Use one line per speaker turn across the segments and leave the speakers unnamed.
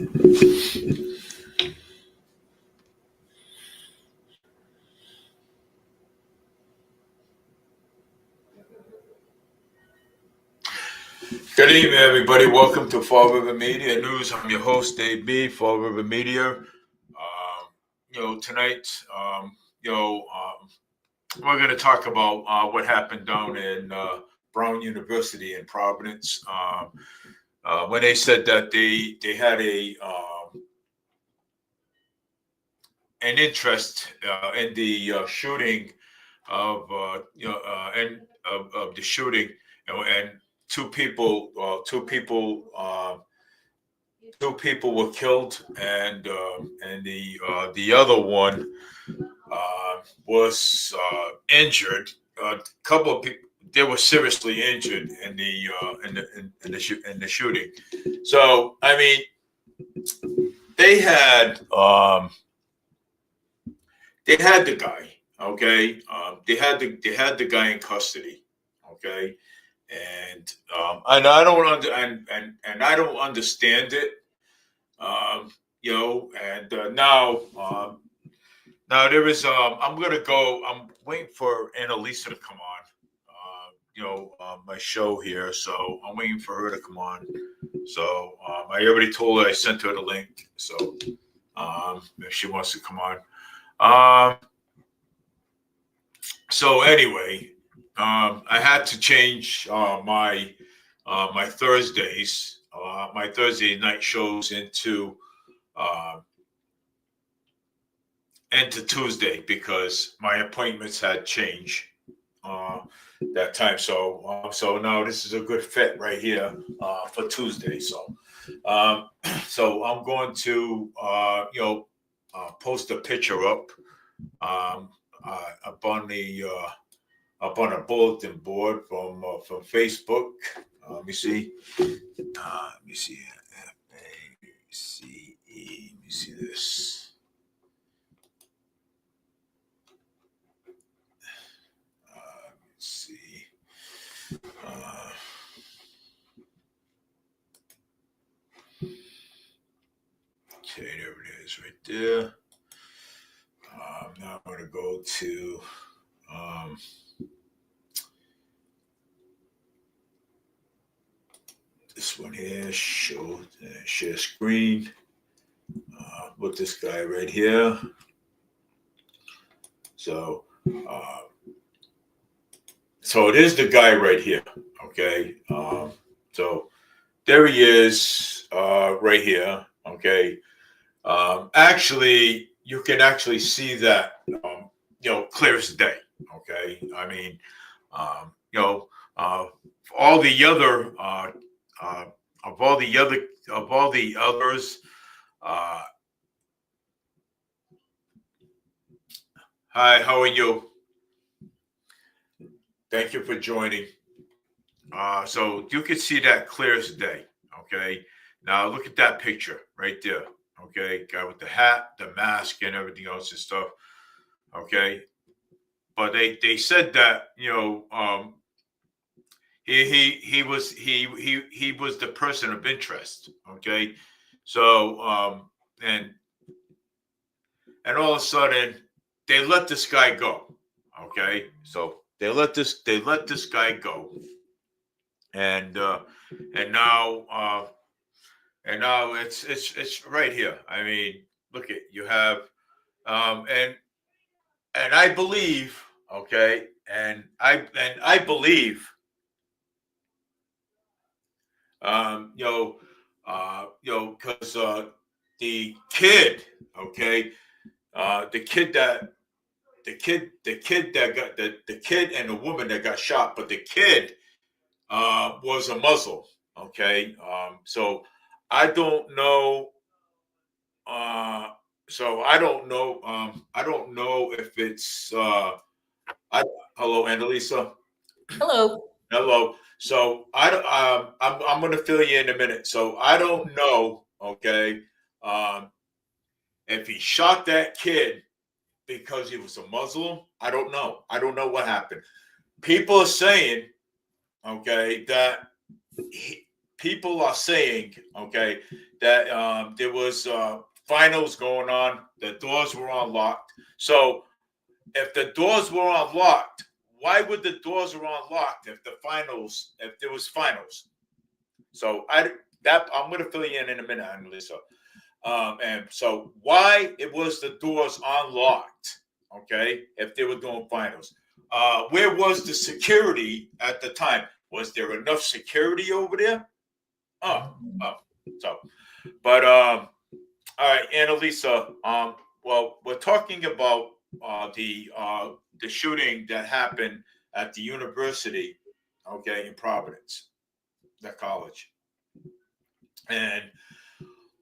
Good evening, everybody. Welcome to Fall River Media News. I'm your host, Dave B. Fall River Media. Tonight, we're going to talk about what happened down in Brown University in Providence. When they said that they had an interest in the shooting of the shooting, and two people were killed, and the other one was injured. A couple of people, they were seriously injured in the shooting. So I mean, they had the guy. Okay, they had the guy in custody. Okay, and I don't I don't understand it. Now there is I'm waiting for Annalisa to come on. My show here, so I'm waiting for her to come on. So I already told her, I sent her the link. So if she wants to come on. So anyway, I had to change my Thursdays, my Thursday night shows into Tuesday, because my appointments had changed that time. So now this is a good fit right here for Tuesday. So I'm going to post a picture up up on a bulletin board from Facebook. Let me see. Let me see. Let me see this. Let's see. Okay, there it is, right there. Now I'm going to go to this one here. Share screen. With this guy right here. So it is the guy right here. Okay. So there he is, right here. Okay. Actually, you can actually see that, clear as day. Okay. I mean, all the other, of all the others, hi, how are you? Thank you for joining. So you can see that clear as day. Okay. Now look at that picture right there. Okay. Guy with the hat, the mask, and everything else and stuff. Okay. But they said that, he was the person of interest. Okay. So and all of a sudden they let this guy go. Okay. So they let this guy go. And now it's right here. I mean, look at, you have and I believe, okay, and I believe, because the kid, okay, the kid that got the kid and the woman that got shot, but the kid was a Muslim. Okay, so I don't know. I don't know. I don't know if it's. Hello, Annalisa.
Hello.
Hello. So I'm going to fill you in a minute. So I don't know. Okay, if he shot that kid because he was a Muslim, I don't know. I don't know what happened. People are saying, okay, that people are saying, okay, that there was finals going on. The doors were unlocked. So if the doors were unlocked, why would the doors were unlocked if there was finals? So I'm going to fill you in a minute, Annalisa. And so why it was the doors unlocked? Okay, if they were doing finals, where was the security at the time? Was there enough security over there? Oh, so, but all right, Annalisa. Well, we're talking about the shooting that happened at the university, okay, in Providence, that college, and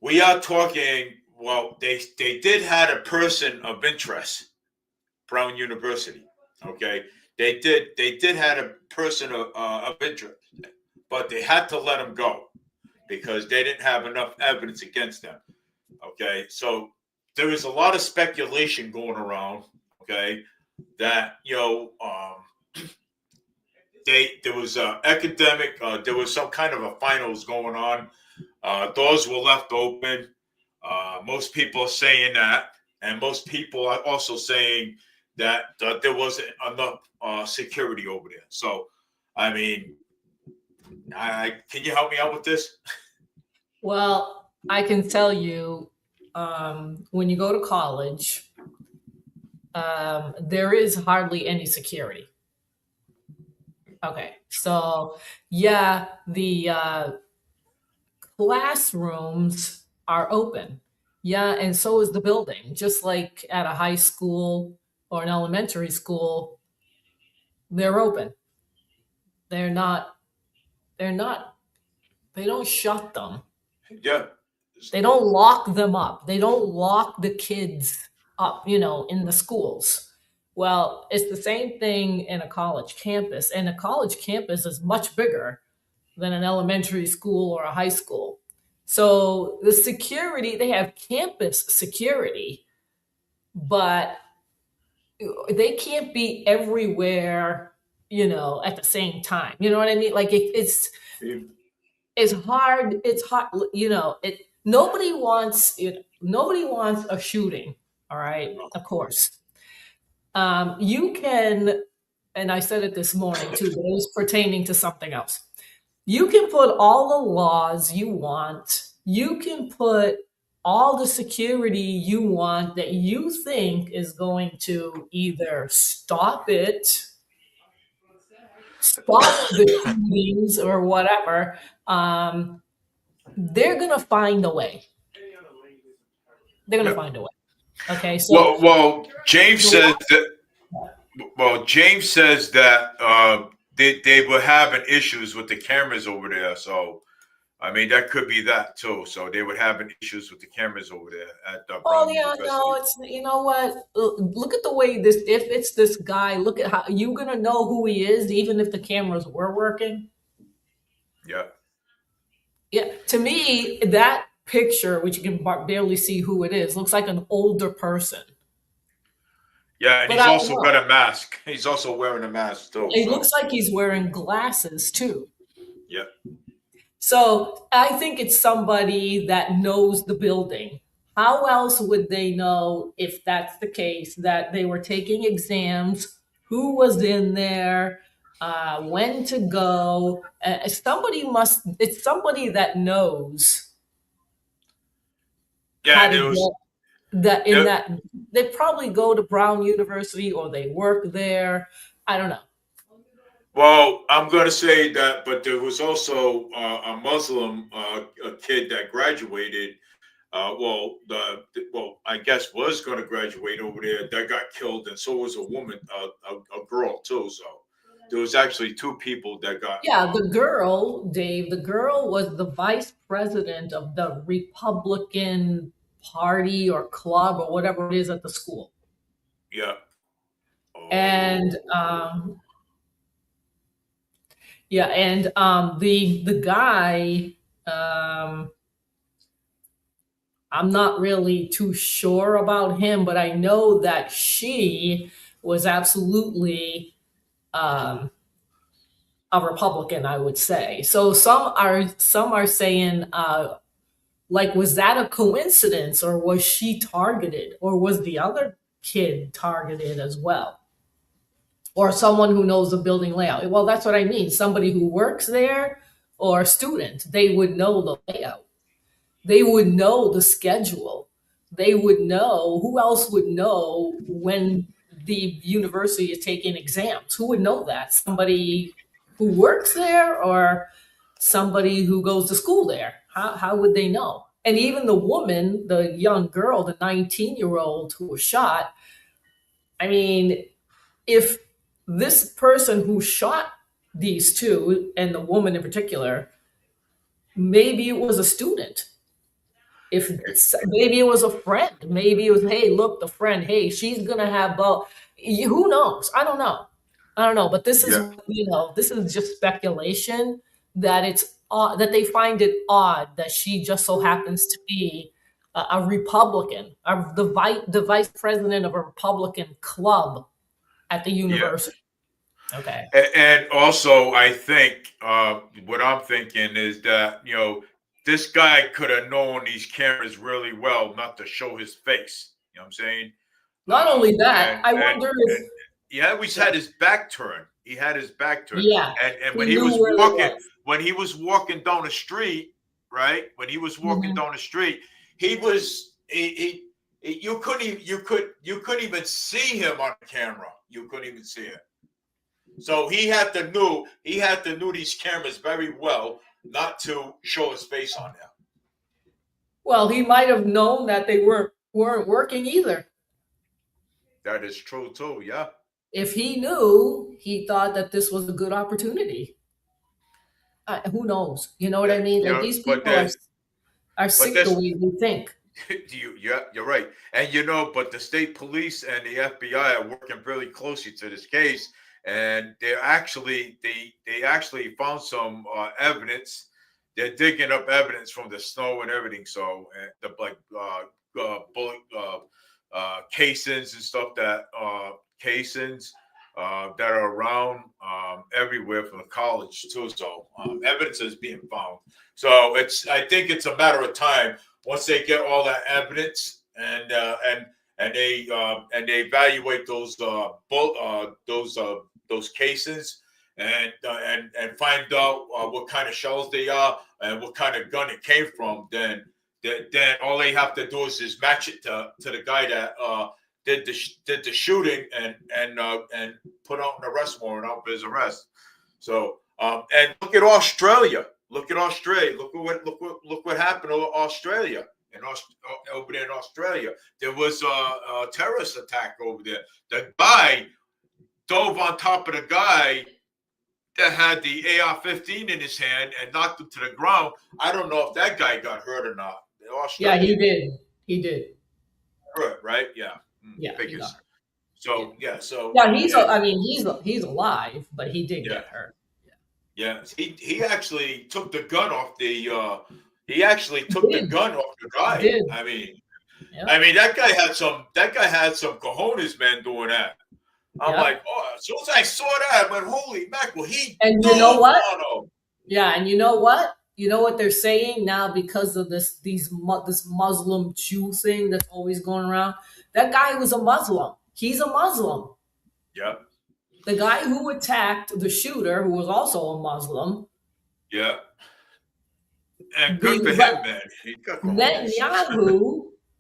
we are talking. Well, they did had a person of interest, Brown University. Okay, they did had a person of interest, but they had to let him go because they didn't have enough evidence against them. Okay, so there is a lot of speculation going around. Okay, that there was academic, there was some kind of a finals going on. Doors were left open. Most people are saying that, and most people are also saying that there wasn't enough security over there. So, I mean, can you help me out with this?
Well, I can tell you, when you go to college, there is hardly any security. Okay, so yeah, the classrooms are open. Yeah, and so is the building. Just like at a high school or an elementary school, they're open. They're not, they're not, they don't shut them.
Yeah.
They don't lock them up. They don't lock the kids up, in the schools. Well, it's the same thing in a college campus, and a college campus is much bigger than an elementary school or a high school. So the security, they have campus security, but they can't be everywhere, at the same time. You know what I mean? Like it's hard. It's hard. Nobody wants a shooting. All right, of course. You can, and I said it this morning too, but it was pertaining to something else. You can put all the laws you want. You can put all the security you want that you think is going to either stop the shootings or whatever. They're gonna find a way. They're gonna
Yeah.
find a way. Okay, so
Well, James
the
says
law,
that. Well, James says that they were having issues with the cameras over there. So, I mean, that could be that too. So they were having issues with the cameras over there at
oh
Brown
yeah, no,
University.
it's you know what? Look at the way this. If it's this guy, look at how you gonna know who he is, even if the cameras were working.
Yeah.
Yeah, to me, that picture, which you can barely see who it is, looks like an older person.
Yeah, and
But
he's
I don't
also got
know.
a mask. He's also wearing a mask too.
It looks
So,
like he's wearing glasses too.
yeah.
So I think it's somebody that knows the building. How else would they know if that's the case that they were taking exams, who was in there, when to go? It's somebody that knows
Yeah,
how
and
to
it was.
get that in
It,
that. They probably go to Brown University or they work there. I don't know.
well, I'm going to say that, but there was also a Muslim a kid that graduated. Well, I guess was going to graduate over there. That got killed, and so was a woman, a girl too. So there was actually two people that got.
Yeah, the girl, Dave, the girl was the vice president of the Republican Party or club or whatever it is at the school.
Yeah.
And
Oh.
yeah, and the guy, um, I'm not really too sure about him, but I know that she was absolutely um, a Republican, I would say. So some are saying, like, was that a coincidence, or was she targeted, or was the other kid targeted as well, or someone who knows the building layout? Well, that's what I mean. Somebody who works there or a student, they would know the layout. They would know the schedule. They would know, who else would know when the university is taking exams? Who would know that? Somebody who works there or somebody who goes to school there? How would they know? And even the woman, the young girl, the 19-year-old who was shot, I mean, if this person who shot these two, and the woman in particular, maybe it was a student, if maybe it was a friend, maybe it was, hey, look, the friend, hey, she's gonna have both. Who knows? I don't know, but this is,
Yeah.
this is just speculation, that it's odd, that they find it odd that she just so happens to be a Republican, the vice president of a Republican club at the
Yeah.
university. Okay.
And also, I think what I'm thinking is that, this guy could have known these cameras really well not to show his face. You know what I'm saying?
Not only that,
And
I
and
wonder if,
and he always had his back turned. He had his back turned.
yeah,
And
he knew where it was.
when he was walking down the street, right? When he was walking
Mhm.
down the street, he was you couldn't even see him on camera. You couldn't even see him. So he had to know these cameras very well not to show his face on them.
Well, he might have known that they weren't working either.
That is true too. Yeah.
If he knew, he thought that this was a good opportunity. Who knows? You know what I mean? Like, these
But
people are
but
sick the
this
way they think.
you're right. And but the state police and the FBI are working really closely to this case, and they actually found some evidence. They're digging up evidence from the snow and everything. So the bullet casings and stuff that are around everywhere from the college too. So evidence is being found. So I think it's a matter of time once they get all that evidence and they evaluate those cases and find out what kind of shells they are and what kind of gun it came from. Then all they have to do is just match it to the guy that did the shooting and put out an arrest warrant out for his arrest. So and look at Australia. Look at what happened to Australia. Over there in Australia, there was a terrorist attack over there. The guy dove on top of the guy that had the AR-15 in his hand and knocked him to the ground. I don't know if that guy got hurt or not.
Yeah, he did. He did.
Hurt, right? Yeah.
Yeah, he
Figures.
got hurt.
So yeah, so
Yeah, he's alive, but he did get hurt.
Yeah, he actually took the gun off the guy.
He did.
I mean that guy had some cojones, man, doing that. I'm like, oh, as soon as I saw that, I went, holy mackerel,
and you know what? Yeah, and you know what? You know what they're saying now because of this Muslim Jew thing that's always going around? That guy was a Muslim. He's a Muslim.
Yeah.
The guy who attacked the shooter, who was also a Muslim.
Yeah. And good for him, man. He got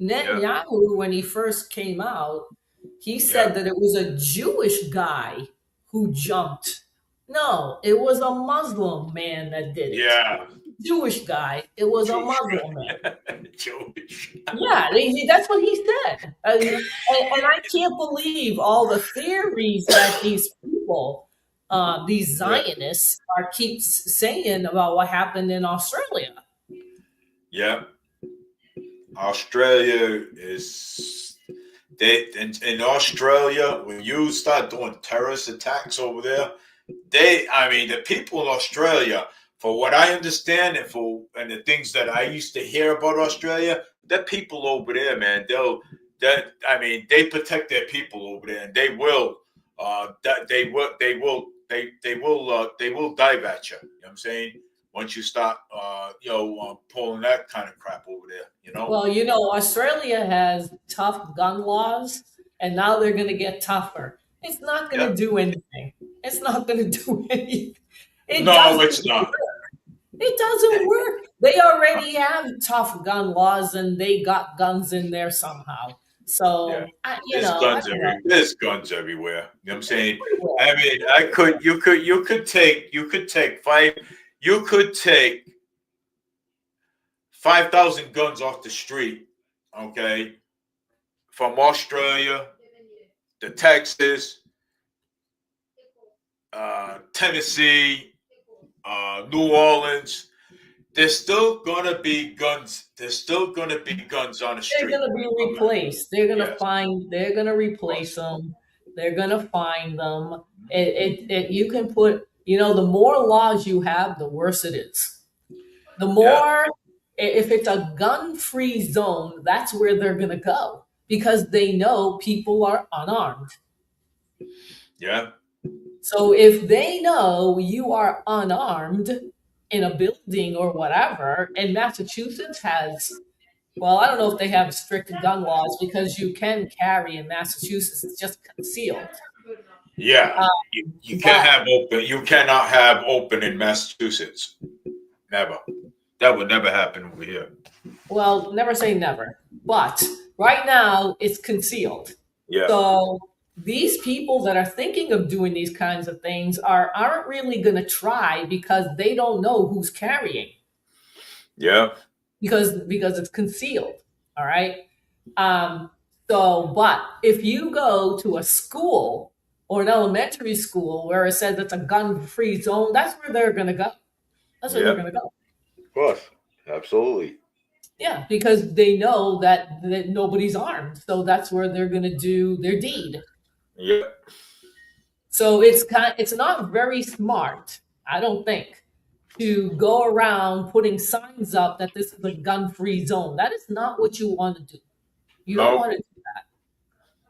Netanyahu, when he first came out, he said that it was a Jewish guy who jumped. No, it was a Muslim man that did it.
Yeah.
Jewish guy. It was a Muslim man.
Jewish.
Yeah, that's what he said. And I can't believe all the theories that these people, these Zionists, keep saying about what happened in Australia.
Yeah. Australia is in Australia, when you start doing terrorist attacks over there, the people in Australia, for what I understand and the things that I used to hear about Australia, the people over there, man, they protect their people over there, and they will they will dive at you. You know what I'm saying? Once you start pulling that kind of crap over there, you know.
Well, Australia has tough gun laws, and now they're going to get tougher. It's not going
Yeah.
to do anything. It's not going to do anything. It
No,
doesn't
it's not.
work. It doesn't work. They already have tough gun laws, and they got guns in there somehow.
Yeah.
So, I don't know.
There's guns everywhere. You know what I'm saying?
Everywhere.
I mean, you could take 5,000 guns off the street, okay, from Australia to Texas, Tennessee, New Orleans. There's still gonna be guns. There's still gonna be guns on the
They're
street.
going to be replaced. They're going to
Yes,
they're going to replace them. They're going to find them. You can put, the more laws you have, the worse it is. The
yeah,
more, if it's a gun-free zone, that's where they're going to go because they know people are unarmed.
yeah,
So if they know you are unarmed in a building or whatever, and Massachusetts has, well, I don't know if they have strict gun laws because you can carry in Massachusetts, it's just concealed.
yeah.
Uh,
You can't
but
have open. You cannot have open in Massachusetts. Never. That would never happen over here.
Well, never say never. But right now, it's concealed.
Yeah,
So these people that are thinking of doing these kinds of things aren't really going to try because they don't know who's carrying
yeah,
because it's concealed. All right. But if you go to a school or an elementary school where it says it's a gun-free zone, that's where they're going to go. That's where they're
yeah.
going to go.
Of course, absolutely.
Yeah, because they know that nobody's armed, so that's where they're going to do their deed.
Yeah,
So it's not very smart, I don't think, to go around putting signs up that this is a gun-free zone. That is not what you want to do. You don't
no,
want to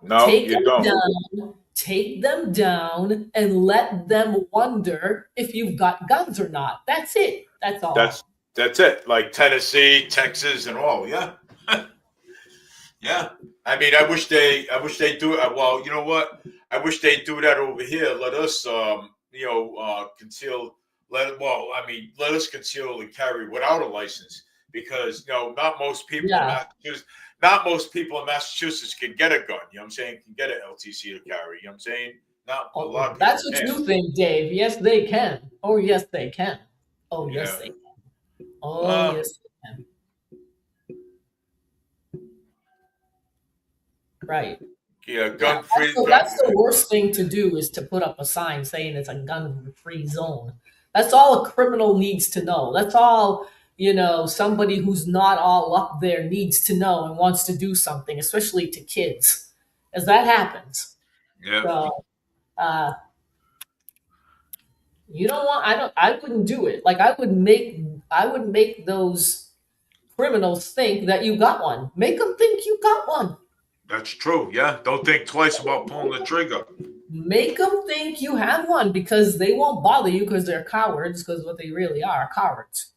no,
take
you
them
don't.
down, take them down, and let them wonder if you've got guns or not. That's it. That's all.
That's it. Like Tennessee, Texas, and all. Yeah, yeah. I mean, I wish they do it. Well, you know what? I wish they do that over here. Let us, conceal. Let us conceal and carry without a license because not most people in
Yeah.
Massachusetts, not most people in Massachusetts can get a gun. You know what I'm saying? Can get an LTC to carry. You know what I'm saying? Not a lot
Oh,
of people
that's what
can.
you think, Dave. Yes, they can. Oh, yes, they can. Oh, yes,
Yeah.
they can. Oh,
Uh,
yes, they can. Right.
yeah,
Yeah,
gun free.
that's the worst thing to do is to put up a sign saying it's a gun-free zone. That's all a criminal needs to know. That's all, somebody who's not all up there needs to know and wants to do something, especially to kids, as that happens.
Yeah.
So, uh, you don't want, I wouldn't do it. Like I would make those criminals think that you got one. Make them think you got one.
That's true. Yeah. Don't think twice about pulling the trigger.
Make them think you have one because they won't bother you because they're cowards, because what they really are cowards.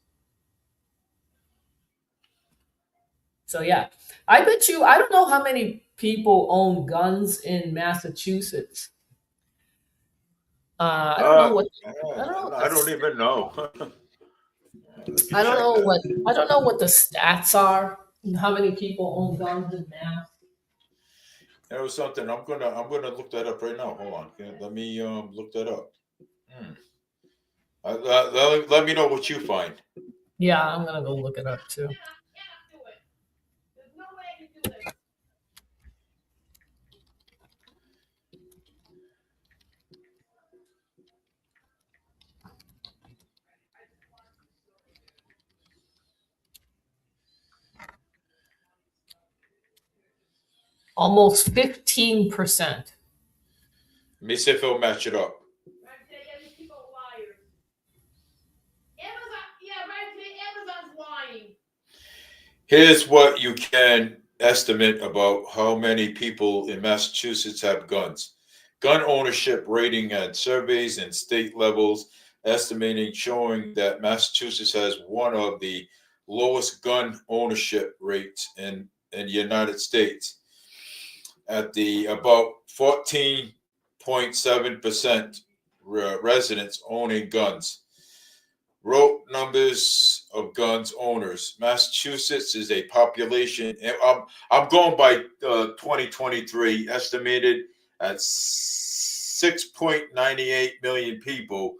So yeah, I bet you, I don't know how many people own guns in Massachusetts. I don't know what, I don't know what
I don't even know.
I don't know what, I don't know what the stats are. How many people own guns in Mass?
That was something. I'm gonna look that up right now. Hold on. Let me look that up. Hmm. Let me know what you find.
Yeah, I'm gonna go look it up too. Almost 15%.
Let me see if it'll match it up. Here's what you can estimate about how many people in Massachusetts have guns. gun ownership rating at surveys and state levels, estimating showing that Massachusetts has one of the lowest gun ownership rates in the United States at the about 14.7% residents owning guns. Wrote numbers of guns owners. Massachusetts is a population. I'm going by 2023, estimated at 6.98 million people.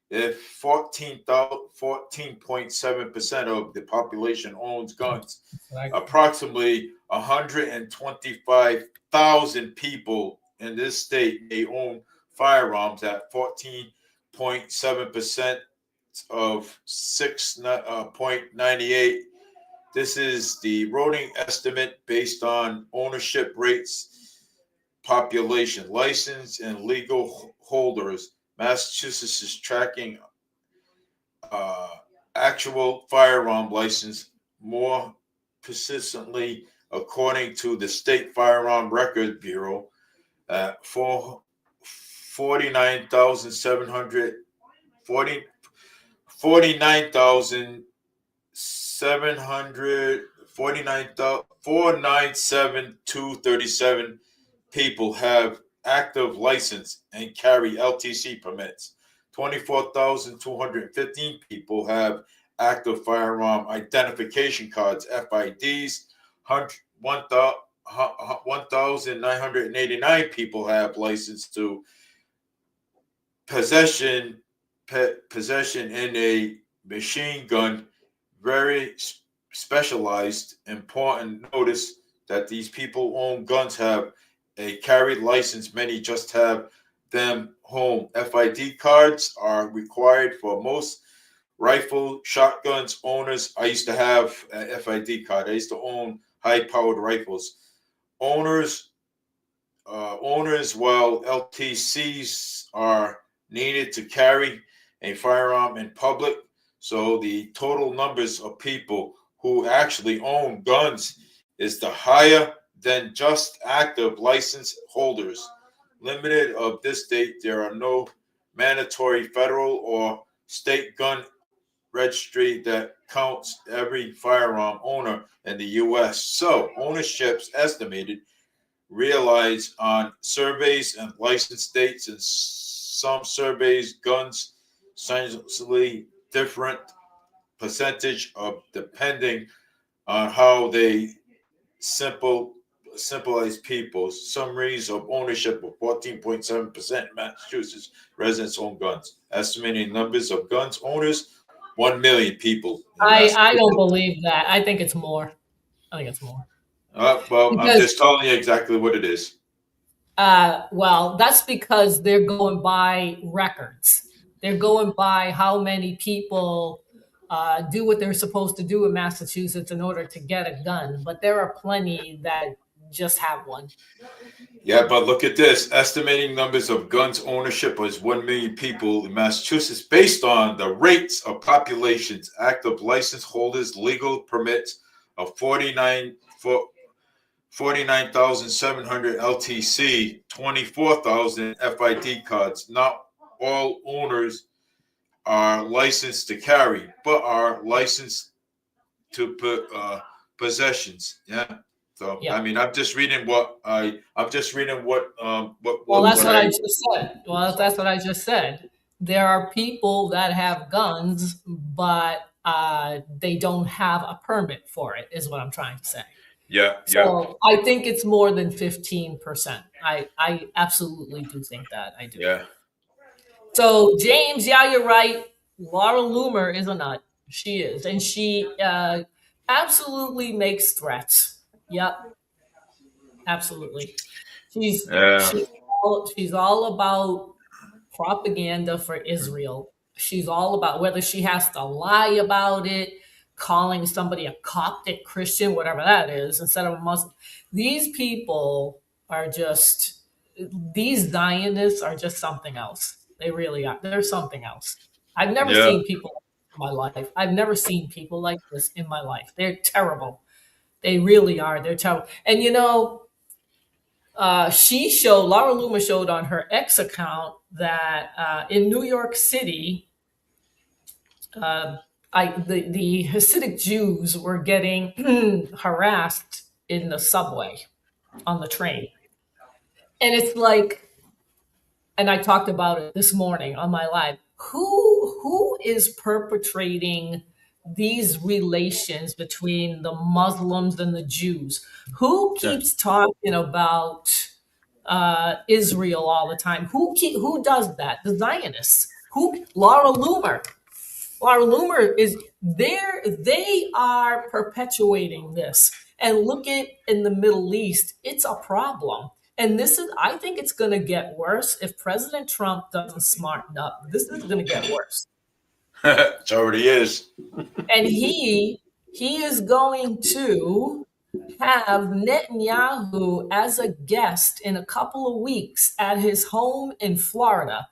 If 14.7% of the population owns guns, approximately 125,000 people in this state may own firearms at 14.7% of 6.98. This is the voting estimate based on ownership rates, population, license, and legal holders. Massachusetts is tracking actual firearm license more persistently, according to the State Firearm Record Bureau, for 49,700 497,237 people have active license and carry LTC permits. 24,215 people have active firearm identification cards, FIDs. 1,989 people have license to possession in a machine gun. Very specialized. Important notice that these people own guns have a carried license. Many just have them home. FID cards are required for most rifle shotguns owners. I used to have an FID card. I used to own high-powered rifles. Owners, while LTCs are needed to carry a firearm in public, so the total numbers of people who actually own guns is the higher than just active license holders. Limited of this date, there are no mandatory federal or state gun registry that counts every firearm owner in the U.S. So ownership's estimated realized on surveys and license dates. In some surveys, guns essentially different percentage of depending on how they symbolize people. Summaries of ownership of 14.7% Massachusetts residents own guns. Estimating numbers of guns owners, 1 million people.
I don't believe that. I think it's more. I think it's more.
Well, I'm just telling you exactly what it is.
Well, that's because they're going by records. They're going by how many people do what they're supposed to do in Massachusetts in order to get a gun. But there are plenty that just have one.
Yeah, but look at this. Estimating numbers of guns ownership was 1 million people in Massachusetts based on the rates of populations, active license holders, legal permits of 49,700 LTC, 24,000 FID cards. Not all owners are licensed to carry, but are licensed to put possessions. Yeah. So
Yeah.
I mean, I'm just reading what
Well, that's what I just said. Well, that's what I just said. There are people that have guns, but they don't have a permit for it, is what I'm trying to say.
Yeah,
So I think it's more than 15%. I absolutely do think that. I do.
yeah.
So James, yeah, you're right. Laura Loomer is a nut. She is, and she absolutely makes threats. Yep, absolutely. She's
Yeah.
she's all about propaganda for Israel. She's all about whether she has to lie about it, calling somebody a Coptic Christian, whatever that is, instead of a Muslim. These people are just these Zionists are just something else. They really are. They're something else. I've never
Yeah.
seen people in my life. I've never seen people like this in my life. They're terrible. They really are. They're terrible. And Laura Loomer showed on her X account that in New York City, uh, the Hasidic Jews were getting harassed in the subway on the train. And it's like, and I talked about it this morning on my live. Who is perpetrating these relations between the Muslims and the Jews? Who
Yeah.
keeps talking about Israel all the time? Who does that? The Zionists. Who? Laura Loomer. Laura Loomer is there. They are perpetuating this. And look at in the Middle East, it's a problem. And I think it's going to get worse if President Trump doesn't smarten up. This is going to get worse.
It already is.
And he is going to have Netanyahu as a guest in a couple of weeks at his home in Florida,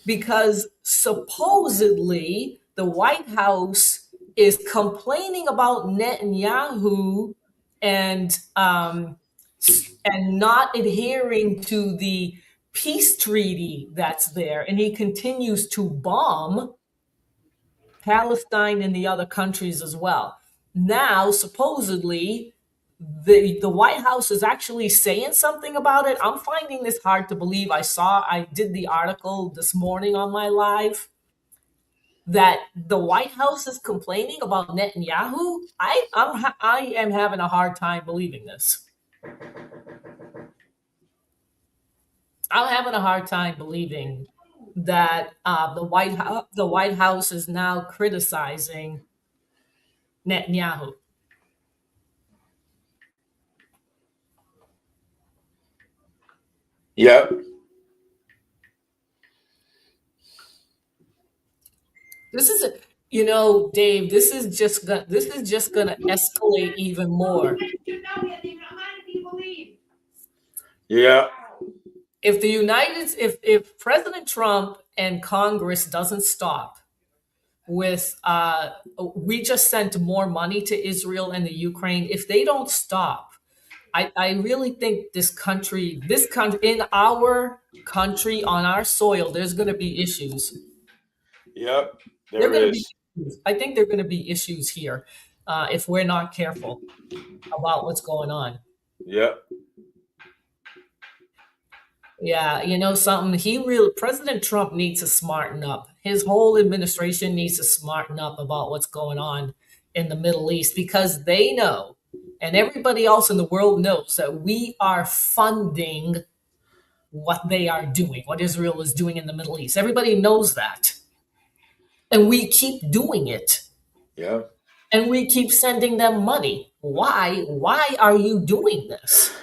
because supposedly the White House is complaining about Netanyahu and not adhering to the peace treaty that's there, and he continues to bomb Palestine and the other countries as well. Now, supposedly, the White House is actually saying something about it. I'm finding this hard to believe. I did the article this morning on my live that the White House is complaining about Netanyahu. I am having a hard time believing this. I'm having a hard time believing that the White House is now criticizing Netanyahu.
Yep.
This is a, Dave. This is just gonna escalate even more.
Yeah.
If President Trump and Congress doesn't stop with we just sent more money to Israel and the Ukraine. If they don't stop, I really think this country in our country on our soil, there's going to be issues.
Yep. There is.
I think there are going to be issues here if we're not careful about what's going on.
Yep.
Yeah, something. President Trump needs to smarten up. His whole administration needs to smarten up about what's going on in the Middle East, because they know, and everybody else in the world knows, that we are funding what they are doing, what Israel is doing in the Middle East. Everybody knows that. And we keep doing it.
Yeah.
And we keep sending them money. Why? Why are you doing this?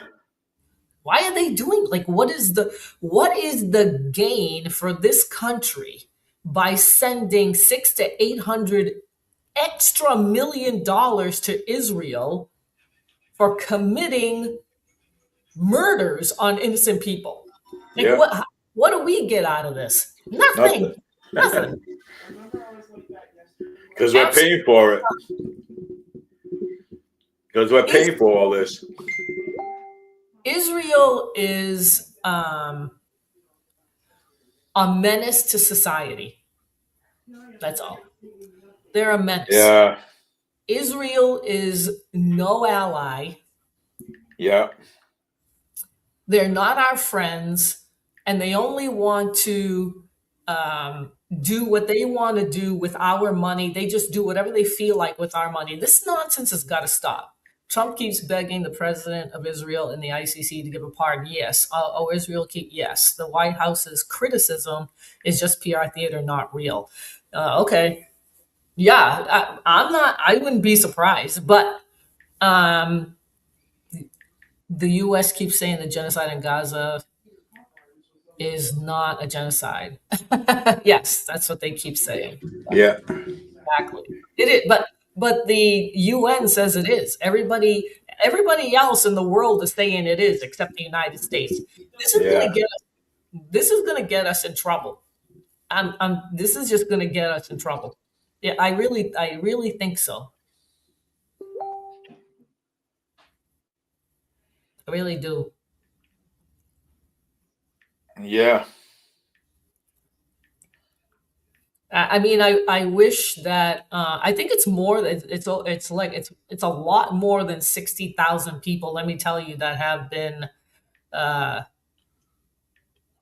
Why are they doing, what is the gain for this country by sending $600 to $800 extra million to Israel for committing murders on innocent people?
Yeah.
What do we get out of this? Nothing. Nothing.
Because we're paying for it. Because we're paying for all this.
Israel is a menace to society. That's all. They're a menace.
Yeah.
Israel is no ally.
Yeah.
They're not our friends, and they only want to do what they want to do with our money. They just do whatever they feel like with our money. This nonsense has got to stop. Trump keeps begging the president of Israel and the ICC to give a pardon. Yes. Yes. The White House's criticism is just PR theater, not real. Okay. Yeah, I wouldn't be surprised, but the U.S. keeps saying the genocide in Gaza is not a genocide. Yes, that's what they keep saying.
Yeah.
Exactly. It is, but the UN says it is. Everybody else in the world is saying it is, except the United States. This is going to get us in trouble. This is just going to get us in trouble. Yeah, I really think so. I really do.
Yeah.
I mean, I wish that I think it's more. It's a lot more than 60,000 people. Let me tell you that have been uh,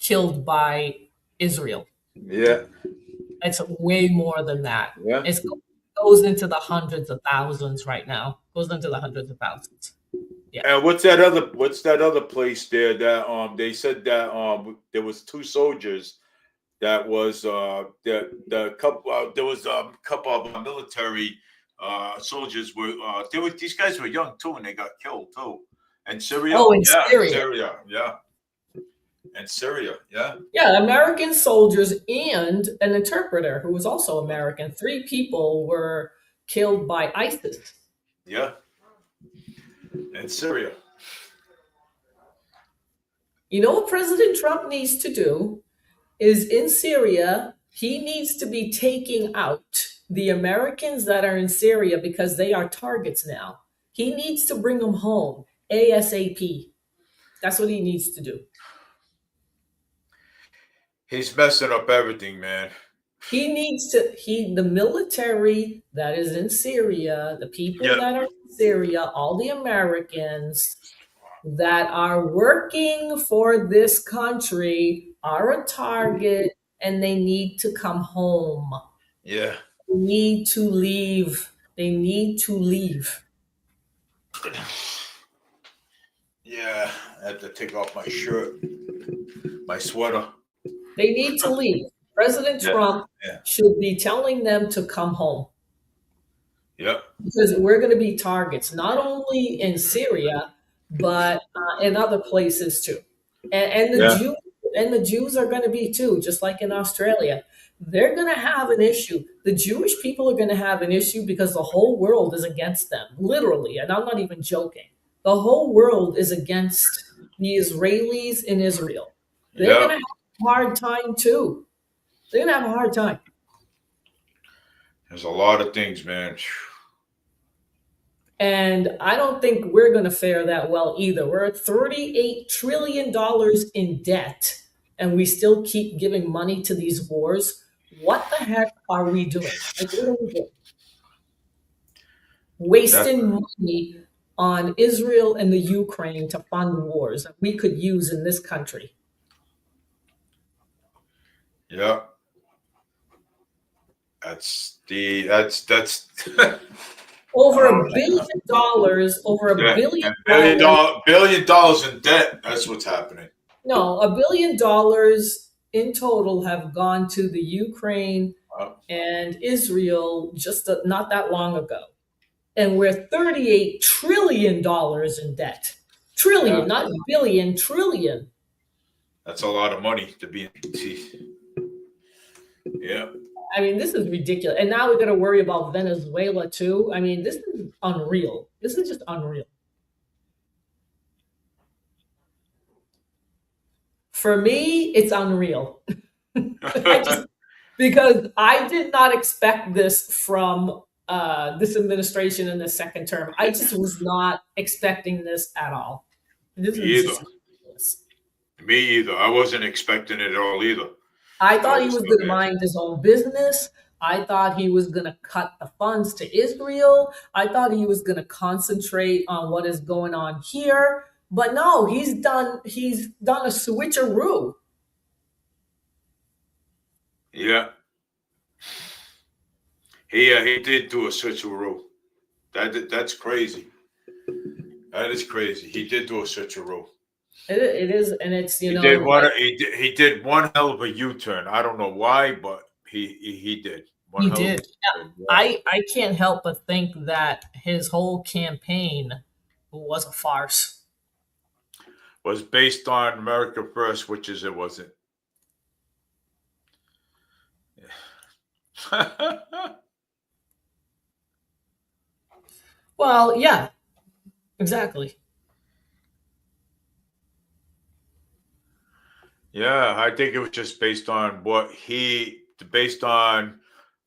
killed by Israel.
Yeah.
It's way more than that.
Yeah.
It goes into the hundreds of thousands right now. Goes into the hundreds of thousands. Yeah.
And what's that other place there that they said that there was two soldiers that was the couple there was a couple of military soldiers were these guys were young too and they got killed too. And Syria?
Oh, in
Yeah, in
Syria.
Syria. Yeah. And Syria, yeah.
Yeah, American soldiers and an interpreter who was also American. Three people were killed by ISIS.
Yeah. And Syria.
You know what President Trump needs to do is in Syria, he needs to be taking out the Americans that are in Syria because they are targets now. He needs to bring them home ASAP. That's what he needs to do.
He's messing up everything, man.
The military that is in Syria, the people
Yeah.
that are in Syria, all the Americans that are working for this country are a target and they need to come home.
Yeah.
They need to leave. They need to leave.
Yeah. I have to take off my shirt, my sweater.
They need to leave. President
Yeah.
Trump
Yeah.
should be telling them to come home.
Yep.
Because we're going to be targets, not only in Syria, but in other places too. And the
Yeah.
Jews are going to be too, just like in Australia. They're going to have an issue. The Jewish people are going to have an issue because the whole world is against them, literally. And I'm not even joking. The whole world is against the Israelis in Israel. They're going to have a hard time too. They're going to have a hard time.
There's a lot of things, man.
And I don't think we're going to fare that well either. We're at $38 trillion in debt, and we still keep giving money to these wars. What the heck are we doing? Like, what are we doing? Wasting money on Israel and the Ukraine to fund wars that we could use in this country.
Yeah. That's
Over $1 billion, over a billion
billion dollars in debt. That's what's happening.
No, $1 billion in total have gone to the Ukraine and Israel just not that long ago. And we're $38 trillion in debt. Trillion, not billion, trillion.
That's a lot of money to be in. Yeah.
I mean, this is ridiculous. And now we got to worry about Venezuela too. I mean, this is unreal. This is just unreal. For me, it's unreal. Because I did not expect this from this administration in the second term. I just was not expecting this at all. This is just ridiculous.
Me either. I wasn't expecting it at all either.
I thought he was going to mind his own business. I thought he was going to cut the funds to Israel. I thought he was going to concentrate on what is going on here. But no, he's done a switcheroo.
Yeah. He did do a switcheroo. That's crazy. That is crazy. He did do a switcheroo.
It is, and it's
he did one hell of a U-turn. I don't know why, but he did.
He did. I can't help but think that his whole campaign was a farce.
Was based on America First, which is it wasn't.
Well, yeah, exactly.
Yeah, I think it was just based on based on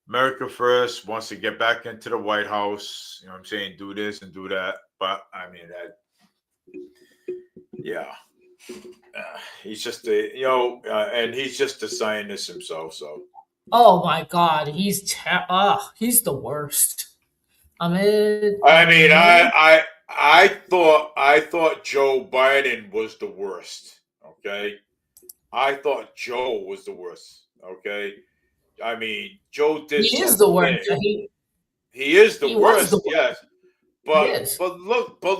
America First, wants to get back into the White House. You know what I'm saying? Do this and do that. But I mean, yeah. He's just and he's just a scientist himself. So
Oh my God, he's the worst.
I mean,
Ahmed,
I thought Joe Biden was the worst. Okay, I thought Joe was the worst. Okay, I mean, Joe did
he is
some
the worst.
things.
He
He is the
he was the
worst,
worst.
yes.
He is.
But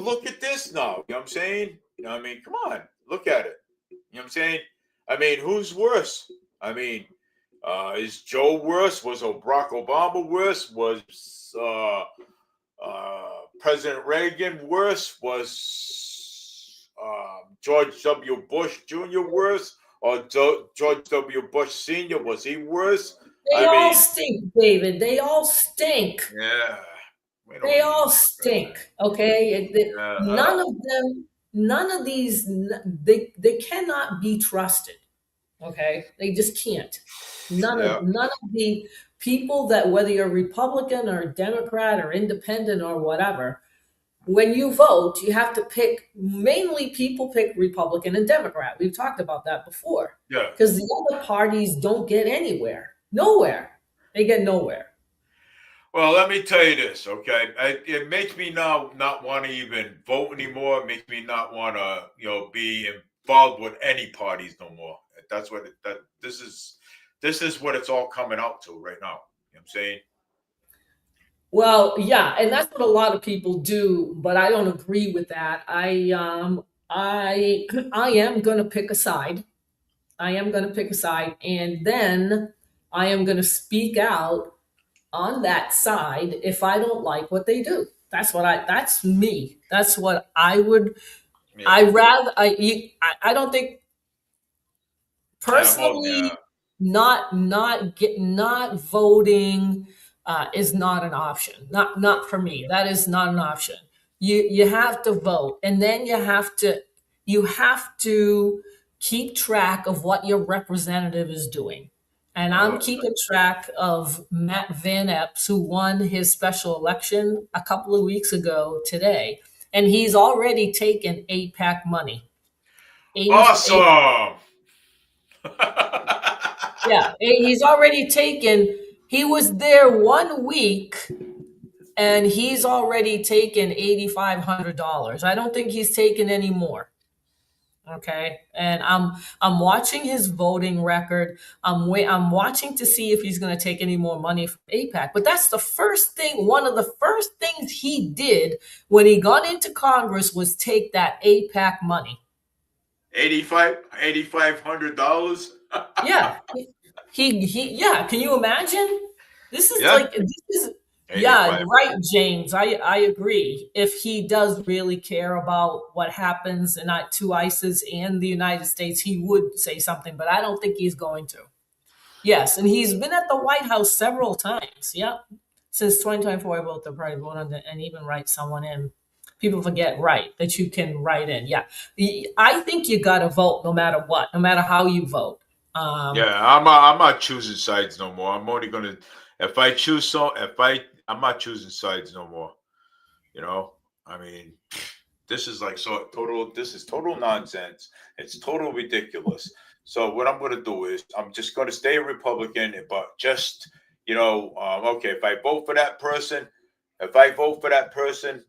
look at this now. You know what I'm saying? You know what I mean? Come on, look at it. You know what I'm saying? I mean, who's worse? I mean, is Joe worse? Was Barack Obama worse? Was President Reagan worse? Was George W. Bush Jr. worse? Or George W. Bush Sr. Was he worse?
They
I
all
mean,
stink, David. They all stink.
yeah, we don't
They
need to
all
talk about that.
stink. Okay,
Yeah,
none of them, none of these, they cannot be trusted. Okay, they just can't.
yeah.
None of the people that, whether you're Republican or Democrat or Independent or whatever, when you vote, you have to pick. Mainly, people pick Republican and Democrat. We've talked about that before
Yeah.
because the other parties don't get anywhere. Nowhere. They get nowhere.
Well, let me tell you this, okay? It makes me now not want to even vote anymore. It makes me not want to, be involved with any parties no more. That's what this is what it's all coming out to right now. You know what I'm saying?
Well, yeah, and that's what a lot of people do, but I don't agree with that. I am going to pick a side. I am going to pick a side, and then I am going to speak out on that side if I don't like what they do. That's me. That's what I would.
Yeah.
I rather. I don't think
Yeah. Well,
personally,
yeah.
not voting is not an option. Not for me. That is not an option. You have to vote, and then you have to keep track of what your representative is doing. And I'm
Oh,
keeping track of Matt Van Epps, who won his special election a couple of weeks ago today, and he's already taken APAC money. 80,
awesome.
yeah, he's already taken. He was there 1 week, and he's already taken $8,500. I don't think he's taken any more. Okay, and I'm watching his voting record. I'm watching to see if he's going to take any more money from APAC. But that's the first thing. One of the first things he did when he got into Congress was take that APAC money.
85 $8,500.
Yeah. Yeah, can you imagine? This is
Yeah.
like this is yeah,
85.
right, James. I agree. If he does really care about what happens to ISIS and the United States, he would say something, but I don't think he's going to. Yes, and he's been at the White House several times. Yep. Since 2024, I vote the party vote on and even write someone in. People forget, right, that you can write in. Yeah. I think you got to vote no matter what, no matter how you vote. Um,
Yeah, I'm not choosing sides no more. I'm only gonna if I choose so if I'm not choosing sides no more. You know, I mean, this is like so total. This is total nonsense. It's total ridiculous. So what I'm gonna do is I'm just gonna stay a Republican, but just okay. If I vote for that person, if I vote for that person,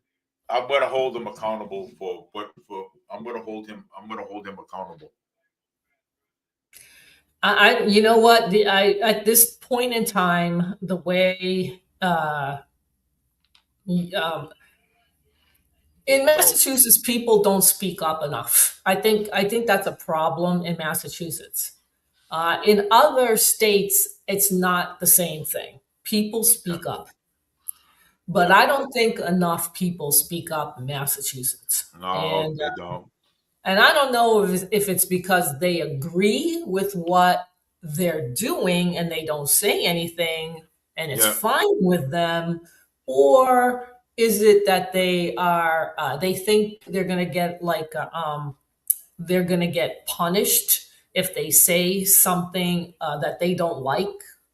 I'm gonna hold him accountable for what for. I'm gonna hold him. I'm gonna hold him accountable.
you know what? I at this point in time, the way um, in
So
Massachusetts, people don't speak up enough. I think that's a problem in Massachusetts. In other states, it's not the same thing. People
yeah,
speak up, but
yeah.
I don't think enough people speak up in Massachusetts.
No, they don't.
And I don't know if it's because they agree with what they're doing and they don't say anything and it's
Yeah,
fine with them, or is it that they think they're gonna get they're gonna get punished if they say something that they don't like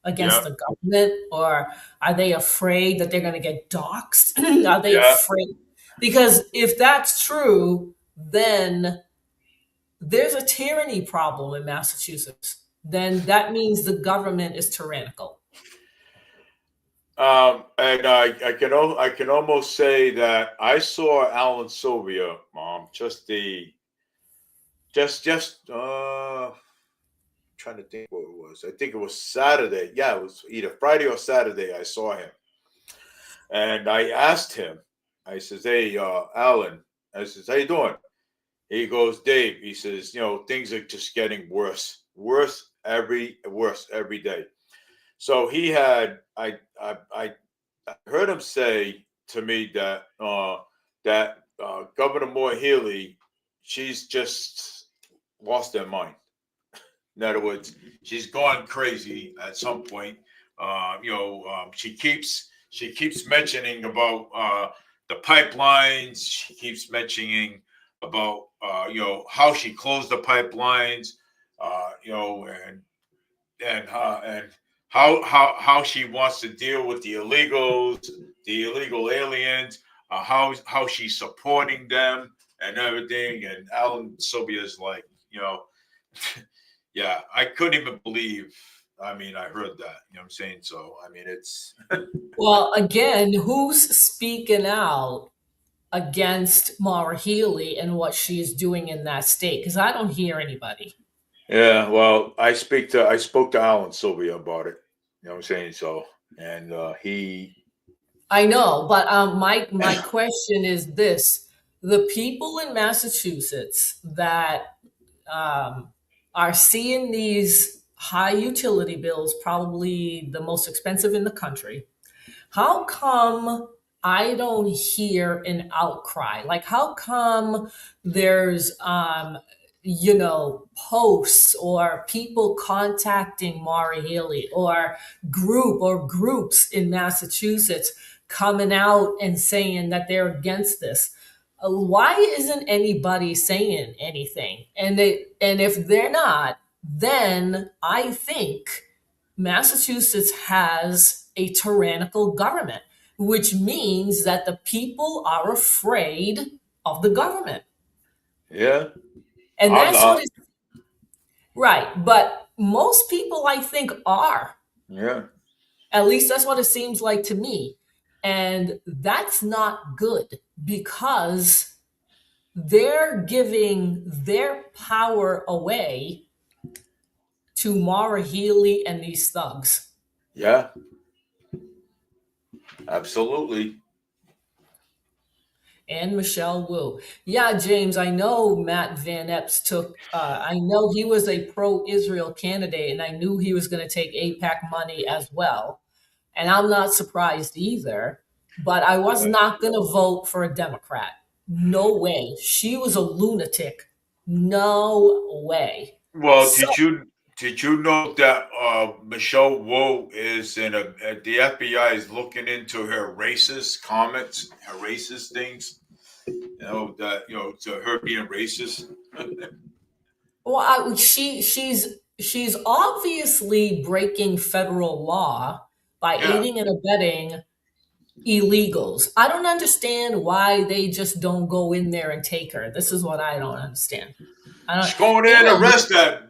against
yeah,
the government, or are they afraid that they're gonna get doxxed? Are they
yeah.
afraid? Because if that's true, then there's a tyranny problem in Massachusetts, then that means the government is tyrannical.
And I can almost say that I saw Alan Sylvia, just trying to think what it was. I think it was Saturday. Yeah, it was either Friday or Saturday. I saw him, and I asked him. I says, "Hey, Alan," I says, "How you doing?" He goes, "Dave," he says, things are just getting worse every day. So he had, I heard him say to me that Governor Moore Healy, she's just lost her mind. In other words, she's gone crazy at some point. She keeps mentioning about the pipelines. She keeps mentioning about how she closed the pipelines, and how she wants to deal with the illegals, the illegal aliens, how she's supporting them and everything. And Alan Sylvia is like, yeah, I couldn't even believe. I mean, I heard that. You know what I'm saying? So, I mean, it's
Well, again, who's speaking out against Maura Healey and what she's doing in that state? Because I don't hear anybody.
yeah. Well, I spoke to Alan Sylvia about it. You know what I'm saying? So, and he,
I know, but my question is this: the people in Massachusetts that are seeing these high utility bills, probably the most expensive in the country, how come I don't hear an outcry? Like, how come there's, posts or people contacting Maury Haley or groups in Massachusetts coming out and saying that they're against this? Why isn't anybody saying anything? And if they're not, then I think Massachusetts has a tyrannical government, which means that the people are afraid of the government.
yeah,
And
I'm
that's what
not.
it's right. But most people, I think, are.
Yeah,
At least that's what it seems like to me. And that's not good because they're giving their power away to Mara Healy and these thugs.
yeah, absolutely.
And Michelle Wu. Yeah, James, I know Matt Van Epps took, I know he was a pro Israel candidate, and I knew he was going to take APAC money as well. And I'm not surprised either, but I was
Right.
not going to vote for a Democrat. No way. She was a lunatic. No way.
Well,
So,
did you know that Michelle Wu is the FBI is looking into her racist comments, her racist things? To her being racist.
well, she's obviously breaking federal law by
Yeah,
aiding and abetting illegals. I don't understand why they just don't go in there and take her. This is what I don't understand. I don't
she's going in and
and
arrest that.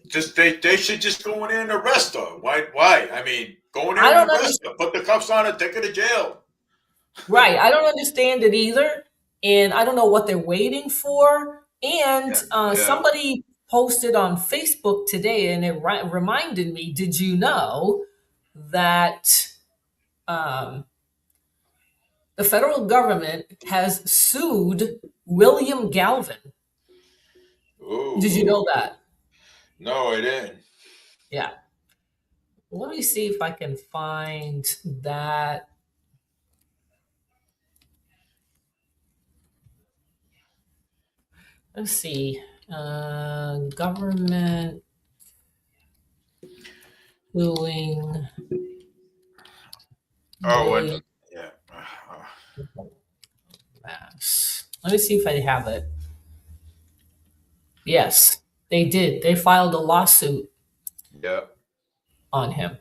Just they should just go in and arrest her. Why? Why? I mean, go in
I
there
don't
and arrest
understand.
her. Put the cuffs on her. Take her to jail.
Right. I don't understand it either. And I don't know what they're waiting for. And
Yeah, yeah.
somebody posted on Facebook today and it reminded me, did you know that um, the federal government has sued William Galvin? Did you
Ooh,
know that?
no, I didn't.
Yeah. Let me see if I can find that. Let's see. Government suing
Oh, and
William
yeah,
Mass. Let me see if I have it. Yes, they did. They filed a lawsuit
yeah.
on him.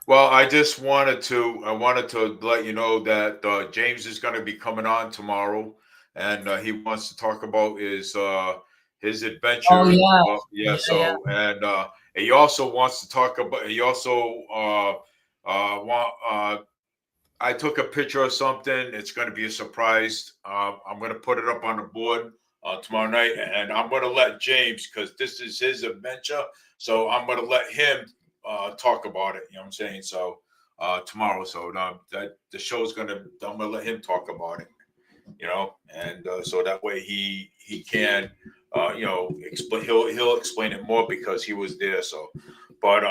Well, I wanted to let you know that James is going to be coming on tomorrow, and he wants to talk about his his
Oh
adventure.
yeah,
Yeah.
yeah, yeah.
So and he also wants to talk about. He also want. I took a picture of something. It's going to be a surprise. I'm going to put it up on the board tomorrow night, and I'm going to let James, because this is his adventure. So I'm going to let him talk about it. You know what I'm saying? So tomorrow, so that the show's going to. I'm going to let him talk about it. You know, and so that way he can, explain. He'll explain it more because he was there. So, but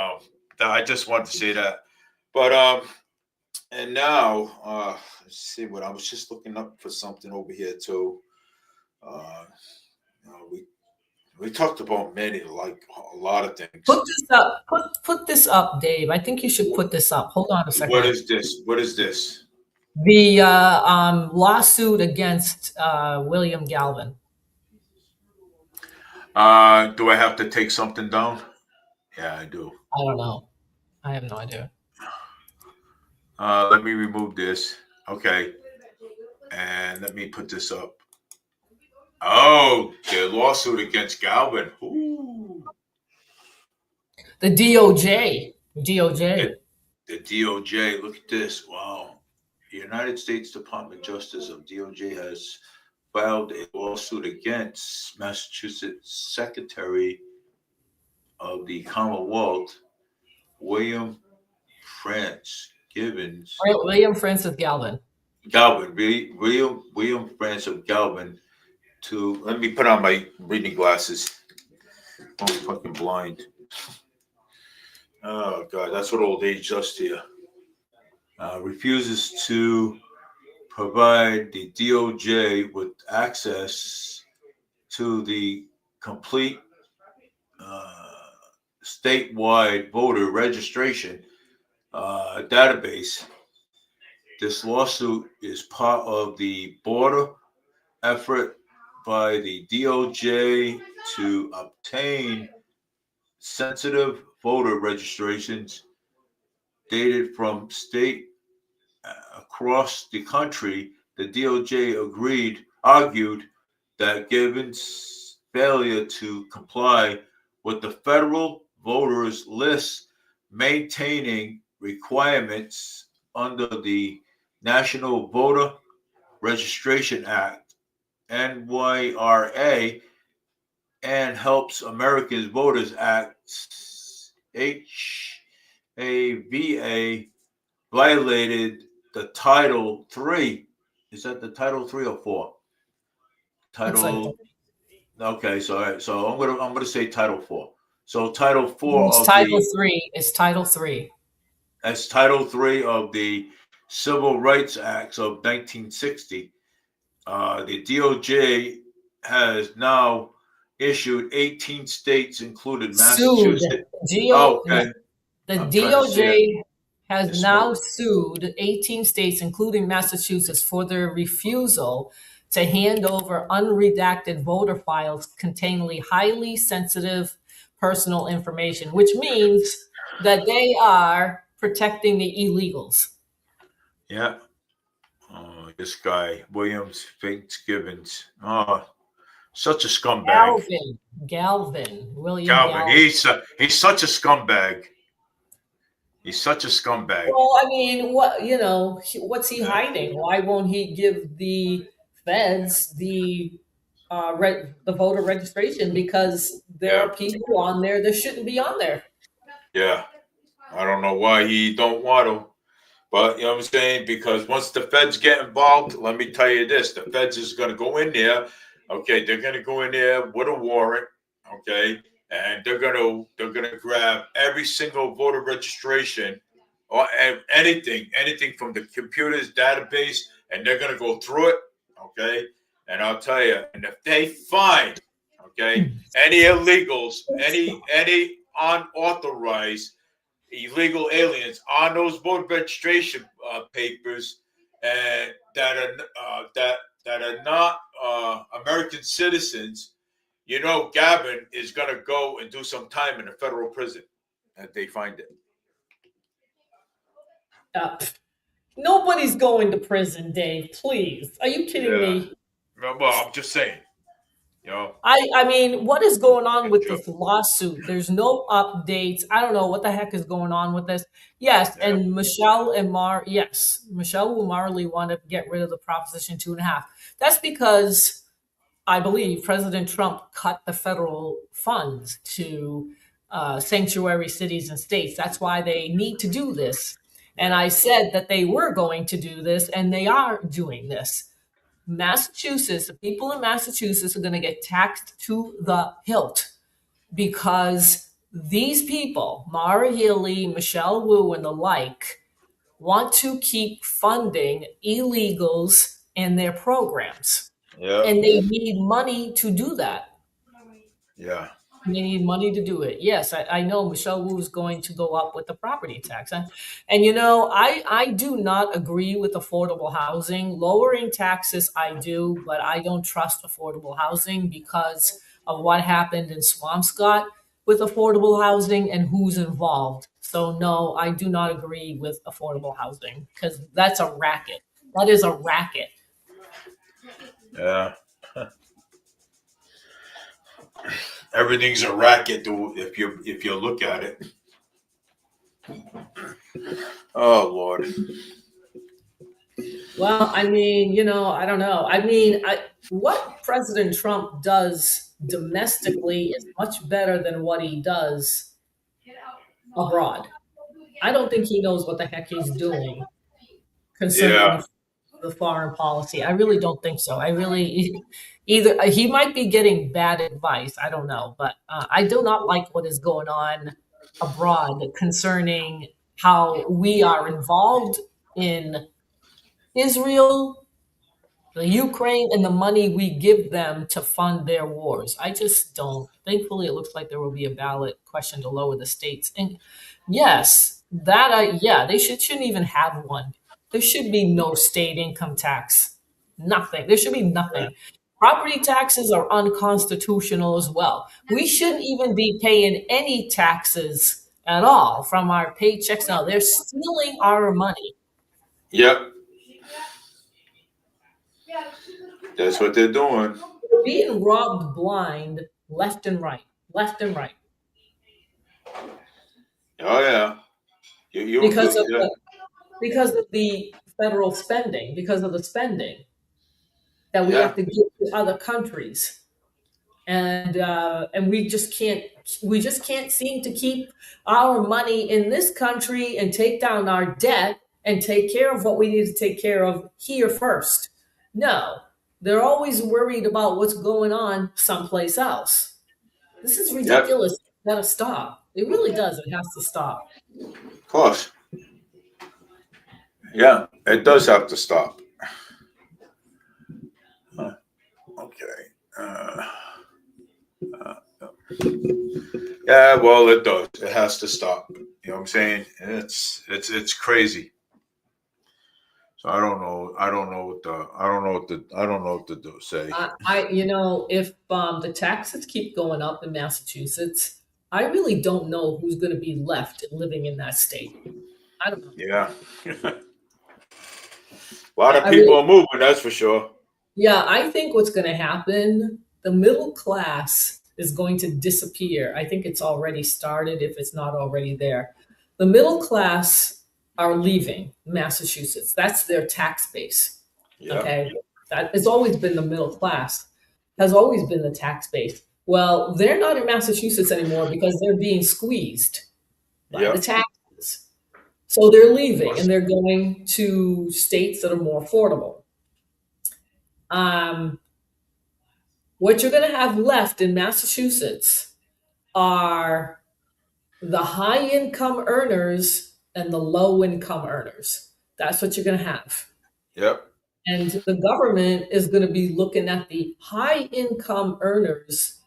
I just wanted to say that. But and now, let's see what I was just looking up for something over here too. Uh, we talked about many, like a lot of things.
Put this up. Put this up, Dave. I think you should put this up. Hold on a
What
second.
is this? What is this?
The lawsuit against William Galvin.
Do I have to take something down? Yeah, I do.
I don't know. I have no idea.
Let me remove this. Okay, and let me put this up. Oh, the lawsuit against Galvin. Ooh.
The DOJ.
The,
DOJ.
the DOJ. Look at this. Wow. The United States Department of Justice of DOJ has filed a lawsuit against Massachusetts Secretary of the Commonwealth, William France Givens.
William Francis Galvin.
Galvin, William Francis Galvin. To let me put on my reading glasses. I'm fucking blind. Oh God, that's what old age does to you. Refuses to provide the DOJ with access to the complete uh, statewide voter registration database. This lawsuit is part of the border effort by the DOJ to obtain sensitive voter registrations dated from state across the country. The DOJ argued that Gibbons' failure to comply with the federal voters list maintaining requirements under the National Voter Registration Act, NYRA, and Helps American Voters Act, HAVA, violated the Title Three. Is that the Title Three or Four?
It's like
Title. Okay, so I'm gonna say Title Four. So Title Four
it's
of
Title
the
Three. It's Title Three.
that's Title Three of the Civil Rights Acts of 1960. The DOJ has now issued 18 states, including
Sued.
Massachusetts.
Geo.
Oh, okay,
The
I'm trying to see it.
DOJ has
It's
now
smoke.
sued 18 states, including Massachusetts, for their refusal to hand over unredacted voter files containing highly sensitive personal information, which means that they are protecting the illegals.
Yeah. This guy, Williams Fitzgibbons. Oh, such a scumbag.
William
Calvin,
Galvin.
he's such a scumbag. He's such a scumbag.
Well, I mean, what's he
Yeah,
hiding? Why won't he give the feds the voter registration? Because there
yeah,
are people on there that shouldn't be on there.
yeah. I don't know why he don't want to, but you know what I'm saying? Because once the feds get involved, let me tell you this: the feds is going to go in there. Okay, they're going to go in there with a warrant. Okay, and they're gonna grab every single voter registration or anything from the computer's database, and they're gonna go through it. Okay, and I'll tell you, and if they find any illegals, any unauthorized illegal aliens on those voter registration papers, and that are not American citizens, Gavin is going to go and do some time in a federal prison if they find it.
Uh, Nobody's going to prison, Dave. Please, are you kidding
Yeah.
me?
Well, I'm just saying. You know,
I mean, what is going on
in
with this
trouble.
lawsuit? There's no updates. I don't know what the heck is going on with this. Yes,
Yeah,
and Michelle and Marley want to get rid of the Proposition 2.5. That's because I believe President Trump cut the federal funds to sanctuary cities and states. That's why they need to do this. And
yeah,
I said that they were going to do this, and they are doing this. Massachusetts, the people in Massachusetts are going to get taxed to the hilt because these people, Mara Healy, Michelle Wu, and the like, want to keep funding illegals and their programs.
yeah,
And they need money to do that.
yeah,
They need money to do it. Yes, I know Michelle Wu is going to go up with the property tax. And I do not agree with affordable housing. Lowering taxes, I do, but I don't trust affordable housing because of what happened in Swampscott with affordable housing and who's involved. So, no, I do not agree with affordable housing because that's a racket. That is a racket.
yeah. Everything's a racket, if you look at it. Oh Lord.
Well, I mean, I don't know. I mean, what President Trump does domestically is much better than what he does abroad. I don't think he knows what the heck he's doing concerning
Yeah,
the foreign policy. I really don't think so. I really either he might be getting bad advice. I don't know, but I do not like what is going on abroad concerning how we are involved in Israel, the Ukraine, and the money we give them to fund their wars. I just don't. Thankfully, it looks like there will be a ballot question to lower the states. And yes, yeah, they shouldn't even have one. There should be no state income tax. Nothing. There should be nothing. Property taxes are unconstitutional as well. We shouldn't even be paying any taxes at all from our paychecks now. They're stealing our money.
yep. That's what they're doing.
We're being robbed blind left and right, left and right,
Oh yeah.
because of
Yeah,
the federal spending, because of the spending that we
yeah,
have to give to other countries, and we just can't seem to keep our money in this country and take down our debt and take care of what we need to take care of here first. No, they're always worried about what's going on someplace else. This is
yep.
ridiculous. It's gotta stop. It really does. It has to stop.
Of course. Yeah, it does have to stop. Huh. Okay. Uh, yeah, well, it does. It has to stop. You know what I'm saying? It's crazy. So I don't know. I don't know what to do. Say.
If the taxes keep going up in Massachusetts, I really don't know who's going to be left living in that state. I don't know.
Yeah. A lot of
I
people
really,
are moving. That's for sure.
yeah, I think what's going to happen, the middle class is going to disappear. I think it's already started if it's not already there. The middle class are leaving Massachusetts. That's their tax base.
Yeah.
Okay. That has always been the middle class, has always been the tax base. Well, they're not in Massachusetts anymore because they're being squeezed by the
Yeah.
taxes. So they're
Of
leaving and
course.
they're going to states that are more affordable. Um, what you're going to have left in Massachusetts are the high income earners and the low income earners. That's what you're going to have.
Yep.
And the government is going to be looking at the high income earners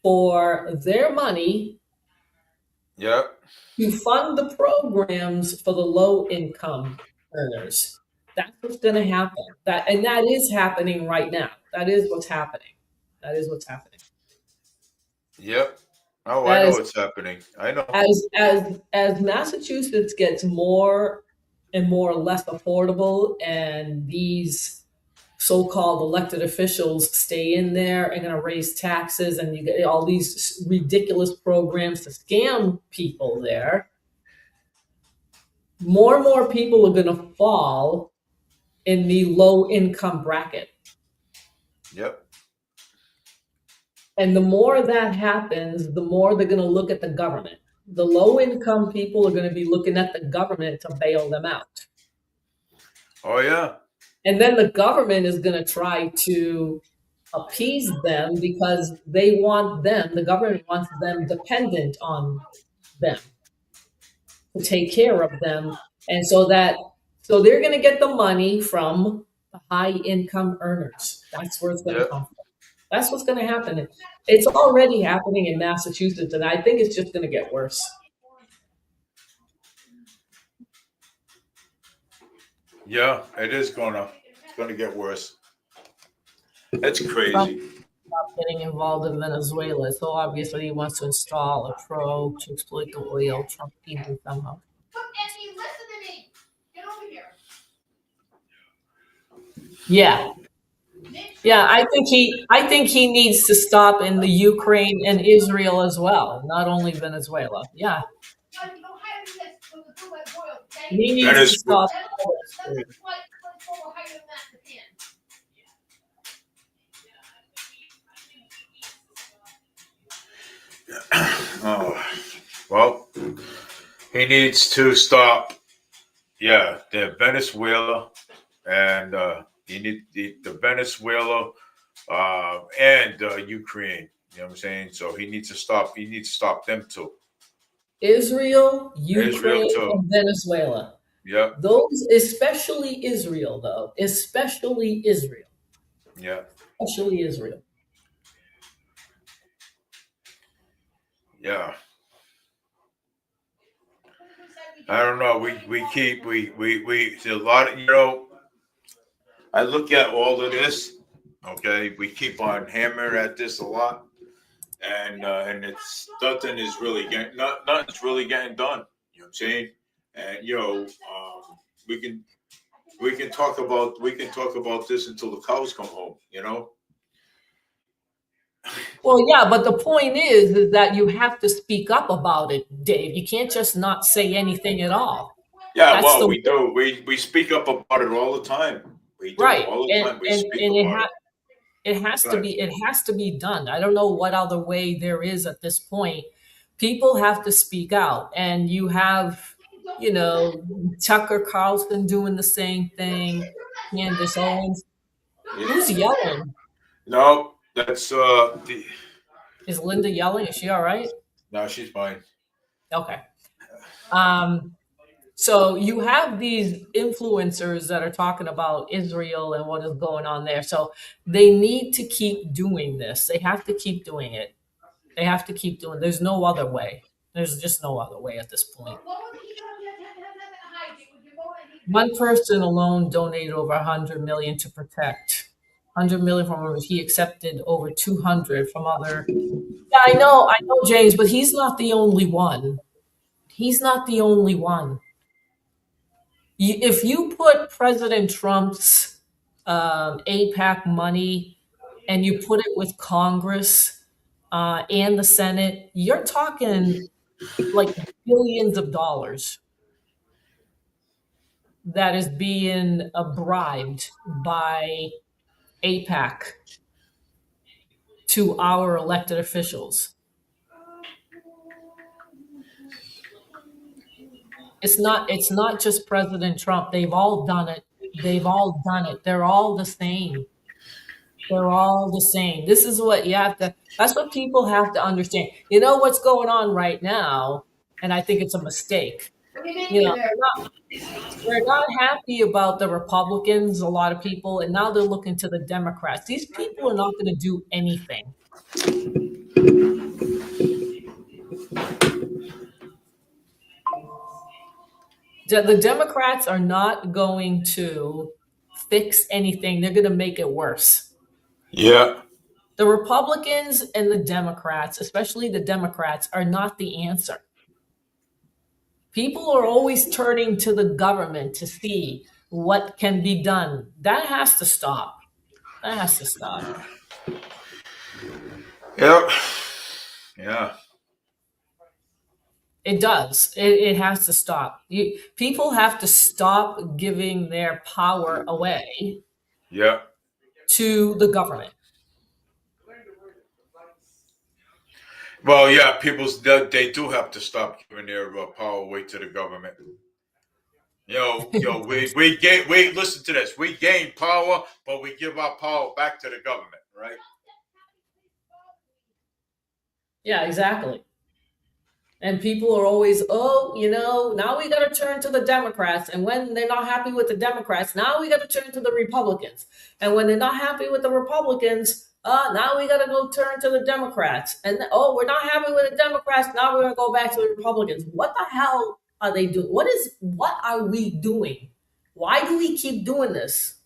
for their money
Yep.
to fund the programs for the low income earners. That's what's going to happen. That is happening right now. That is what's happening. That is what's happening.
Yep. Oh, I
That
know
is
what's happening. I know.
as Massachusetts gets more and more less affordable, and these so-called elected officials stay in there and going to raise taxes, and you get all these ridiculous programs to scam people there, more and more people are going to fall in the low income bracket.
Yep.
And the more that happens, the more they're going to look at the government. The low income people are going to be looking at the government to bail them out.
Oh yeah.
And then the government is going to try to appease them because they want them, the government wants them dependent on them to take care of them. And so they're going to get the money from the high income earners. That's where it's going to
Yep.
come from. That's what's going to happen. It's already happening in Massachusetts, and I think it's just going to get worse.
Yeah, it's gonna get worse. That's crazy.
Stop getting involved in Venezuela. So obviously he wants to install a probe to exploit the oil. Trump even somehow.
Listen to me. Get over here.
Yeah. Yeah, I think he needs to stop in the Ukraine and Israel as well, not only Venezuela. Yeah. He needs to stop.
Oh, well, he needs to stop. Yeah, the Venezuela, and he need the Venezuela and Ukraine. You know what I'm saying? So he needs to stop. He needs to stop them too.
Israel, Ukraine,
Israel too.
and Venezuela.
Yeah.
Those, especially Israel, though. Especially Israel.
Yeah.
Especially Israel.
Yeah. I don't know. We keep a lot of, you know, I look at all of this. Okay, we keep on hammering at this a lot, and it's nothing is really getting nothing's really getting done. You know what I'm saying? And you know, we can talk about this until the cows come home. You know.
Well, yeah, but the point is that you have to speak up about it, Dave. You can't just not say anything at all.
Yeah,
That's
well,
the-
we do. We speak up about it all the time. We do
Right.
all the time. We speak
and
about it.
it has to be done. I don't know what other way there is at this point. People have to speak out, and you have, you know, Tucker Carlson doing the same thing, Candace Owens. Who's yelling?
No, that's
Is Linda yelling? Is she all right?
no, she's fine.
Okay. So you have these influencers that are talking about Israel and what is going on there. So they need to keep doing this. They have to keep doing it. They have to keep doing. There's no other way. There's just no other way at this point. One person alone donated over 100 million to protect. 100 million from others. He accepted over 200 from other. Yeah, I know, James, but he's not the only one. He's not the only one. If you put President Trump's APAC money and you put it with Congress and the Senate, you're talking like billions of dollars that is being bribed by APAC to our elected officials. It's not just President Trump. They've all done it. They're all the same. They're all the same. This is what you have to, that's what people have to understand. You know what's going on right now, and I think it's a mistake. You know, they're not happy about the Republicans, a lot of people, and now they're looking to the Democrats. These people are not going to do anything. The Democrats are not going to fix anything. They're going to make it worse.
Yeah.
The Republicans and the Democrats, especially the Democrats, are not the answer. People are always turning to the government to see what can be done. That has to stop. That has to stop.
Yep. Yeah.
It does. It has to stop. People have to stop giving their power away
Yeah.
to the government.
Well, yeah, they do have to stop giving their power away to the government. We listen to this. We gain power, but we give our power back to the government, right?
Yeah, exactly. And people are always, oh, now we got to turn to the Democrats. And when they're not happy with the Democrats, now we got to turn to the Republicans. And when they're not happy with the Republicans, now we got to go turn to the Democrats. And oh, we're not happy with the Democrats. Now we're going to go back to the Republicans. What the hell are they doing? What are we doing? Why do we keep doing this?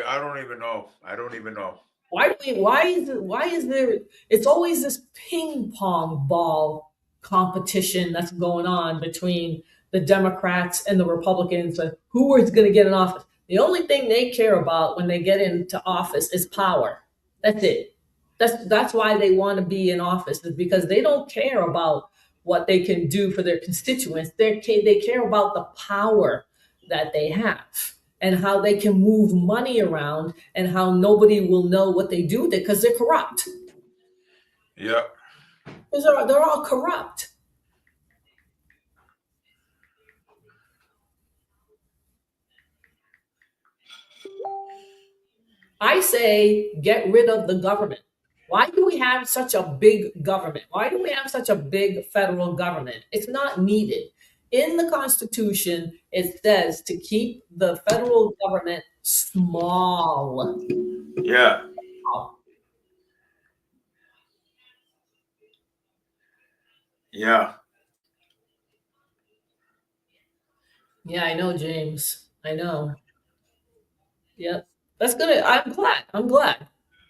I don't even know. I don't even know.
Why is there, it's always this ping pong ball competition that's going on between the Democrats and the Republicans, and who is going to get in office. The only thing they care about when they get into office is power. That's it. That's why they want to be in office, is because they don't care about what they can do for their constituents. They care about the power that they have and how they can move money around and how nobody will know what they do with it because they're corrupt.
Yeah.
They're all corrupt. I say get rid of the government. Why do we have such a big government? Why do we have such a big federal government? It's not needed. In the Constitution, it says to keep the federal government small.
Yeah. Yeah.
Yeah, I know, James. I know. Yep. I'm glad.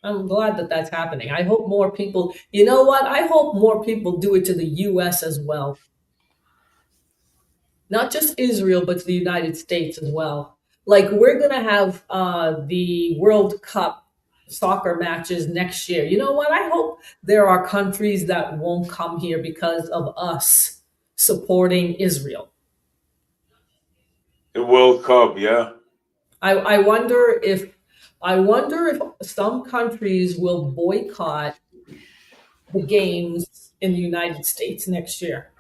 I'm glad that that's happening. I hope more people, you know what? I hope more people do it to the US as well. Not just Israel, but to the United States as well. Like we're going to have the World Cup soccer matches next year. You know what? I hope there are countries that won't come here because of us supporting Israel.
The World Cup, yeah.
I wonder if some countries will boycott the games in the United States next year.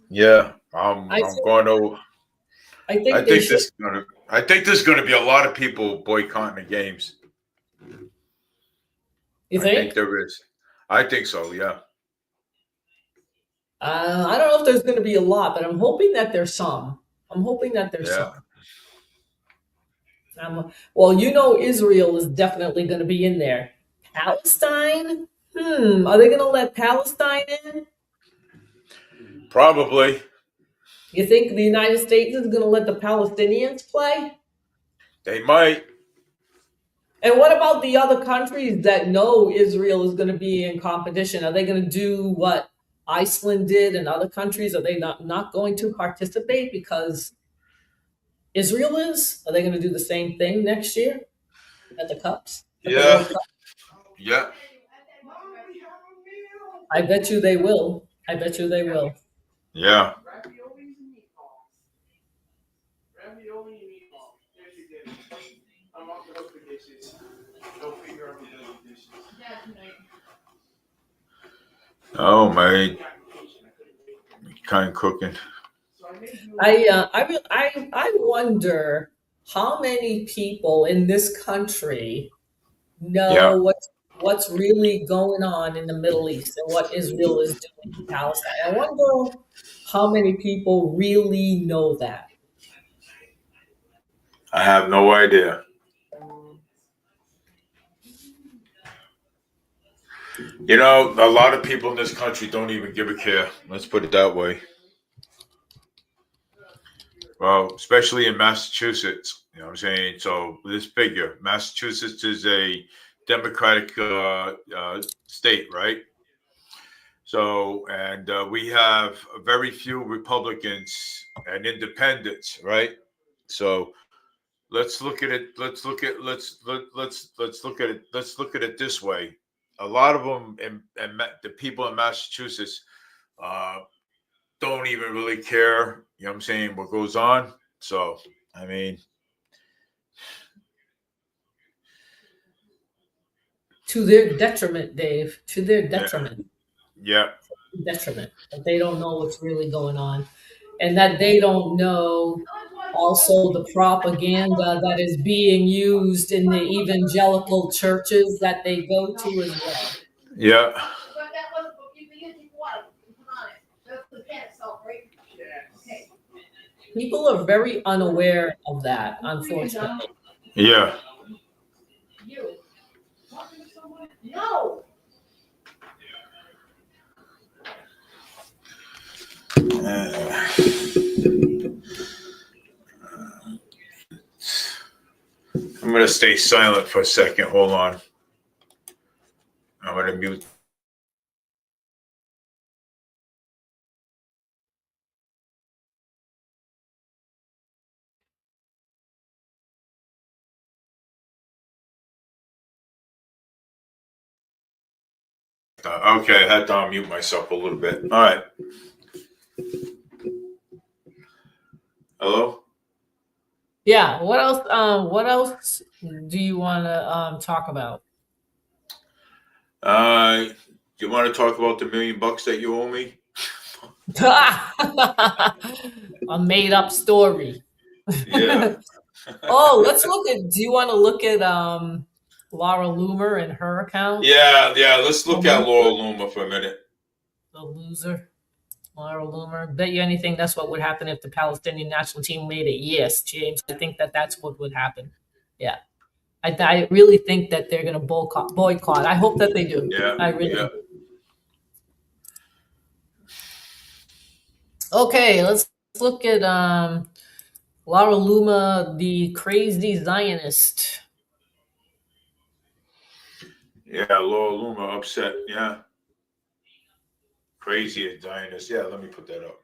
Yeah.
I
I'm going to
I think they should.
I think there's gonna be a lot of people boycotting the games.
You
I think
think?
there is. I think so, yeah.
I don't know if there's going to be a lot, but I'm hoping that there's some. I'm hoping that there's
Yeah.
some. Well, Israel is definitely going to be in there. Palestine? Are they going to let Palestine in?
Probably.
You think the United States is going to let the Palestinians play?
They might.
And what about the other countries that know Israel is going to be in competition? Are they going to do what Iceland did and other countries? Are they not going to participate because Israel is? Are they going to do the same thing next year at the Cups, at the
Yeah.
World Cup?
Yeah.
I bet you they will. I bet you they will.
Yeah. Oh man. Kind of cooking.
I wonder how many people in this country
Yeah.
know what's really going on in the Middle East and what Israel is doing in Palestine. I wonder how many people really know that.
I have no idea. A lot of people in this country don't even give a care. Let's put it that way. Well, especially in Massachusetts, you know what I'm saying? So this figure, Massachusetts is a Democratic state, right? So, and we have very few Republicans and independents, right? So let's look at it. Let's look at let's look at it. Let's look at it this way. A lot of them, and the people in Massachusetts, don't even really care. You know what I'm saying? What goes on? So, I mean,
To their detriment, Dave. To their
yeah,
detriment.
yeah,
Detriment. That they don't know what's really going on, and that they don't know also the propaganda that is being used in the evangelical churches that they go to as well.
yeah.
But that wasn't what you used water. Come on, that's the can itself, right? Okay.
People are very unaware of that, unfortunately.
Yeah.
You. Talking to someone? No.
I'm going to stay silent for a second. Hold on. I'm going to mute. Okay, I had to unmute myself a little bit. All right. Hello?
Yeah. What else? What else do you want to talk about?
Do you want to talk about the $1 million that you owe me?
A made-up story.
Yeah.
Oh, let's look at. Do you want to look at Laura Loomer and her account?
Yeah. Let's look at Laura Loomer for a minute.
The loser, Laura Loomer. Bet you anything that's what would happen if the Palestinian national team made it. Yes, James. I think that's what would happen. Yeah. I really think that they're going to boycott. I hope that they do.
Yeah.
I really
Yeah.
do. Okay, let's look at Laura Loomer, the crazy Zionist.
Yeah. Laura Loomer upset. Yeah. Crazy Zionist. Yeah. Let me put that up.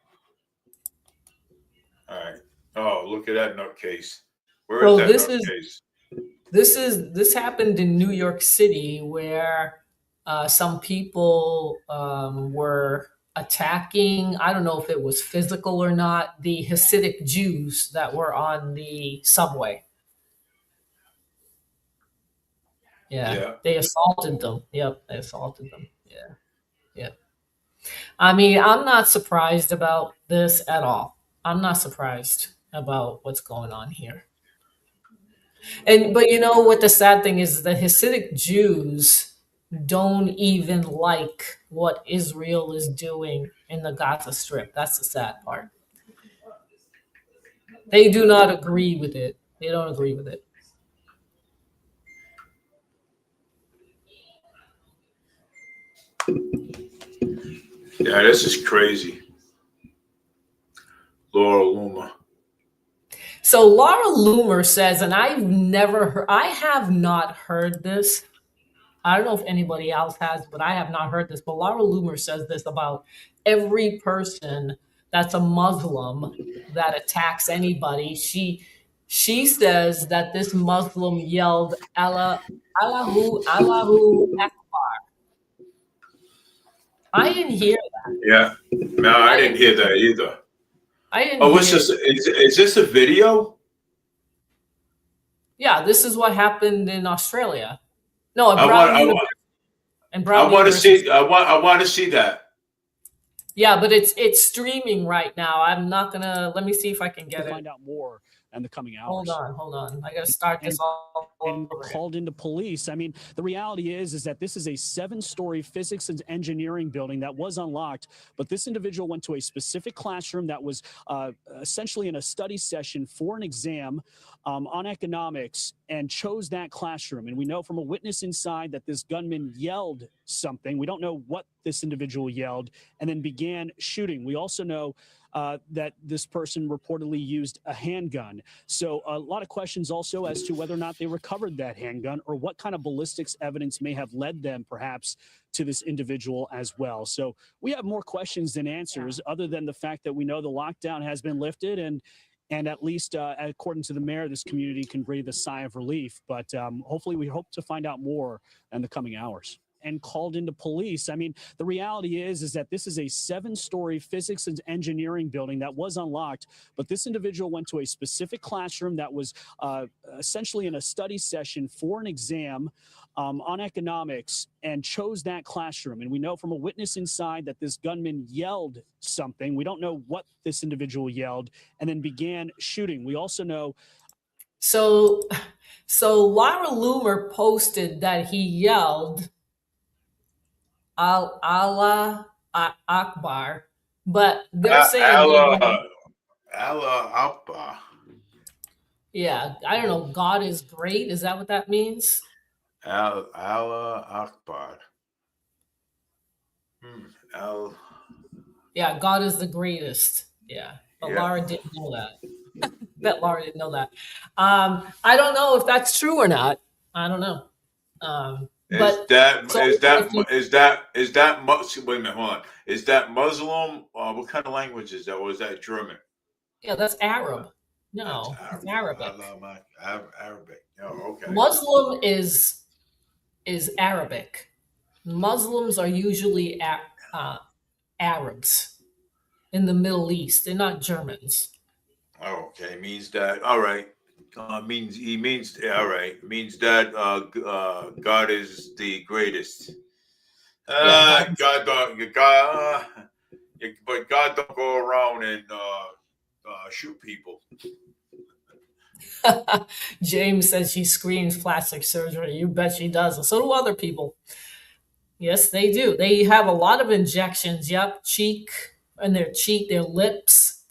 All right. Oh, look at that nutcase. Where is
So
that nutcase?
this happened in New York City, where some people were attacking. I don't know if it was physical or not. The Hasidic Jews that were on the subway. Yeah, they assaulted them. Yep, they assaulted them. Yeah. I mean, I'm not surprised about this at all. I'm not surprised about what's going on here. But you know what the sad thing is, the Hasidic Jews don't even like what Israel is doing in the Gaza Strip. That's the sad part. They do not agree with it. They don't agree with it.
Yeah, this is crazy. Laura Loomer.
So Laura Loomer says, and I have not heard this. I don't know if anybody else has, but I have not heard this. But Laura Loomer says this about every person that's a Muslim that attacks anybody. She says that this Muslim yelled Allahu Akbar. I didn't hear that.
Yeah. No, I didn't hear that either.
I didn't
Oh,
hear
what's this? Is this a video?
Yeah, this is what happened in Australia. No, in
I
Brown
want to
University.
see. I want to see that.
Yeah, but it's streaming right now. I'm not gonna. Let me see if I can get it.
Find out more in the coming hours.
Hold on. I gotta start this all
and
over again.
called into police. I mean, the reality is that this is a 7-story physics and engineering building that was unlocked, but this individual went to a specific classroom that was essentially in a study session for an exam on economics and chose that classroom. And we know from a witness inside that this gunman yelled something. We don't know what this individual yelled, and then began shooting. We also know that this person reportedly used a handgun. So a lot of questions also as to whether or not they recovered that handgun or what kind of ballistics evidence may have led them perhaps to this individual as well. So we have more questions than answers, other than the fact that we know the lockdown has been lifted, and at least according to the mayor, this community can breathe a sigh of relief. But hopefully we hope to find out more in the coming hours. And called into police. I mean, the reality is that this is a 7-story physics and engineering building that was unlocked, but this individual went to a specific classroom that was essentially in a study session for an exam on economics, and chose that classroom. And we know from a witness inside that this gunman yelled something. We don't know what this individual yelled, and then began shooting. We also know.
So Laura Loomer posted that he yelled Allah Akbar, but they're saying
Allah Akbar.
yeah, I don't know. God is great. Is that what that means?
Allah Akbar.
Yeah, God is the greatest. Yeah, but
Yeah.
Laura didn't know that. Bet Laura didn't know that. I don't know if that's true or not. I don't know. But
Is that wait a minute, hold on. Is that Muslim? What kind of language is that? Or is that German?
yeah, that's Arab. No, it's Arabic.
Arabic. Oh, okay.
Muslim is Arabic. Muslims are usually Arabs in the Middle East. They're not Germans.
Oh, okay. Means that. All right. Means all right. Means that God is the greatest.
Yeah,
but God don't go around and shoot people.
James says she screams plastic surgery. You bet she does. And so do other people. Yes, they do. They have a lot of injections. Yep, their lips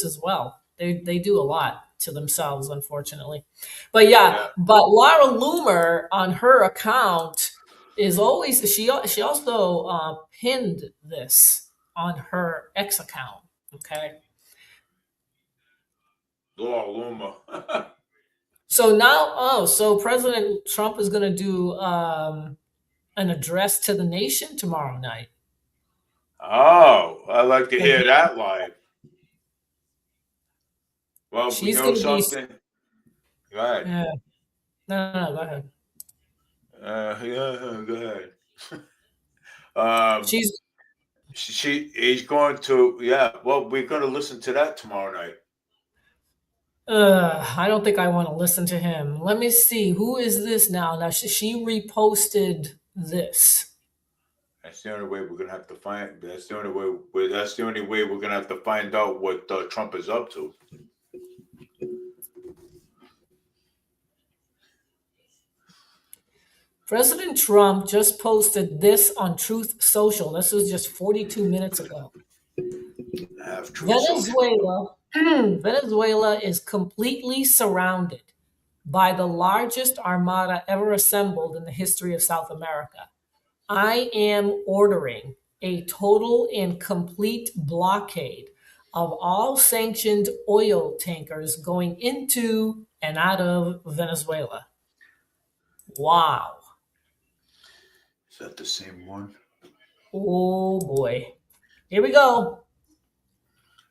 as well. They do a lot to themselves, unfortunately. But
Yeah.
but Laura Loomer on her account is always she also pinned this on her X account. Okay.
Laura Loomer.
So now, so President Trump is going to do an address to the nation tomorrow night.
Oh, I'd like to hear that live. Well,
She's
you know
going to
something? Go ahead.
Yeah. No, go ahead.
Go ahead.
She's
He's going to, yeah. Well, we're going to listen to that tomorrow night.
I don't think I want to listen to him. Let me see. Who is this now? Now she reposted this.
That's the only way we're going to have to find. That's the only way. That's the only way we're going to have to find out what Trump is up to.
President Trump just posted this on Truth Social. This was just 42 minutes ago. Venezuela is completely surrounded by the largest armada ever assembled in the history of South America. I am ordering a total and complete blockade of all sanctioned oil tankers going into and out of Venezuela. Wow.
Is that the same one?
Oh boy. Here we go.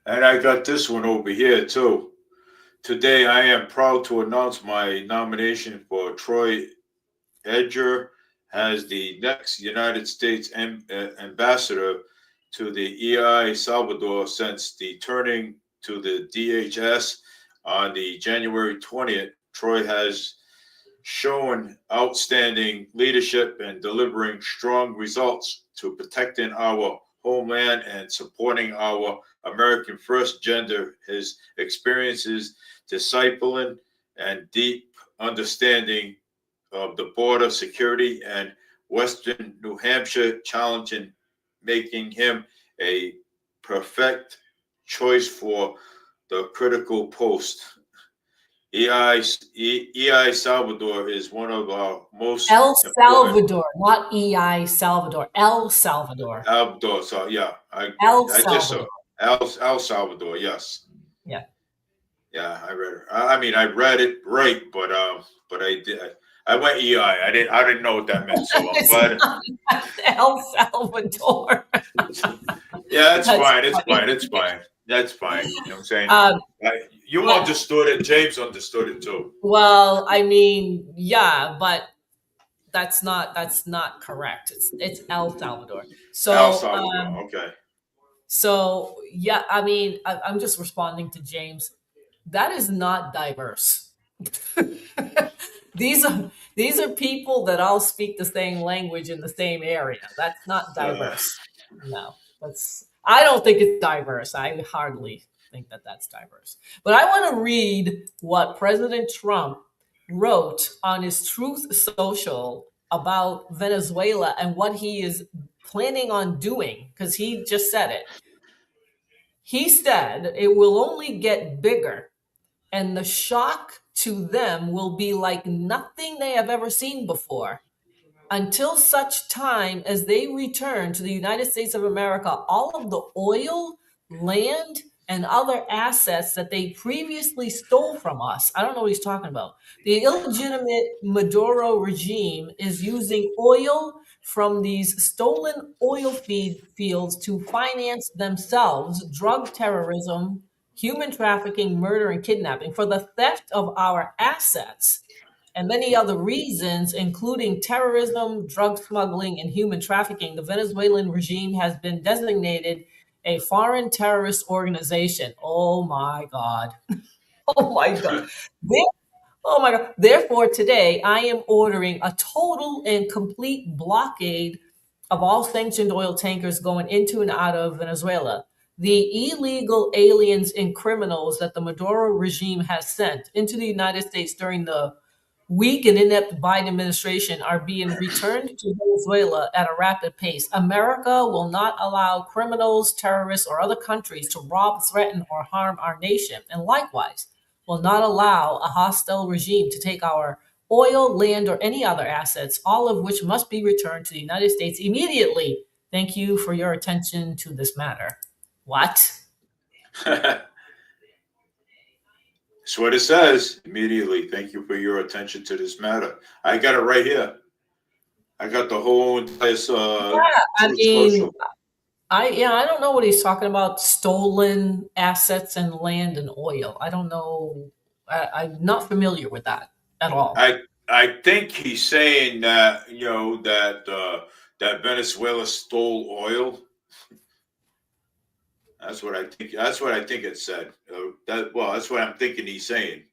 And I got this one over here too. Today, I am proud to announce my nomination for Troy Edger as the next United States ambassador to the EI Salvador since the turning to the DHS on the January 20th. Troy has shown outstanding leadership and delivering strong results to protecting our homeland and supporting our American first gender. His experiences discipling and deep understanding of the border security and Western New Hampshire challenging, making him a perfect choice for the critical post. EI Salvador is one of our most
El
important.
Salvador, not EI Salvador. El Salvador.
Salvador. So yeah,
El
I just saw
Salvador.
El Salvador. Yes.
Yeah.
Yeah, I read it. I mean, I read it right, but I did. I went EI. I didn't know what that meant. So I'm
It's
glad.
not El Salvador.
Yeah, it's
That's
fine. It's
funny.
fine. It's fine. That's fine. You know what I'm saying?
Um,
You
yeah.
understood it. James understood it too.
Well, I mean, yeah, but that's not correct. It's El Salvador.
El
So
Salvador. Okay.
so yeah, I mean, I'm just responding to James. That is not diverse. these are people that all speak the same language in the same area. That's not diverse. No, I don't think it's diverse. I hardly think that that's diverse. But I want to read what President Trump wrote on his Truth Social about Venezuela and what he is planning on doing, because he just said it. He said it will only get bigger, and the shock to them will be like nothing they have ever seen before. Until such time as they return to the United States of America, all of the oil, land, and other assets that they previously stole from us. I don't know what he's talking about. The illegitimate Maduro regime is using oil from these stolen oil fields to finance themselves, drug terrorism, human trafficking, murder, and kidnapping. For the theft of our assets and many other reasons, including terrorism, drug smuggling, and human trafficking, the Venezuelan regime has been designated a foreign terrorist organization. Oh my God. Oh my God. Oh my God. Therefore, today I am ordering a total and complete blockade of all sanctioned oil tankers going into and out of Venezuela. The illegal aliens and criminals that the Maduro regime has sent into the United States during the weak and inept Biden administration are being returned to Venezuela at a rapid pace. America will not allow criminals, terrorists, or other countries to rob, threaten, or harm our nation, and likewise will not allow a hostile regime to take our oil, land, or any other assets, all of which must be returned to the United States immediately. Thank you for your attention to this matter. What?
That's what it says immediately. Thank you for your attention to this matter. I got it right here. I got the whole entire
I mean,
social.
I don't know what he's talking about. Stolen assets and land and oil. I don't know. I'm not familiar with that at all.
I think he's saying that that Venezuela stole oil. That's what I think. That's what I think it said. That's what I'm thinking he's saying.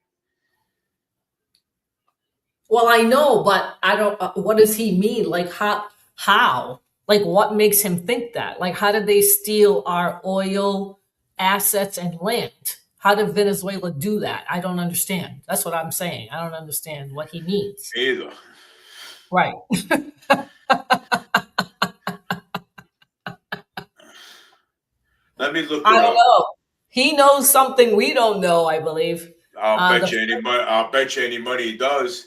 Well, I know, but I don't. What does he mean? Like how? How? Like what makes him think that? Like how did they steal our oil, assets, and land? How did Venezuela do that? I don't understand. That's what I'm saying. I don't understand what he means.
Either.
Right.
Let me look it
I don't
up.
know. He knows something we don't know, I believe.
I'll bet you any money he does.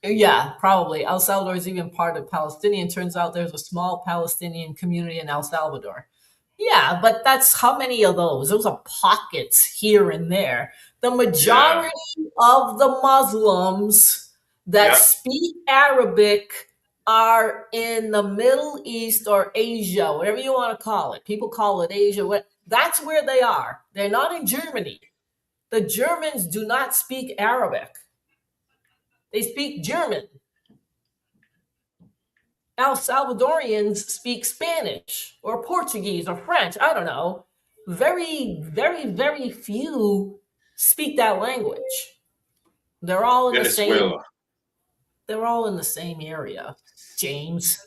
Yeah, probably. El Salvador is even part of Palestinian. Turns out there's a small Palestinian community in El Salvador. Yeah, but that's how many of those? Those are pockets here and there. The majority of the Muslims that speak Arabic are in the Middle East or Asia, whatever you want to call it. People call it Asia. That's where they are. They're not in Germany. The Germans do not speak Arabic. They speak German. El Salvadorians speak Spanish or Portuguese or French. I don't know. Very, very, very few speak that language. They're all in
Venezuela.
the same. They're all in the same area, James.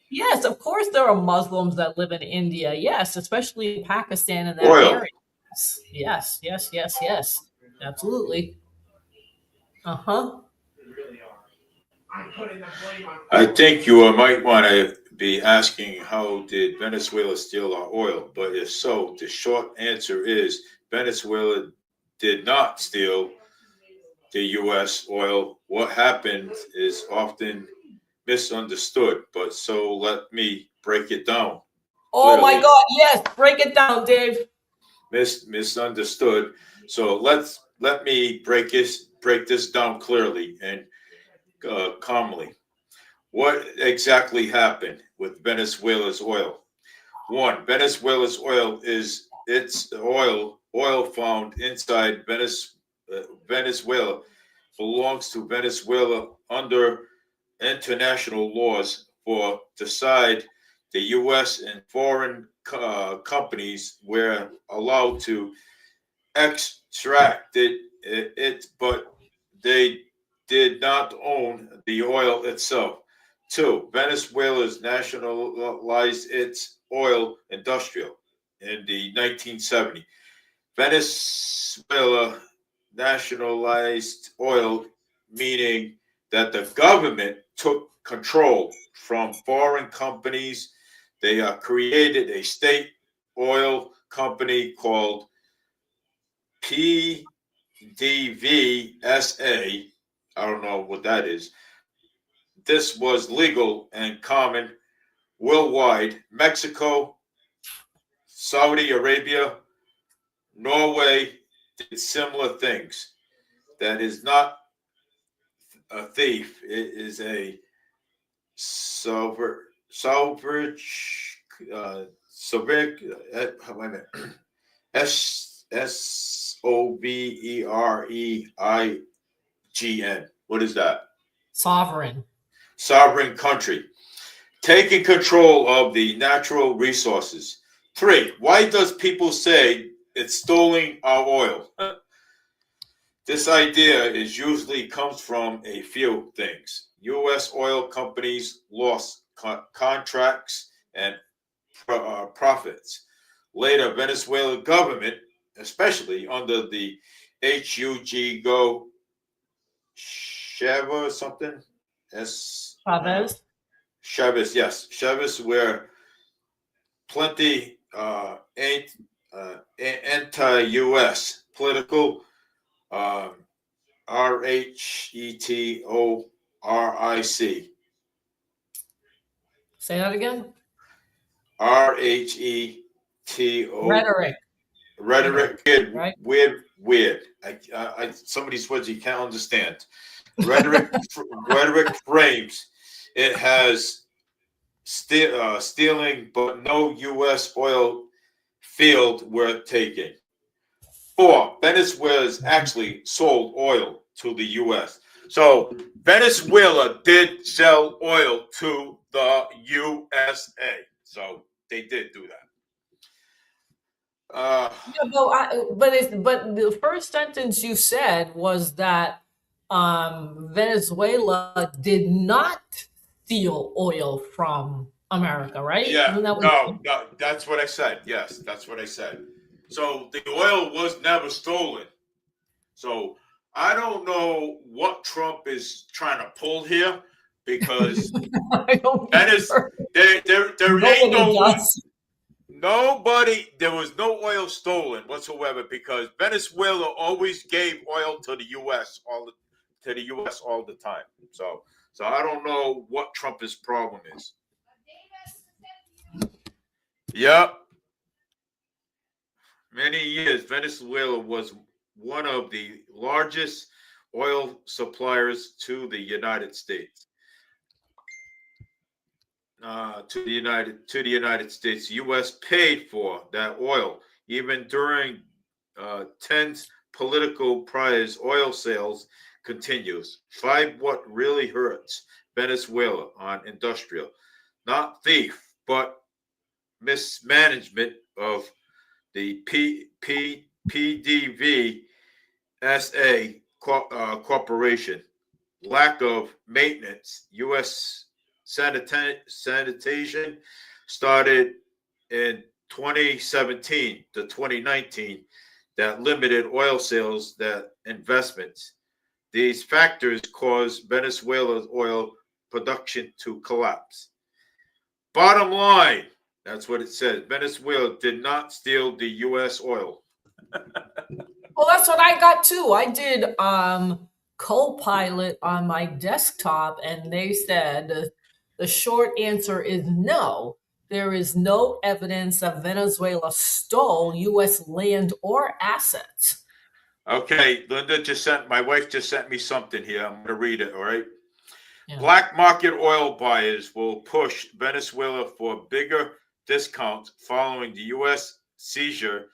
Yes, of course there are Muslims that live in India. Yes, especially in Pakistan and that area. Yes. Absolutely. Uh-huh.
I think you might want to be asking how did Venezuela steal our oil? But if so, the short answer is Venezuela did not steal the U.S. oil. What happened is often misunderstood, but so let me break it down.
Oh my
Clearly.
God, yes, break it down, Dave.
Misunderstood. So let me break this down clearly and calmly. What exactly happened with Venezuela's oil? One, Venezuela's oil is its oil found inside Venezuela belongs to Venezuela under international laws for decide the U.S. and foreign companies were allowed to extract it, but they did not own the oil itself. Two, Venezuela's nationalized its oil industrial in the 1970s. Venezuela nationalized oil, meaning that the government took control from foreign companies. They created a state oil company called PDVSA. I don't know what that is. This was legal and common worldwide. Mexico, Saudi Arabia, Norway did similar things. That is not a thief. It is a sovereign, wait a minute. SOVEREIGN. What is that?
Sovereign.
Sovereign country. Taking control of the natural resources. Three, why does people say it's stealing our oil? This idea is usually comes from a few things. U.S. oil companies lost contracts and profits. Later, Venezuela government, especially under the HUG go Cheva something
Chavez.
Chavez, yes, Chavez, where plenty anti-U.S. political RHETORIC.
Say that again.
RHETO
Rhetoric.
rhetoric.
Right?
Weird. Some of these words you can't understand. Rhetoric frames. It has stealing, but no U.S. oil field worth taking. Four, Venezuela's actually sold oil to the U.S. So Venezuela did sell oil to the USA. So they did do that.
Yeah, but the first sentence you said was that Venezuela did not steal oil from America, right?
Yeah,
Isn't that what
no, that's what I said. Yes, that's what I said. So the oil was never stolen. So I don't know what Trump is trying to pull here because
I don't
Venice,
either.
there ain't
Nobody
no
does.
nobody. There was no oil stolen whatsoever because Venezuela always gave oil to the U.S. all the time. So I don't know what Trump's problem is. Yep. Many years, Venezuela was one of the largest oil suppliers to the United States. To the United States, the U.S. paid for that oil even during tense political priors. Oil sales continues. Five, what really hurts Venezuela on industrial, not thief, but mismanagement of the PDVSA corporation, lack of maintenance. U.S. sanitation started in 2017 to 2019 that limited oil sales, that investments. These factors caused Venezuela's oil production to collapse. Bottom line, that's what it says. Venezuela did not steal the U.S. oil.
Well, that's what I got too. I did Copilot on my desktop, and they said the short answer is no. There is no evidence that Venezuela stole U.S. land or assets.
Okay, my wife just sent me something here. I'm going to read it, all right?
Yeah.
Black market oil buyers will push Venezuela for bigger discounts following the U.S. seizure,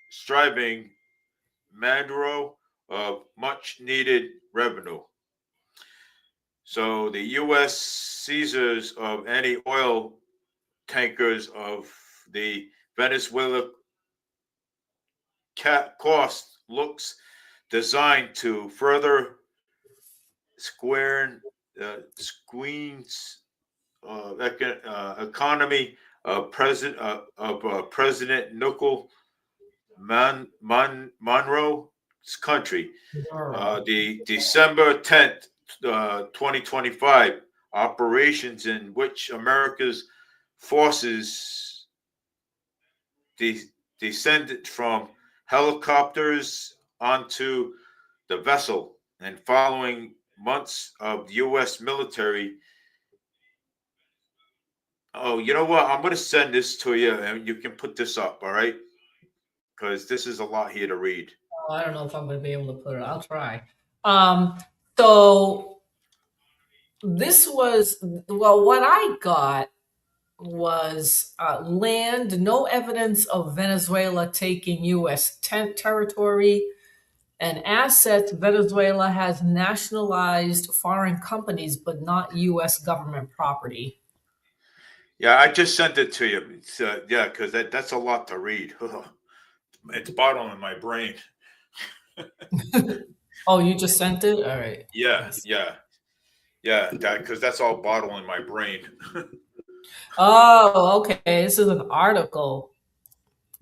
striving Maduro of much needed revenue. So the U.S. seizures of any oil tankers of the Venezuela cost looks designed to further squeeze economy of President Nicol Monroe's country. The December 10th, 2025 operations in which America's forces descended from helicopters onto the vessel, and following months of U.S. military. Oh, you know what? I'm going to send this to you, and you can put this up, all right? Because this is a lot here to read.
Oh, I don't know if I'm going to be able to put it. I'll try. So this was, well, what I got was land, no evidence of Venezuela taking U.S. territory, and assets. Venezuela has nationalized foreign companies, but not U.S. government property.
Yeah, I just sent it to you. Yeah, because that's a lot to read. It's bottling my brain.
Oh, you just sent it? All right.
Yeah, because that's all bottling my brain.
Oh, okay. This is an article.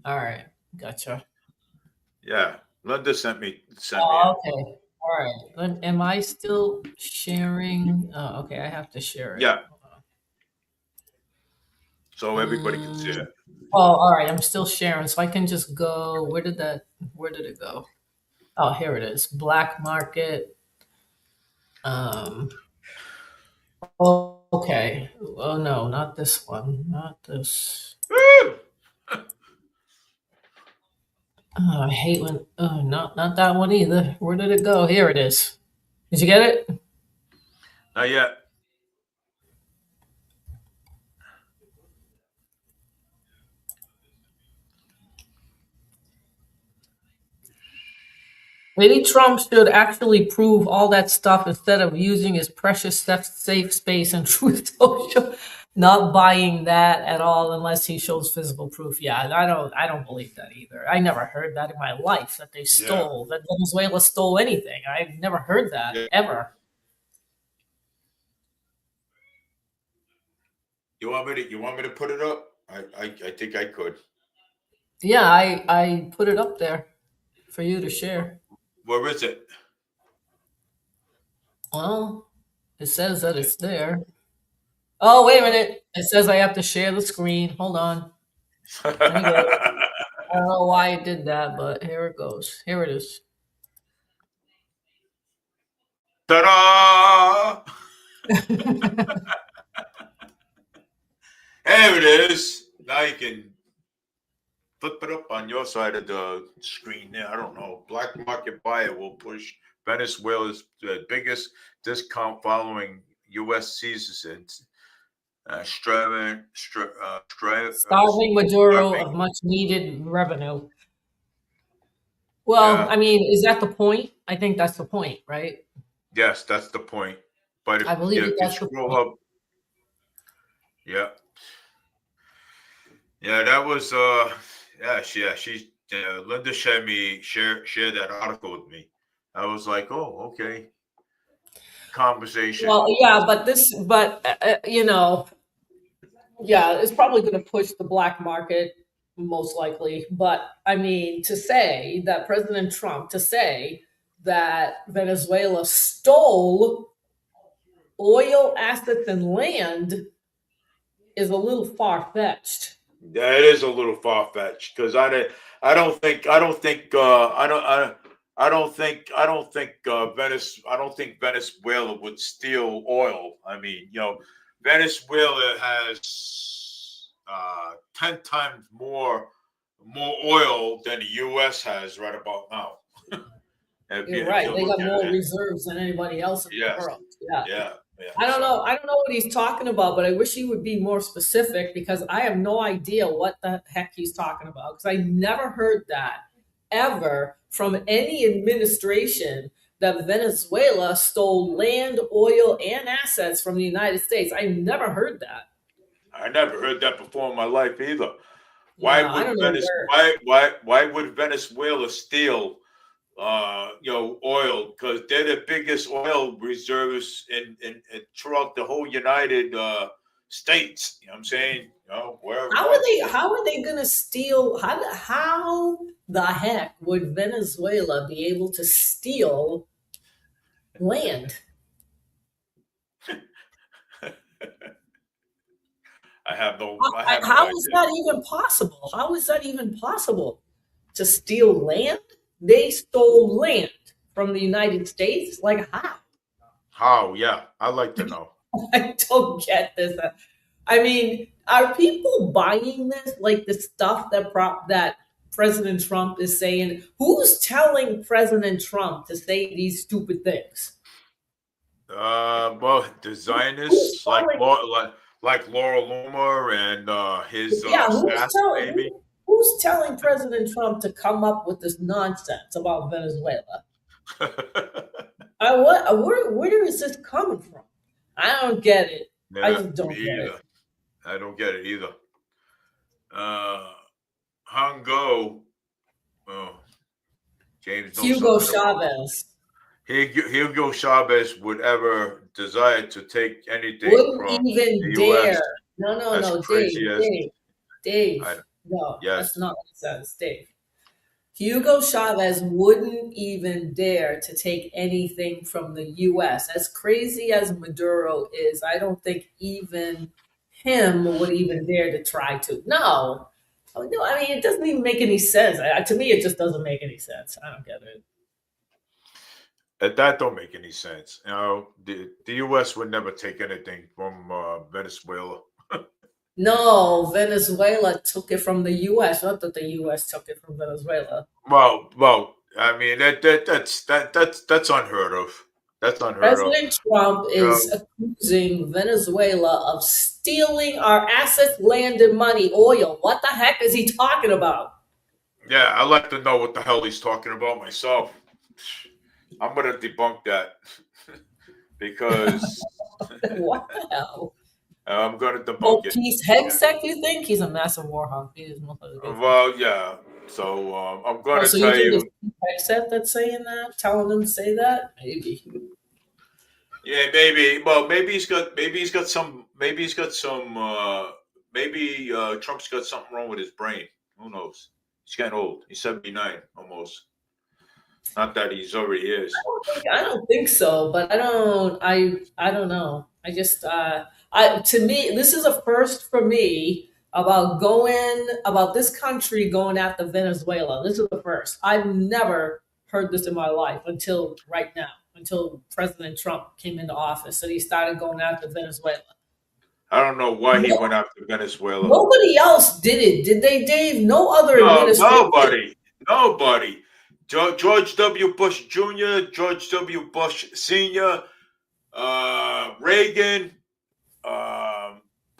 All right. Gotcha.
Yeah, Linda sent me
Oh,
it.
okay. All right. Am I still sharing? Oh, okay. I have to share it.
Yeah, so everybody can see it.
Oh, all right. I'm still sharing, so I can just go. Where did it go? Oh, here it is. Black market. Oh, okay. Oh no, not this one. Not this. Oh, I hate when. Oh, not that one either. Where did it go? Here it is. Did you get it?
Not yet.
Maybe Trump should actually prove all that stuff instead of using his precious safe space and Truth Social. Not buying that at all unless he shows physical proof. Yeah, I don't believe that either. I never heard that in my life that they stole, that Venezuela stole anything. I've never heard that ever.
You want me to put it up? I think I could.
Yeah, I put it up there for you to share.
Where is it?
Well, it says that it's there. Oh, wait a minute. It says I have to share the screen. Hold on. Let me get it. I don't know why it did that, but here it goes. Here it is.
Ta-da! There it is. Now you can flip it up on your side of the screen there. I don't know. Black market buyer will push Venezuela's biggest discount following U.S. seizures and starving
Maduro of much needed revenue. Well,
Yeah.
I mean, is that the point? I think that's the point, right?
Yes, that's the point. But
I believe
if you
that's the
scroll
point.
up, yeah, that was she Linda shared that article with me. I was like, oh, okay, conversation.
Well, yeah, but you know, yeah, it's probably going to push the black market most likely. But I mean, to say that President Trump, to say that Venezuela stole oil assets and land is a little far fetched.
That is a little far fetched because I don't think Venezuela would steal oil. I mean, Venezuela has 10 times more oil than the U.S. has right about now.
You're right.
If you
They
look
got
at
more
it,
reserves than anybody else in the
yes,
world. Yeah.
yeah, yeah.
I don't
So
know. I don't know what he's talking about, but I wish he would be more specific because I have no idea what the heck he's talking about. Because I never heard that ever from any administration that Venezuela stole land, oil, and assets from the United States. I never heard that.
I never heard that before in my life either. Why
Yeah, I
would
don't know where.
why would Venezuela steal oil? Because they're the biggest oil reserves in throughout the whole United States. You know what I'm saying? Wherever.
How are they gonna steal how the heck would Venezuela be able to steal land?
I have no
How
idea.
is that even possible? How is that even possible to steal land? They stole land from the United States? Like how?
How? Yeah, I'd like to know.
I don't get this. I mean, are people buying this? Like the stuff that President Trump is saying? Who's telling President Trump to say these stupid things?
Well, the
Who's
Zionists
telling?
like Laura Loomer and his
Yeah,
staff, maybe.
who's telling President Trump to come up with this nonsense about Venezuela? Where is this coming from? I don't get it. I
Yeah,
just don't
me
get
either.
it.
I don't get it either. Hongo, oh, James knows
Hugo
something about
Chavez
Hugo Chavez would ever desire to take anything
wouldn't
from
even
the U.S.
dare. No, no,
as
no,
crazy as
Dave.
I.
No,
Yes,
that's not what it says, Dave. Hugo Chavez wouldn't even dare to take anything from the US. As crazy as Maduro is, I don't think even him would even dare to try to. No. Oh, no, I mean, it doesn't even make any sense. To me, it just doesn't make any sense. I don't get it.
that don't make any sense. The U.S. would never take anything from Venezuela.
No, Venezuela took it from the US, not that the US took it from Venezuela.
Well. I mean that's unheard of. That's unheard of.
President Trump
Uh,
is accusing Venezuela of stealing our assets, land, and money, oil. What the heck is he talking about?
yeah, I'd like to know what the hell he's talking about myself. I'm gonna debunk that because
What the hell?
I'm gonna
Oh,
debunk it.
Peace Hegseth, you think? He's a massive war hawk. He is motherfucker.
Well, yeah. So I'm
Oh,
gonna
so you
tell
think it's
you.
Pete Hegseth that's saying that? Telling him to say that? Maybe.
Yeah, maybe. Well, maybe he's got some. Maybe Trump's got something wrong with his brain. Who knows? He's getting old. He's 79 almost. Not that he's already is.
I don't think so, but I don't know. I just to me this is a first for me about this country going after Venezuela. This is the first. I've never heard this in my life until right now, until President Trump came into office and he started going after Venezuela.
I don't know why he
No,
went after Venezuela.
nobody else did it, did they, Dave? No other
No,
administration.
nobody. George W. Bush Jr., George W. Bush Sr., Reagan,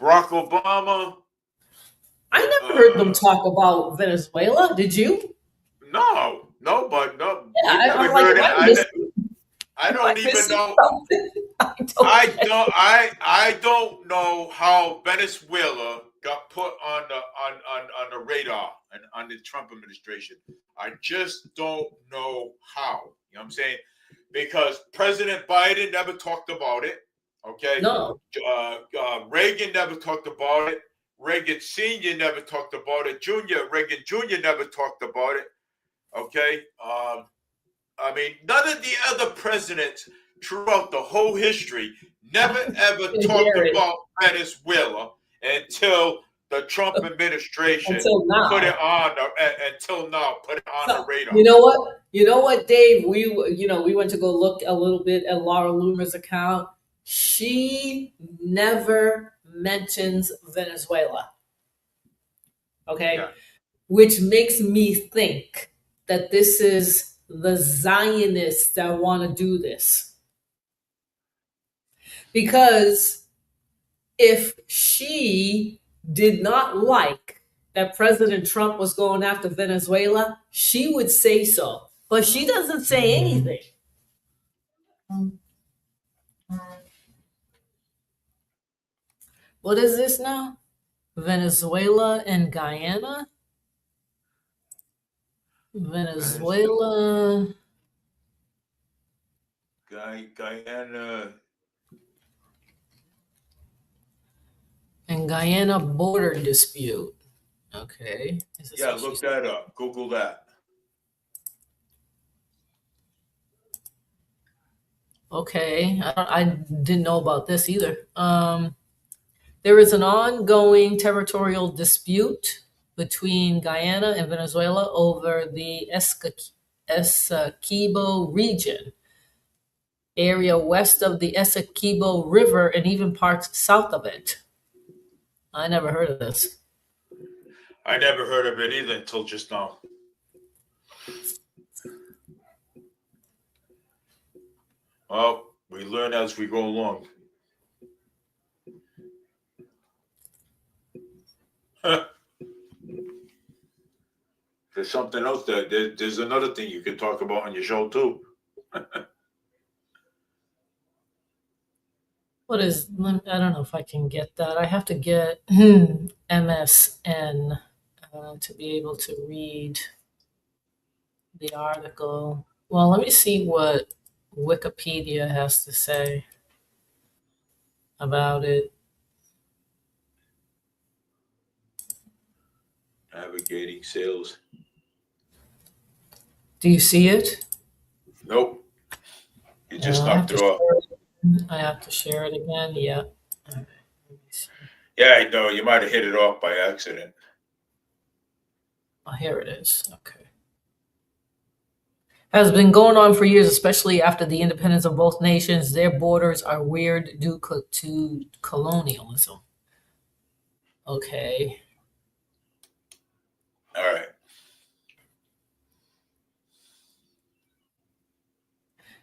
Barack Obama.
I never heard them talk about Venezuela. Did you?
No,
Yeah,
we never
I'm like,
heard
am
it.
I missing?
I
Am
don't
I
even
missing
know.
something?
I don't know how Venezuela got put on the radar and on the Trump administration. I just don't know how. You know what I'm saying? Because President Biden never talked about it. Okay.
No.
Reagan never talked about it. Reagan Sr. never talked about it. Reagan Jr. never talked about it. Okay. I mean, none of the other presidents throughout the whole history never ever talked
Jared.
about Venezuela until the Trump administration
Until now.
put it on until now, put it on the radar.
You know what? You know what, Dave? We went to go look a little bit at Laura Loomer's account. She never mentions Venezuela. Okay?
Yeah.
Which makes me think that this is the Zionists that want to do this. Because if she did not like that President Trump was going after Venezuela, she would say so. But she doesn't say anything. What is this now? Venezuela and Guyana? Venezuela.
Guyana.
And Guyana border dispute. Okay.
Yeah, look that up. Google that.
Okay. I didn't know about this either. There is an ongoing territorial dispute between Guyana and Venezuela over the Essequibo region, area west of the Essequibo River and even parts south of it. I never heard of this.
I never heard of it either until just now. Well, we learn as we go along. There's something else there's another thing you can talk about on your show too.
What is, I don't know if I can get that. I have to get MSN to be able to read the article. Well, let me see what Wikipedia has to say about it.
Navigating sales.
Do you see it?
Nope. You just
I have
knocked
to
it off.
I have to share it again. Yeah.
Yeah, I know. You might have hit it off by accident.
Oh, here it is. Okay. Has been going on for years, especially after the independence of both nations. Their borders are weird due to colonialism. Okay.
All right.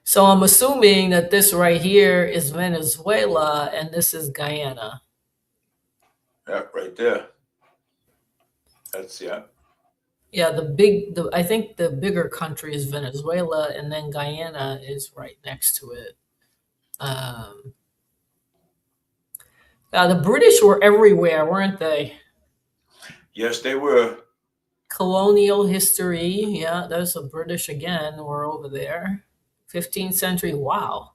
So I'm assuming that this right here is Venezuela and this is Guyana.
Yeah, right there. That's yeah.
Yeah, I think the bigger country is Venezuela, and then Guyana is right next to it. The British were everywhere, weren't they?
Yes, they were.
Colonial history, yeah, there's the British again. We're over there. 15th century. Wow,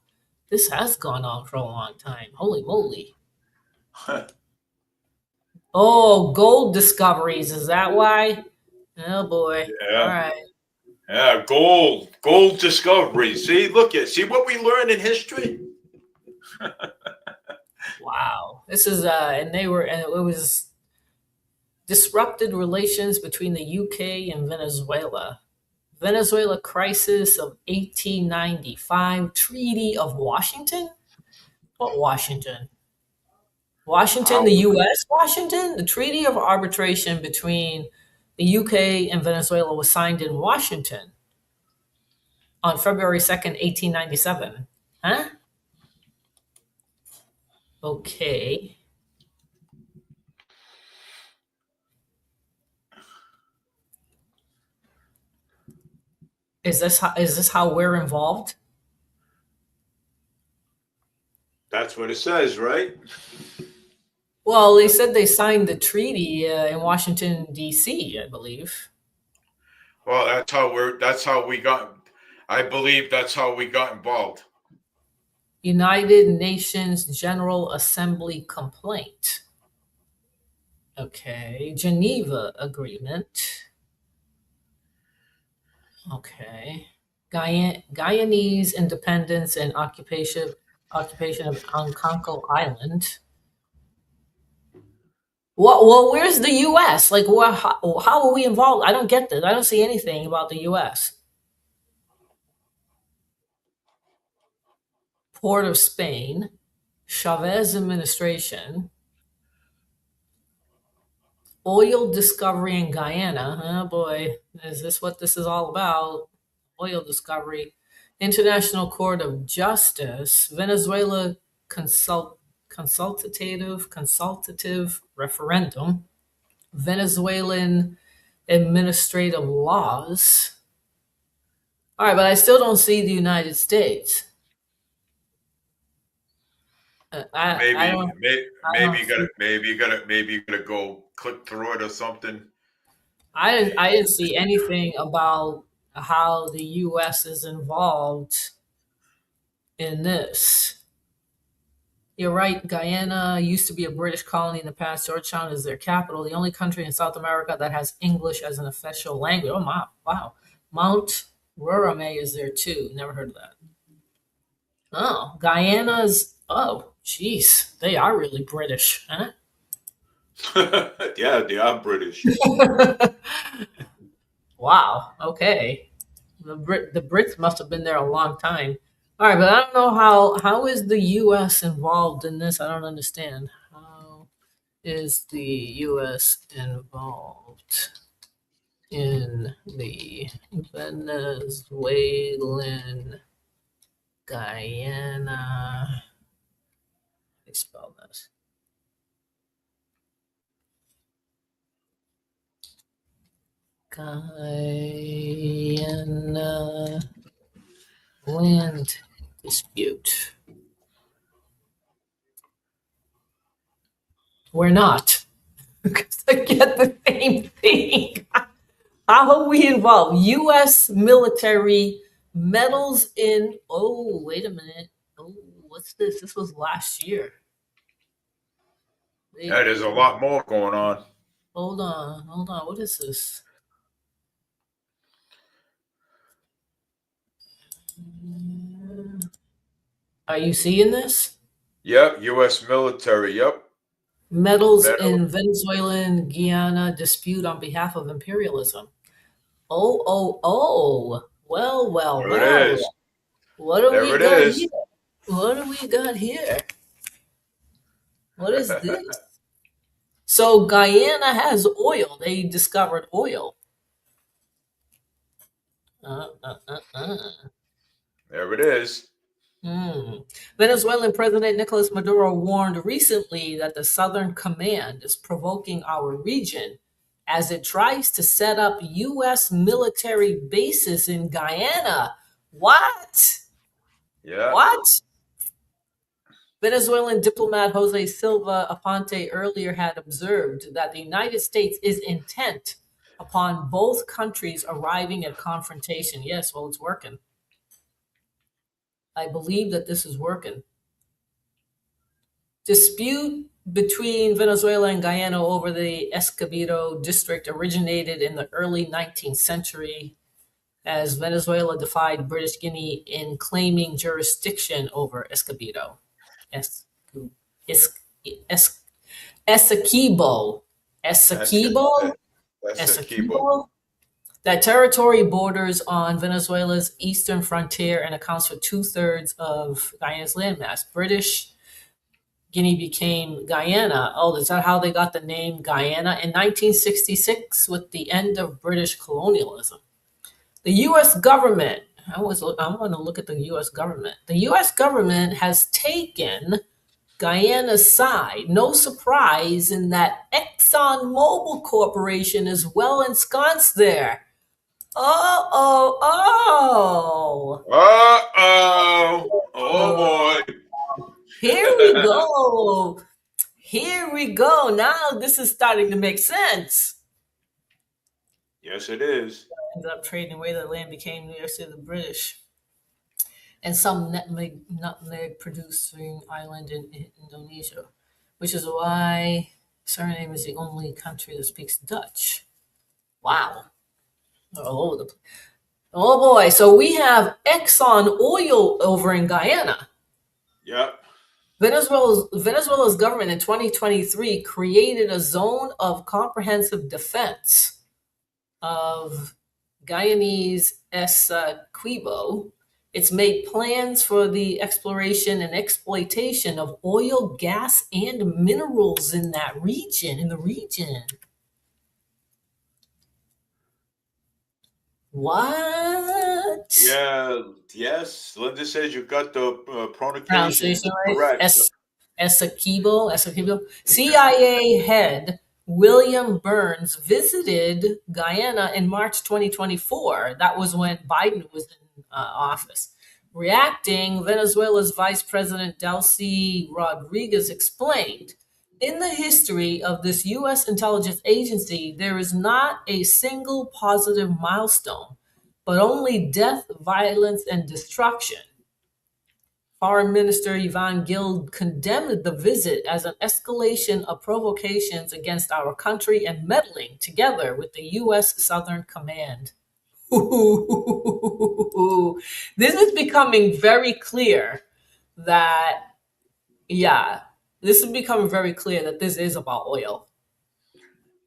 this has gone on for a long time. Holy moly! Oh, gold discoveries. Is that why? Oh boy.
Yeah.
All right.
Yeah, gold discoveries. See what we learn in history.
Wow. This is and it was disrupted relations between the UK and Venezuela. Venezuela crisis of 1895, Treaty of Washington? What Washington? Washington, the US Washington? The Treaty of Arbitration between the UK and Venezuela was signed in Washington on February 2nd, 1897. Huh? Okay. Is this how we're involved?
That's what it says, right?
Well, they said they signed the treaty in Washington D.C., I believe.
Well, that's how we got. I believe that's how we got involved.
United Nations General Assembly complaint. Okay, Geneva Agreement. Okay, Guyanese independence and occupation of Ancanco Island. Well, where's the U.S.? Like, how are we involved? I don't get this. I don't see anything about the U.S. Port of Spain, Chavez administration, oil discovery in Guyana. Oh boy, is this what this is all about? Oil discovery, International Court of Justice, Venezuela consultative referendum, Venezuelan administrative laws. All right, but I still don't see the United States. I
Maybe,
don't.
maybe,
I
maybe
don't
you gotta,
see.
maybe you gotta go click through it or something.
I didn't see anything about how the U.S. is involved in this. You're right. Guyana used to be a British colony in the past. Georgetown is their capital. The only country in South America that has English as an official language. Oh my, wow. Mount Roraima is there too. Never heard of that. Oh, Guyana's. Oh, jeez, they are really British, huh?
Yeah, they are British.
Wow. Okay. The Brits must have been there a long time. All right, but I don't know how is the U.S. involved in this? I don't understand. How is the U.S. involved in the Venezuelan Guyana? How do you spell this? Guyana land dispute. We're not. Because I get the same thing. How are we involved? U.S. military medals in. Oh, wait a minute. Oh, what's this? This was last year.
Yeah, there's a lot more going on.
Hold on. What is this? Are you seeing this?
Yep, U.S. military. Yep.
Medals
Medal.
in Venezuelan Guyana dispute on behalf of imperialism. Oh. Well.
There it is.
What do
There
we
it
got
is.
here? What do we got here? What is this? So Guyana has oil. They discovered oil.
There it is.
Venezuelan President Nicolas Maduro warned recently that the Southern Command is provoking our region as it tries to set up U.S. military bases in Guyana. What?
Yeah.
What? Venezuelan diplomat Jose Silva Aponte earlier had observed that the United States is intent upon both countries arriving at confrontation. Yes, well, it's working. I believe that this is working. Dispute between Venezuela and Guyana over the Escobedo district originated in the early 19th century as Venezuela defied British Guinea in claiming jurisdiction over Escobedo. Essequibo.
Essequibo.
That territory borders on Venezuela's eastern frontier and accounts for 2/3 of Guyana's landmass. British Guinea became Guyana. Oh, is that how they got the name Guyana? In 1966, with the end of British colonialism. The U.S. government, I want to look at the U.S. government. The U.S. government has taken Guyana's side. No surprise in that ExxonMobil Corporation is well ensconced there. Oh.
Oh boy.
Here we go. Here we go. Now this is starting to make sense.
Yes, it is.
Ended up trading away the land, became New York City to the British. And some nutmeg producing island in Indonesia, which is why Suriname is the only country that speaks Dutch. Wow. All over the place. Oh boy. So we have Exxon Oil over in Guyana.
Yep.
Venezuela's government in 2023 created a zone of comprehensive defense of Guyanese Essequibo. It's made plans for the exploration and exploitation of oil, gas, and minerals in that region, What?
Yeah, yes. Linda says you got the pronunciation
Pronunciation right?
correct.
Essequibo. CIA head William Burns visited Guyana in March 2024. That was when Biden was in office. Reacting, Venezuela's Vice President Delcy Rodriguez explained, in the history of this U.S. intelligence agency, there is not a single positive milestone, but only death, violence, and destruction. Foreign Minister Yvonne Gill condemned the visit as an escalation of provocations against our country and meddling together with the U.S. Southern Command. This is becoming very clear that, this is becoming very clear that this is about oil.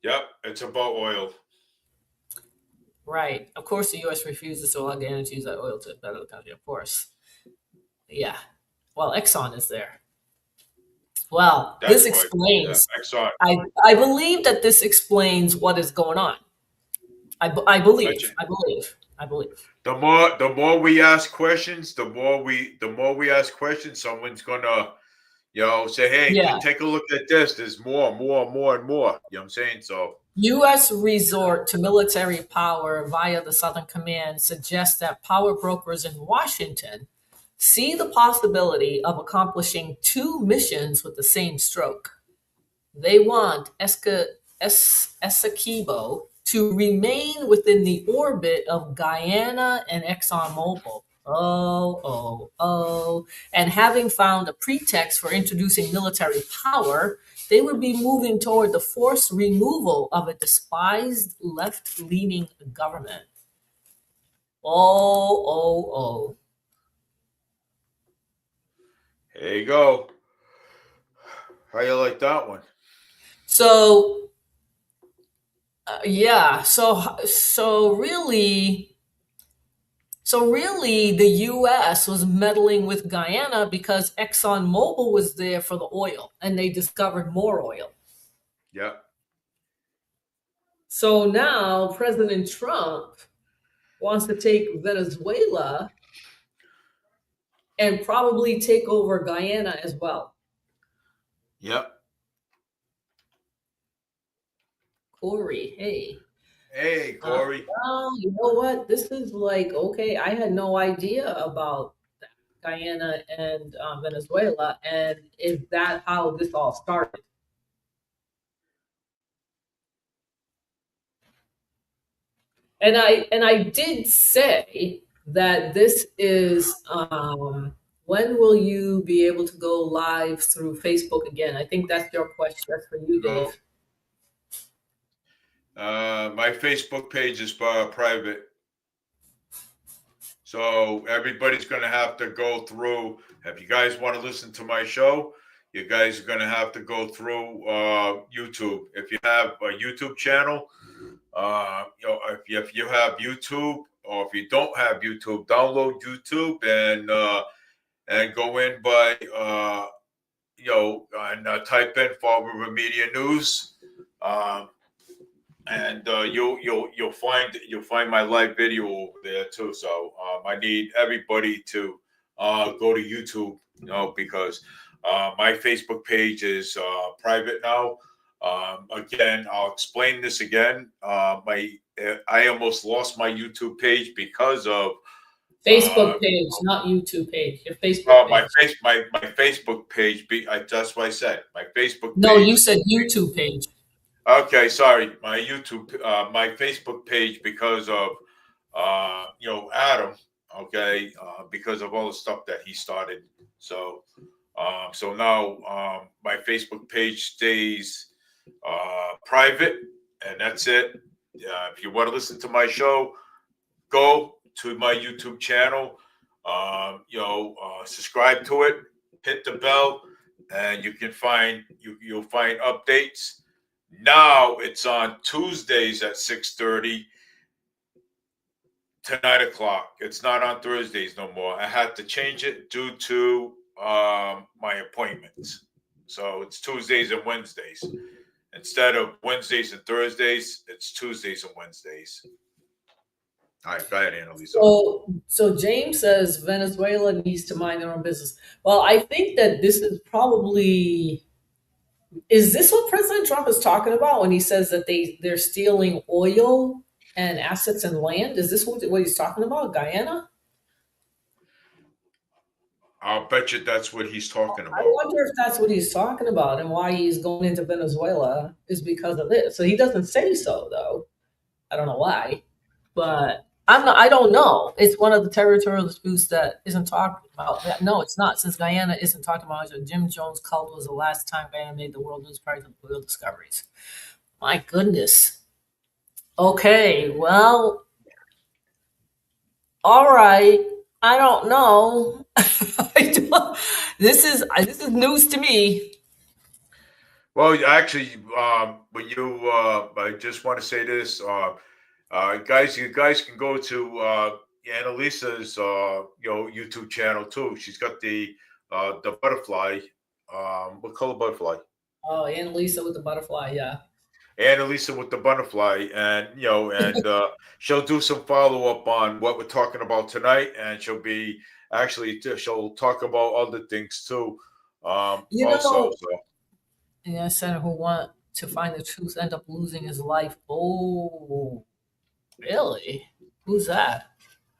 Yep, it's about oil.
Right. Of course, the U.S. refuses to allow Guyana to use that oil to better the country, of course. Yeah. Well, Exxon is there. Well,
That's
this
right.
explains.
Yeah, Exxon.
I believe that this explains what is going on. I believe.
The more we ask questions, the more we ask questions, someone's gonna, say, hey,
Yeah.
take a look at this. There's more and more. You know what I'm saying? So
U.S. resort to military power via the Southern Command suggests that power brokers in Washington see the possibility of accomplishing two missions with the same stroke. They want Essequibo to remain within the orbit of Guyana and ExxonMobil. And having found a pretext for introducing military power, they would be moving toward the forced removal of a despised left-leaning government.
there you go. How you like that one?
So, so really, the U.S. was meddling with Guyana because ExxonMobil was there for the oil, and they discovered more oil.
Yeah.
So now President Trump wants to take Venezuela and probably take over Guyana as well.
Yep.
Corey, hey.
Hey, Corey.
Well, you know what? This is like, okay, I had no idea about Guyana and Venezuela, and is that how this all started? And I did say that this is when will you be able to go live through Facebook again? I think that's your question. That's for you, Dave.
My Facebook page is private. So everybody's going to have to go through. If you guys want to listen to my show, you guys are going to have to go through YouTube. If you have a YouTube channel, if you have YouTube, or if you don't have YouTube, download YouTube and go in by and type in Fall River Media News. And you'll find my live video over there too. So I need everybody to go to YouTube, because my Facebook page is private now. Again, I'll explain this again. I almost lost my YouTube page because of
Facebook page, not YouTube page. Your Facebook page.
My Facebook page. That's what I said. My Facebook page.
No, you said YouTube page.
Okay, sorry. My my Facebook page, because of Adam. Okay, because of all the stuff that he started. So now my Facebook page stays private, and that's it. If you want to listen to my show, go to my YouTube channel. Subscribe to it. Hit the bell. and you'll find updates. Now it's on Tuesdays at 6:30 to 9 o'clock. It's not on Thursdays no more. I had to change it due to my appointments. So it's Tuesdays and Wednesdays. Instead of Wednesdays and Thursdays, it's Tuesdays and Wednesdays. All right, go ahead, Annalisa.
So James says Venezuela needs to mind their own business. Well, I think that this is probably, is this what President Trump is talking about when he says that they're stealing oil and assets and land? Is this what he's talking about, Guyana?
I'll bet you that's what he's talking
I
about.
wonder if that's what he's talking about, and why he's going into Venezuela is because of this. So he doesn't say so, though. I don't know why, but I don't know. It's one of the territorial disputes that isn't talked about. No, it's not. Since Guyana isn't talked about, Jim Jones' cult was the last time Guyana made the world news prize of oil discoveries. My goodness. Okay, well, all right. I don't know. This is news to me.
Well, actually, when you, I just want to say this, guys, you guys can go to Annalisa's, YouTube channel too. She's got the butterfly. What color butterfly?
Oh, Annalisa with the butterfly, yeah.
Annalisa with the butterfly, and she'll do some follow up on what we're talking about tonight, and she'll talk about other things too. Also, so.
Yeah, senator who want to find the truth end up losing his life. Oh, really? Who's that?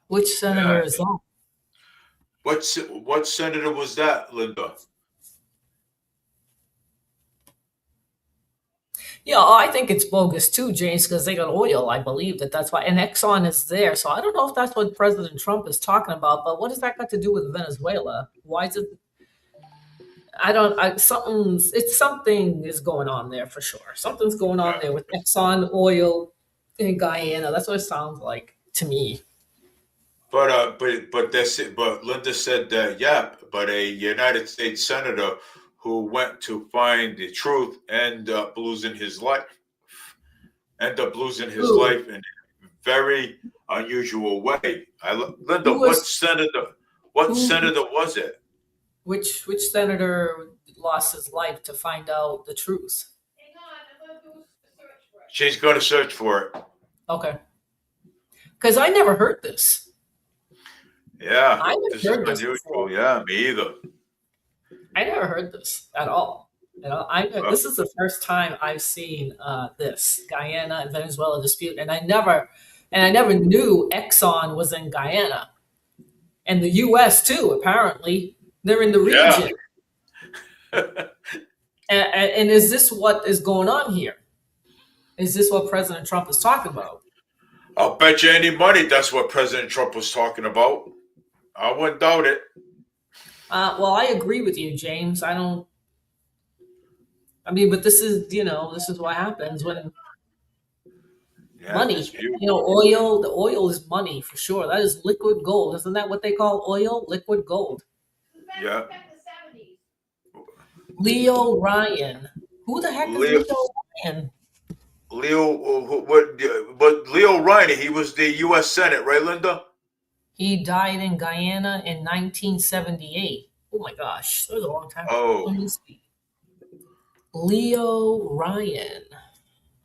Which senator is that?
What senator was that, Linda?
Yeah, I think it's bogus too, James, because they got oil. I believe that's why. And Exxon is there. So I don't know if that's what President Trump is talking about, but what does that got to do with Venezuela? Why is it? Something is going on there for sure. Something's going on there with Exxon oil in Guyana. That's what it sounds like to me.
But Linda said that, but a United States senator who went to find the truth ended up losing his life in a very unusual way. Linda, what senator was it?
Which senator lost his life to find out the truth?
Hang on, I'm gonna do a search for it.
She's going to search for it.
Okay. Because I never heard this.
Yeah,
I
this
never
is
heard this
unusual.
before.
Yeah, me either.
I never heard this at all. This is the first time I've seen this Guyana and Venezuela dispute, and I never knew Exxon was in Guyana, and the U.S. too. Apparently, they're in the region.
Yeah.
And is this what is going on here? Is this what President Trump is talking about?
I'll bet you any money that's what President Trump was talking about. I wouldn't doubt it.
Well, I agree with you, James. But this is what happens when money, oil, the oil is money for sure. That is liquid gold. Isn't that what they call oil? Liquid gold.
Yeah.
Leo Ryan. Who the heck is Leo Ryan?
But Leo Ryan, he was the U.S. Senate, right, Linda?
He died in Guyana in 1978. Oh my gosh, that was a long time ago. Let me see. Leo Ryan.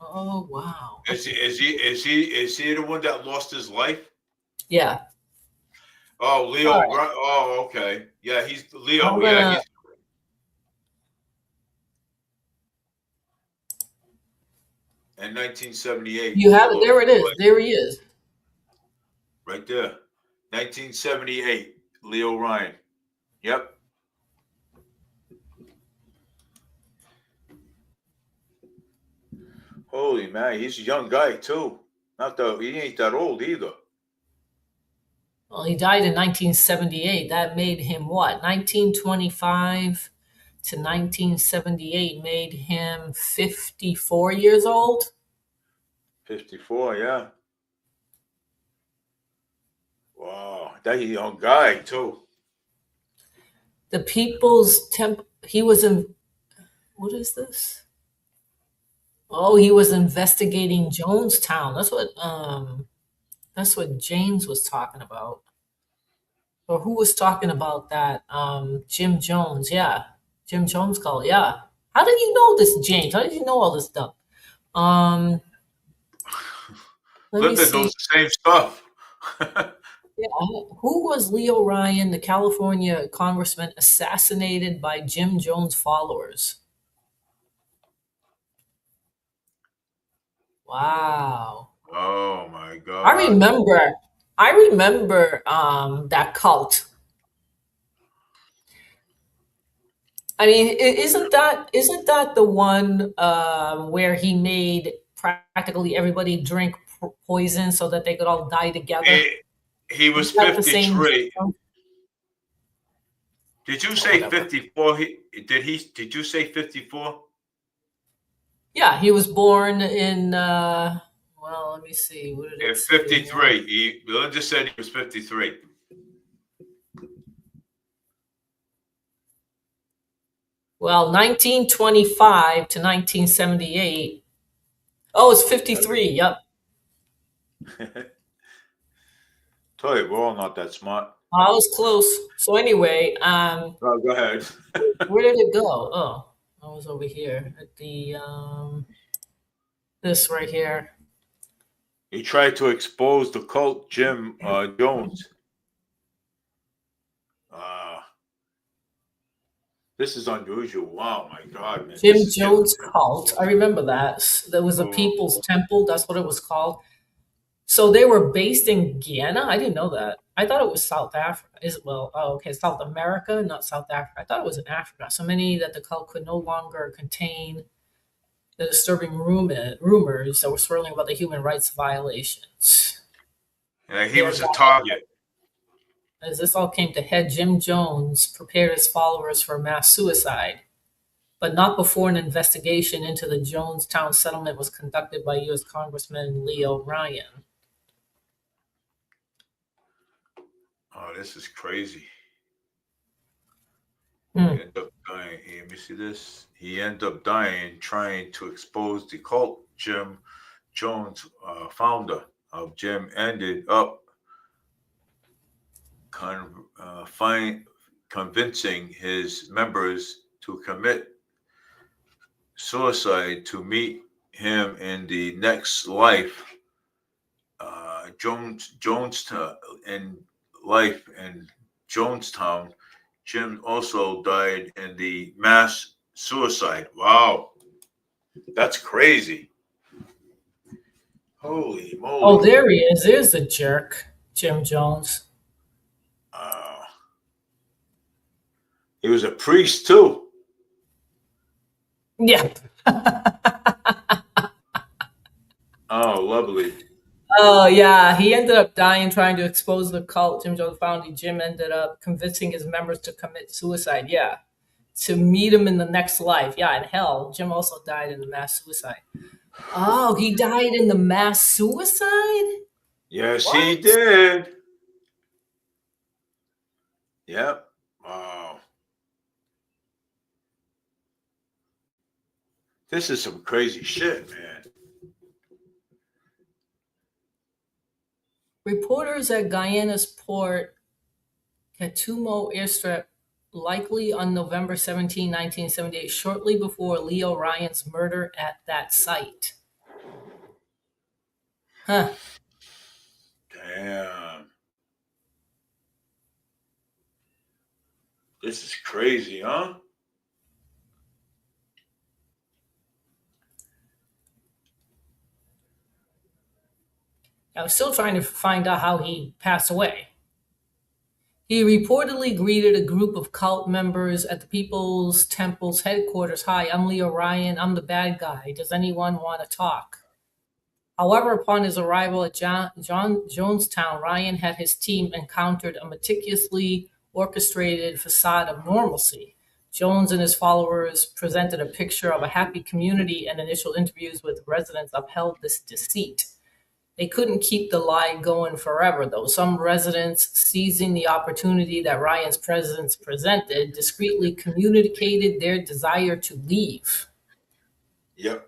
Oh wow.
Is he the one that lost his life?
Yeah.
Oh, Leo. Right. Oh, okay. Yeah, he's Leo. He's in 1978.
You have it. There it is. There he is.
Right there. 1978. Leo Ryan. Yep. Holy man, he's a young guy too. He ain't that old either.
Well, he died in 1978. That made him what? 1925 to 1978 made him 54 years old.
54, yeah. Wow, that young guy too.
The People's he was in, what is this? Oh, he was investigating Jonestown. That's what James was talking about. Or who was talking about that? Jim Jones, yeah. Jim Jones called, yeah. How did you know this, James? How did you know all this stuff? Um, let me
Linda knows
see.
the same stuff.
Yeah, who was Leo Ryan, the California congressman, assassinated by Jim Jones followers? Wow.
Oh my
I
God.
remember I remember that cult. I mean, isn't that the one where he made practically everybody drink poison so that they could all die together?
He was
Is that the same?
53. Did you
Or
say
whatever.
54? Did you say 54?
Yeah, he was born in. Well, let me see. What did it
If
say here?
53. Linda said he was 53.
Well, 1925 to 1978. Oh, it's 53. Yep.
Tell you, we're all not that smart.
I was close. So anyway,
Oh, go ahead.
where did it go? Oh, I was over here at the this right here.
He tried to expose the cult Jim Jones. This is unusual. Wow, my God, man.
Jim
This is getting.
Jones cult. I remember that. There was a People's
Oh,
Temple. That's what it was called. So they were based in Guyana. I didn't know that. I thought it was South Africa. Oh, okay, South America, not South Africa. I thought it was in Africa. So many that the cult could no longer contain the disturbing rumors that were swirling about the human rights violations.
yeah, he was a
Thereby,
target.
as this all came to head, Jim Jones prepared his followers for mass suicide, but not before an investigation into the Jonestown settlement was conducted by U.S. Congressman Leo Ryan.
Oh, this is crazy.
Hmm.
He ended up dying. Let me see this. He ended up dying trying to expose the cult. Jim Jones, founder of Jim, ended up convincing his members to commit suicide to meet him in the next life. Jones in life in Jonestown. Jim also died in the mass suicide. Wow, that's crazy. Holy moly.
Oh, there he is. There's the jerk, Jim Jones.
He was a priest too.
Yeah.
Oh, lovely.
Oh, yeah. He ended up dying trying to expose the cult. Jim Jones founding Jim ended up convincing his members to commit suicide. Yeah. To meet him in the next life. Yeah, in hell. Jim also died in the mass suicide. Oh, he died in the mass suicide?
Yes,
What?
he did. Yep. Wow. This is some crazy shit, man.
Reporters at Guyana's port Katumo airstrip, likely on November 17, 1978, shortly before Leo Ryan's murder at that site. Huh.
Damn. This is crazy, huh?
I was still trying to find out how he passed away. He reportedly greeted a group of cult members at the People's Temple's headquarters. Hi, I'm Leo Ryan. I'm the bad guy. Does anyone want to talk? However, upon his arrival at Jonestown, Ryan had his team encountered a meticulously orchestrated facade of normalcy. Jones and his followers presented a picture of a happy community, and initial interviews with residents upheld this deceit. They couldn't keep the lie going forever, though. Some residents, seizing the opportunity that Ryan's presence presented, discreetly communicated their desire to leave.
Yep.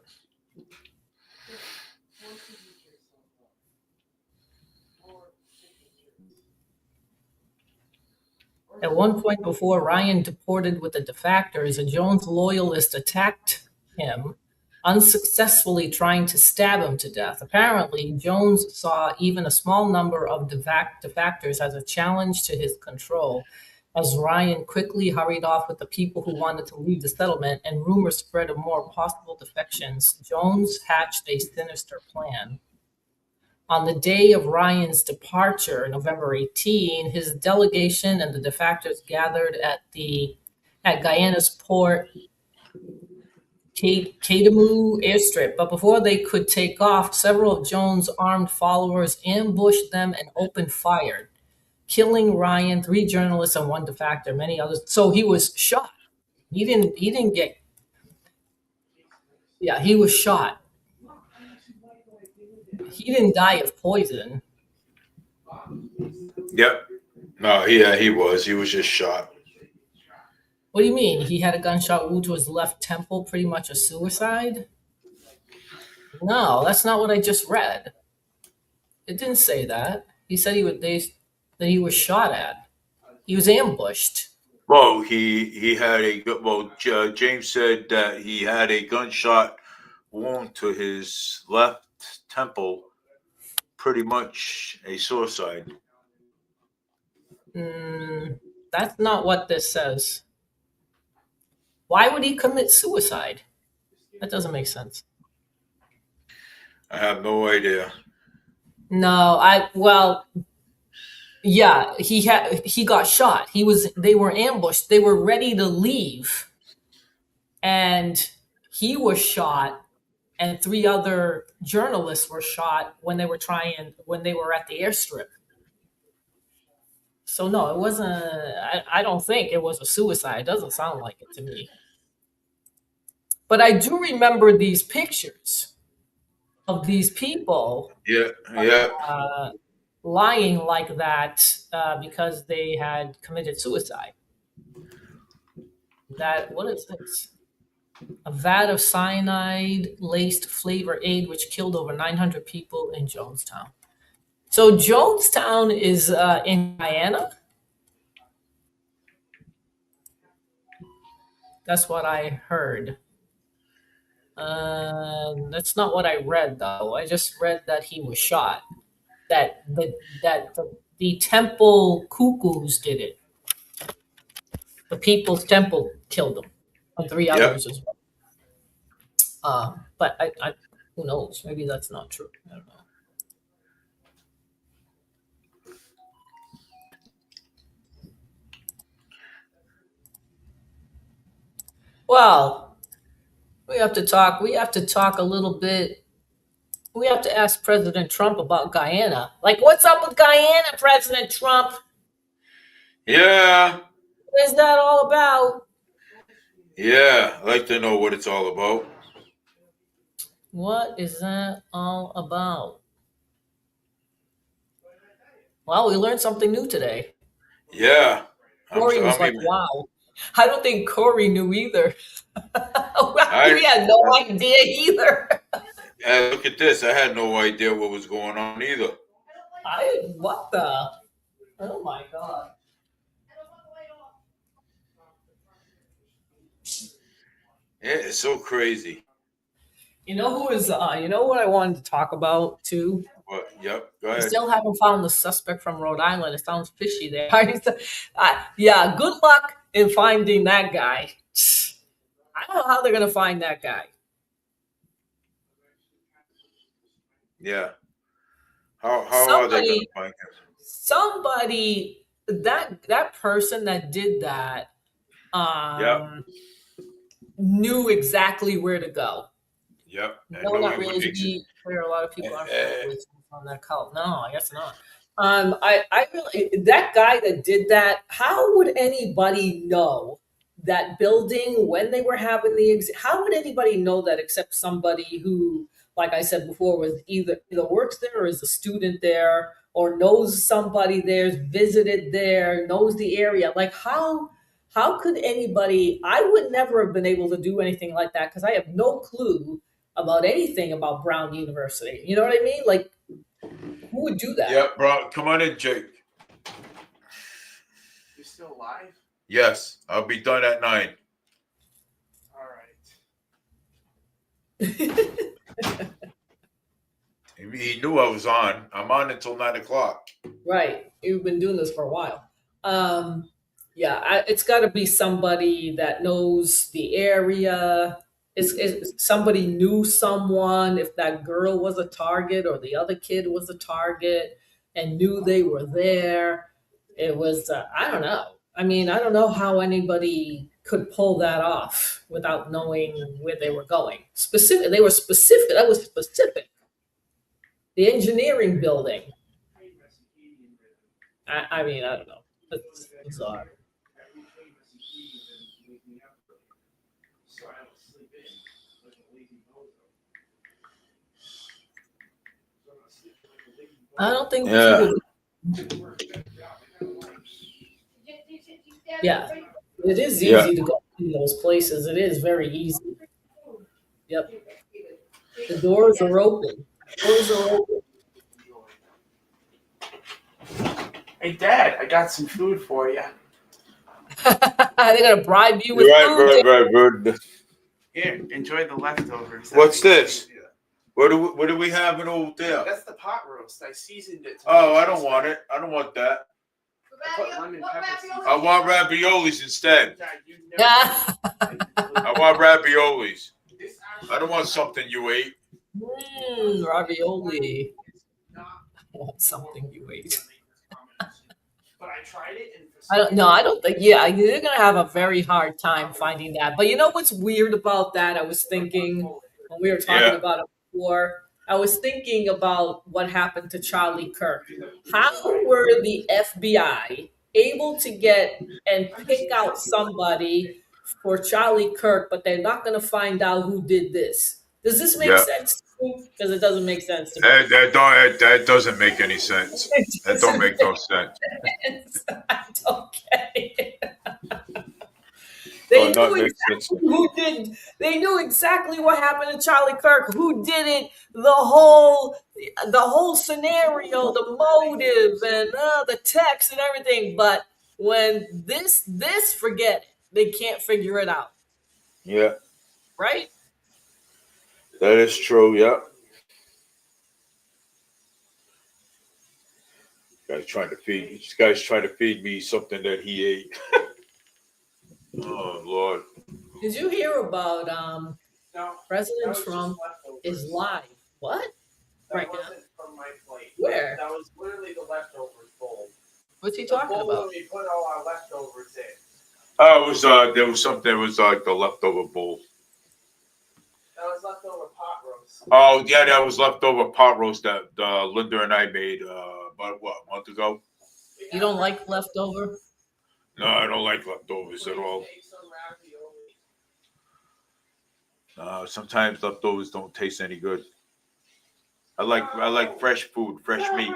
At one point before Ryan deported with the defectors, a Jones loyalist attacked him, unsuccessfully trying to stab him to death. Apparently, Jones saw even a small number of defectors as a challenge to his control. As Ryan quickly hurried off with the people who wanted to leave the settlement and rumors spread of more possible defections, Jones hatched a sinister plan. On the day of Ryan's departure, November 18, his delegation and the defectors gathered at Guyana's port Katimu airstrip. But before they could take off, several of Jones' armed followers ambushed them and opened fire, killing Ryan, 3 journalists, and 1 defector, many others. So he was shot. He didn't get. Yeah, he was shot. He didn't die of poison.
Yep. No, he was. He was just shot.
What do you mean? He had a gunshot wound to his left temple, pretty much a suicide? No, that's not what I just read. It didn't say that. He said that he was shot at. He was ambushed.
Well, he had James said that he had a gunshot wound to his left temple, pretty much a suicide.
That's not what this says. Why would he commit suicide? That doesn't make sense.
I have no idea.
No, yeah, he got shot. They were ambushed. They were ready to leave. And he was shot, and 3 other journalists were shot when they were at the airstrip. So no, it wasn't. I don't think it was a suicide. It doesn't sound like it to me. But I do remember these pictures of these people.
Yeah.
Lying like that because they had committed suicide. What is this? A vat of cyanide-laced flavor aid which killed over 900 people in Jonestown. So Jonestown is in Guyana? That's what I heard. That's not what I read, though. I just read that he was shot. That the temple cuckoos did it. The People's Temple killed him, and 3 others as well. But I who knows? Maybe that's not true. I don't know. Well, we have to talk a little bit. We have to ask President Trump about Guyana. Like, what's up with Guyana, President Trump?
Yeah.
What is that all about?
Yeah, I'd like to know what it's all about.
What is that all about? Well, we learned something new today.
Yeah.
Corey was like, wow. I don't think Corey knew either. We had no idea either.
Look at this. I had no idea what was going on either.
What the? Oh my God.
Yeah, it's so crazy.
You know who is, you know what I wanted to talk about too?
What? Yep. Go
I
ahead.
still haven't found the suspect from Rhode Island. It sounds fishy there. Yeah, good luck in finding that guy. I don't know how they're going to find that guy.
Yeah. How are they going to find him?
Somebody, that person that did that knew exactly where to go.
Yep.
No, not really. To be clear, a lot of people aren't on that cult. No, I guess not. I really, that guy that did that, how would anybody know that building when they were having how would anybody know that except somebody who like I said before, was either works there or is a student there or knows somebody there, visited there, knows the area. Like how could anybody? I would never have been able to do anything like that because I have no clue about anything about Brown University. You know what I mean? Like, who would do that?
Yep, bro. Come on in, Jake.
You're still alive?
Yes, I'll be done at 9.
All right.
He knew I was on. I'm on until 9 o'clock.
Right. You've been doing this for a while. It's got to be somebody that knows the area. It's somebody knew someone. If that girl was a target or the other kid was a target and knew they were there, it was, I don't know. I mean, I don't know how anybody could pull that off without knowing where they were going. They were specific. That was specific. The engineering building. I mean, I don't know. It's bizarre. I don't think people. Yeah, it is easy to go to those places. It is very easy. Yep. The doors are open.
Hey, Dad, I got some food for you.
They're gonna bribe you with food.
Right.
Here, enjoy the leftovers.
What's this? What do we have in over there?
That's the pot roast. I seasoned it.
Oh, I don't want it. I don't want that.
I put lemon pepper seasoning.
I want raviolis instead.
Dad, you know
I want raviolis. I don't want something you ate.
Ravioli. I want something you ate.
But I tried it and
I don't think. Yeah, you're gonna have a very hard time finding that. But you know what's weird about that? I was thinking when we were talking about it before. I was thinking about what happened to Charlie Kirk. How were the FBI able to get and pick out somebody for Charlie Kirk, but they're not going to find out who did this? Does this make sense to you? Because it doesn't make sense to me.
That doesn't make any sense. That don't make no sense.
I don't get it. They knew exactly who did. They knew exactly what happened to Charlie Kirk. Who did it? The whole scenario, the motive, and the text and everything. But when this forget it. They can't figure it out.
Yeah.
Right.
That is true. Yeah. This guy's trying to feed me something that he ate. Oh Lord!
Did you hear about
no,
President Trump is live? What?
That
right
wasn't
now?
from my plate.
Where?
That was literally the leftovers bowl.
What's he talking
the bowl
about?
where we put all our leftovers in.
Oh, it was there was something. It was like the leftover bowl.
That was leftover pot roast.
Oh yeah, that was leftover pot roast that Linda and I made about a month ago.
You don't like leftover?
No, I don't like leftovers at all.
Take some ravioli.
Sometimes leftovers don't taste any good. I like fresh food, fresh meat.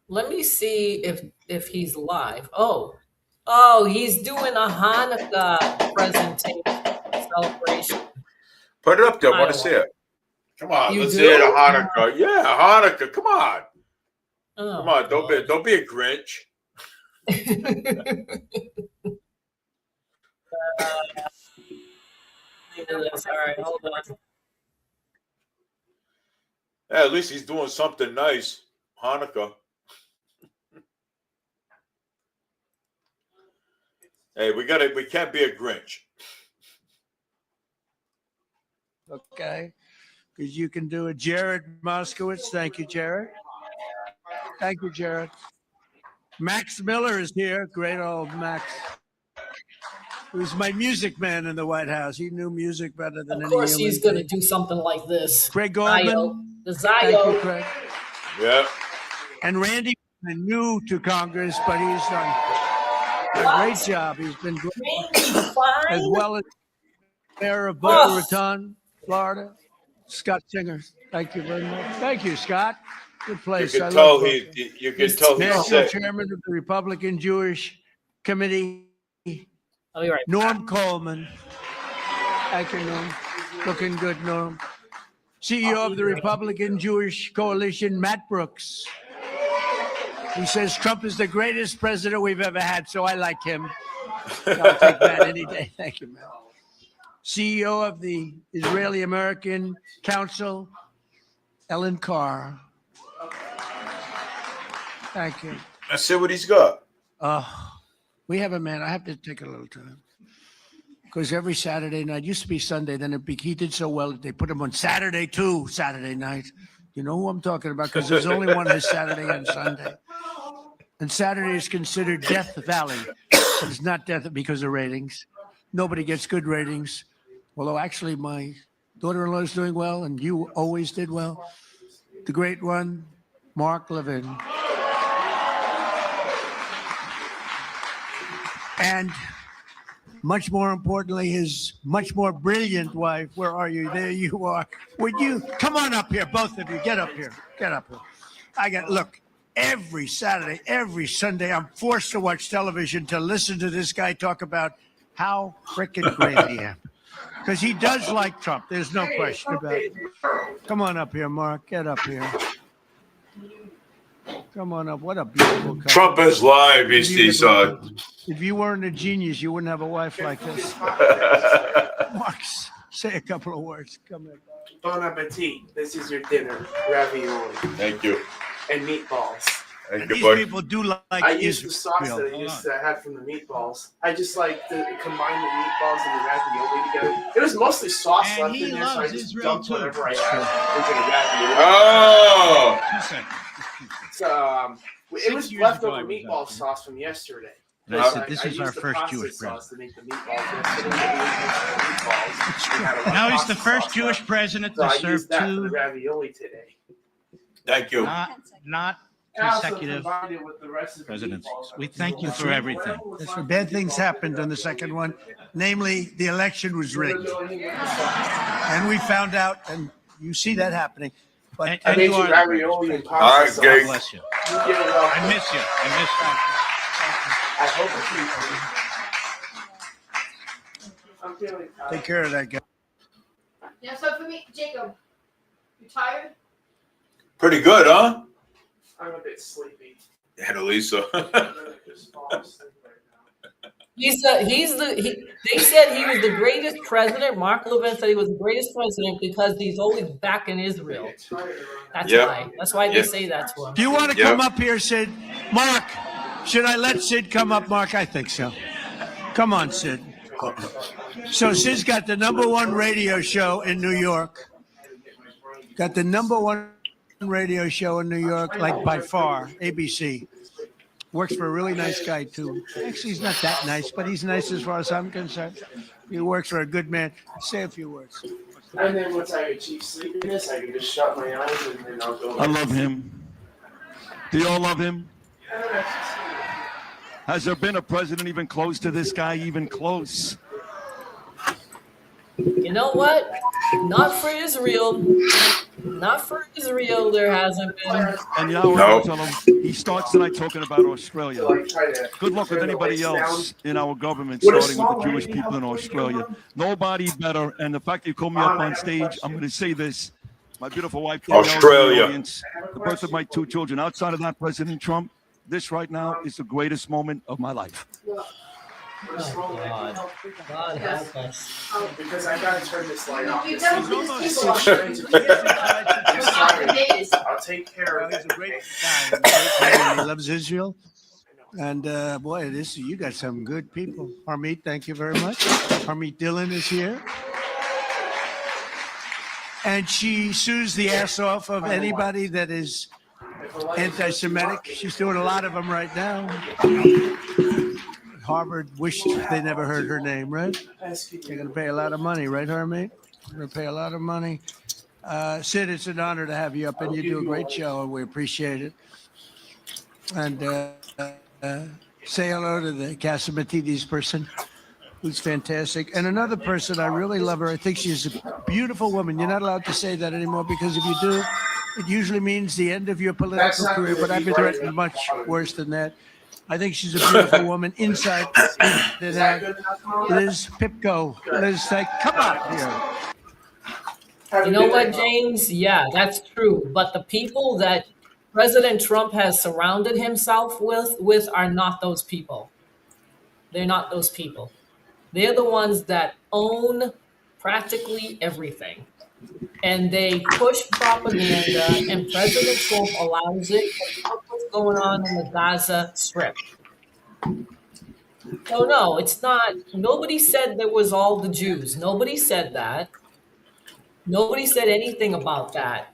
Let me see if he's live. Oh, he's doing a Hanukkah presentation celebration.
Put it up there. I want to see it. Come on,
You
let's
do?
hear the Hanukkah. Yeah, Hanukkah. Come on,
Oh,
come on. Don't be a Grinch.
All right, hold on.
Yeah, at least he's doing something nice. Hanukkah. Hey, we can't be a Grinch.
Okay, because you can do it. Jared Moskowitz. Thank you, Jared. Thank you, Jared. Max Miller is here. Great old Max. He was my music man in the White House. He knew music better than any
Of course,
human
he's going to
being.
do something like this.
Craig Goldman.
The
Thank you,
Zio.
Craig.
Yeah.
And Randy is new to Congress, but he's done a great job. He's been great,
Randy
as
Klein?
well as mayor of Boca Raton, Florida. Scott Singer. Thank you very much. Thank you, Scott. Good
You
place.
can
I
tell
love
he.
Brooklyn.
You can tell he's
National
sick.
Chairman of the Republican Jewish Committee,
I'll be right back.
Norm Coleman. Thank you, Norm. Looking good, Norm. CEO of the Republican Jewish Coalition, Matt Brooks. He says Trump is the greatest president we've ever had, so I like him. I'll take that any day. Thank you, Matt. CEO of the Israeli American Council, Ellen Carr. Thank you.
Let's see what he's got.
We have a man. I have to take a little time. Because every Saturday night, used to be Sunday, then he did so well that they put him on Saturday too, Saturday night. You know who I'm talking about? Because there's only one this Saturday and Sunday. And Saturday is considered Death Valley. But it's not death because of ratings. Nobody gets good ratings. Although actually my daughter-in-law is doing well, and you always did well. The great one, Mark Levin. And much more importantly, his much more brilliant wife. Where are you? There you are. Would you come on up here, both of you? Get up here. Get up here. Look, every Saturday, every Sunday, I'm forced to watch television to listen to this guy talk about how freaking great I am. Because he does like Trump. There's no question about it. Come on up here, Mark. Get up here. Come on up. What a beautiful couple.
Trump is live. He's
If you weren't a genius, you wouldn't have a wife like this. Mark, say a couple of words. Come here.
Bon appetit. This is your dinner. Ravioli
Thank you.
and meatballs.
Thank
And
you,
these
bud.
people do like
I used the sauce
Israel.
that I used to have from the meatballs. I just like to combine the meatballs and the ravioli together. There was mostly sauce
And
left
he
in there, so I
loves
just
Israel
dumped
too.
whatever I had into the ravioli.
Oh,
So, it was
6 years
leftover
ago, I was
meatball
up there.
sauce from yesterday.
And
I said,
this
I
is our
used the
first
pasta
Jewish
sauce
president.
to make the meatballs yesterday. We had a lot of
Now he's
pasta
the first
sauce
Jewish
left.
president
So
to
I
serve
used that for the
two,
ravioli today.
thank you.
not
And I also
consecutive
combined it with the rest of the
presidencies.
meatballs.
We thank you for everything. Bad things happened on the second one. Namely, the election was rigged. And we found out, and you see that happening. But
I made
you
you
are the
ravioli and
All right,
pasta
Jake.
sauce.
bless you.
You get it all.
I miss you. I miss
I hope it's I'm feeling
you.
tired.
Take care of that guy.
Now, so for me, Jacob, you tired?
Pretty good, huh?
I'm a bit sleepy.
Annalisa.
I'm gonna just fall asleep right now.
They said he was the greatest president. Mark Levin said he was the greatest president because he's always back in Israel. That's
Yep.
why. That's why they
Yep.
say that to him.
Do you want to
Yep.
come up here, Sid? Mark, should I let Sid come up, Mark? I think so. Come on, Sid. So Sid's got the #1 radio show in New York. Got the #1 radio show in New York, like by far, ABC. Works for a really nice guy, too. Actually, he's not that nice, but he's nice as far as I'm concerned. He works for a good man. Say a few words.
And then once I achieve sleepiness, I can just shut my eyes and then I'll go.
I love him. Do you all love him? Has there been a president even close to this guy, even close?
You know what? Not for Israel. Not for Israel. There hasn't been.
And Yahweh
No.
will tell him, he starts tonight talking about Australia.
So I try to
Good luck with
turn the
anybody
lights
else
down.
in our government,
Would a
starting with
small
the Jewish
lady
people in
help
Australia.
you?
Nobody better. And the fact that you called me up on stage, I'm going to say this. My beautiful wife,
Australia.
in the audience, the birth of my 2 children. Outside of that, President Trump, this right now is the greatest moment of my life.
Would a small lady
God.
help you?
God help us.
Because I gotta turn this light off.
You
This
don't
is
put
almost
these
so
people
strange. Just sorry.
days.
I'll take care of
He's
it.
a great guy. He loves Israel. And boy, you got some good people. Harmeet, thank you very much. Harmeet Dillon is here. And she sues the ass off of anybody that is anti-Semitic. She's doing a lot of them right now. Harvard wished they never heard her name, right? They're going to pay a lot of money, right, Harmeet? They're going to pay a lot of money. Sid, it's an honor to have you up, and you do a great show, and we appreciate it. And say hello to the Casamatides person. who's fantastic. And another person, I really love her. I think she's a beautiful woman. You're not allowed to say that anymore because if you do, it usually means the end of your political career. But I've been threatened much worse than that. I think she's a beautiful woman inside and out. Liz Pipko. Liz, like, come on here.
You know what, James? Yeah, that's true. But the people that President Trump has surrounded himself with are not those people. They're not those people. They're the ones that own practically everything. And they push propaganda, and President Trump allows it. And look what's going on in the Gaza Strip. So, no, it's not. Nobody said there was all the Jews. Nobody said that. Nobody said anything about that.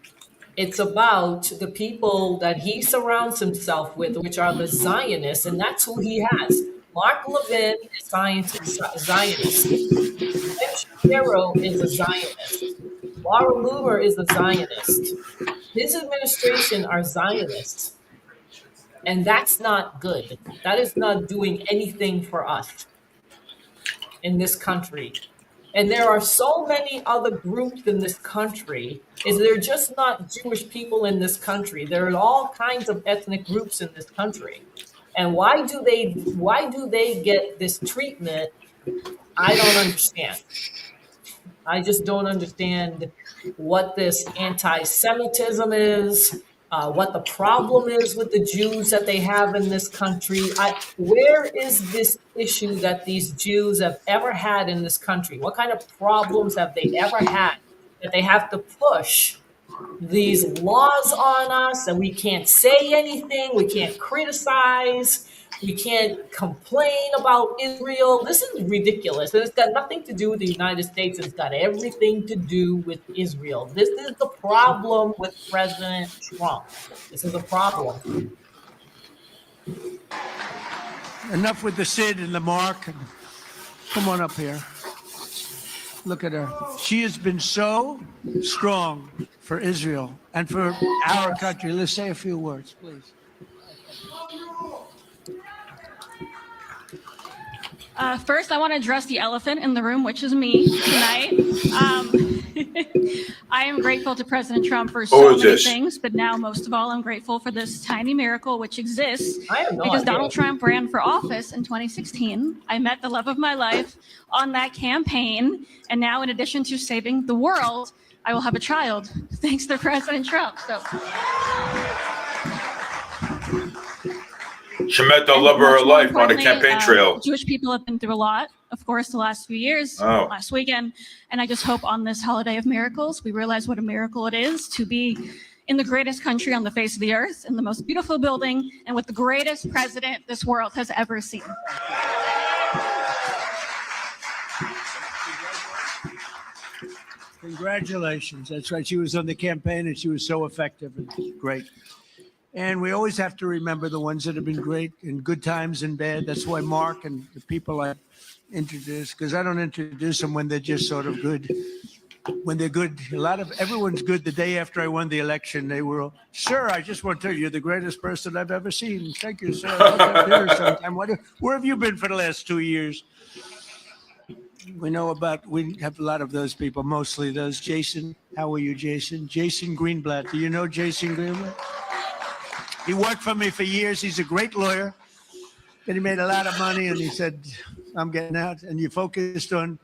It's about the people that he surrounds himself with, which are the Zionists, and that's who he has. Mark Levin is Zionist. Ben Shapiro is a Zionist. Laura Loomer is a Zionist. His administration are Zionists. And that's not good. That is not doing anything for us in this country. And there are so many other groups in this country. They're just not Jewish people in this country. There are all kinds of ethnic groups in this country. And why do they get this treatment? I don't understand. I just don't understand what this anti-Semitism is, what the problem is with the Jews that they have in this country. Where is this issue that these Jews have ever had in this country? What kind of problems have they ever had that they have to push these laws on us and we can't say anything, we can't criticize, we can't complain about Israel? This is ridiculous. And it's got nothing to do with the United States. It's got everything to do with Israel. This is the problem with President Trump. This is a problem.
Enough with the Sid and the Mark. Come on up here. Look at her. She has been so strong for Israel and for our country. Let's say a few words, please.
First, I want to address the elephant in the room, which is me tonight. I am grateful to President Trump for so many things, but now most of all, I'm grateful for this tiny miracle which exists because Donald Trump ran for office in 2016. I met the love of my life on that campaign, and now in addition to saving the world, I will have a child thanks to President Trump. So.
She met the love of her life on a campaign trail.
Jewish people have been through a lot, of course, the last few years, last weekend. And I just hope on this holiday of miracles, we realize what a miracle it is to be in the greatest country on the face of the earth, in the most beautiful building, and with the greatest president this world has ever seen.
Congratulations. That's right. She was on the campaign and she was so effective and great. And we always have to remember the ones that have been great in good times and bad. That's why Mark and the people I introduce, because I don't introduce them when they're just sort of good. When they're good, everyone's good. The day after I won the election, they were, sir, I just want to tell you, you're the greatest person I've ever seen. Thank you, sir. I'll have dinner sometime. Where have you been for the last 2 years? We have a lot of those people, mostly those. Jason, how are you, Jason? Jason Greenblatt. Do you know Jason Greenblatt? He worked for me for years. He's a great lawyer. And he made a lot of money and he said, I'm getting out. And you focused on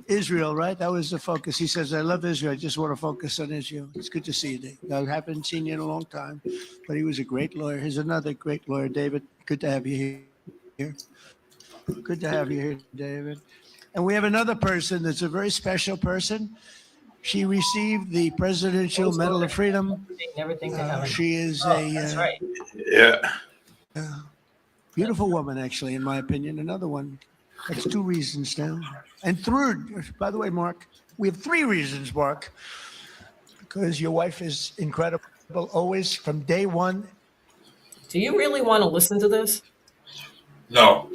Israel, right? That was the focus. He says, I love Israel. I just want to focus on Israel. It's good to see you, Dave. I haven't seen you in a long time, but he was a great lawyer. Here's another great lawyer, David. Good to have you here. Good to have you here, David. And we have another person that's a very special person. She received the Presidential Medal of Freedom. She is beautiful woman, actually, in my opinion. Another one. That's 2 reasons now. And third, by the way, Mark, we have 3 reasons, Mark, because your wife is incredible, always from day one.
Do you really want to listen to this?
No.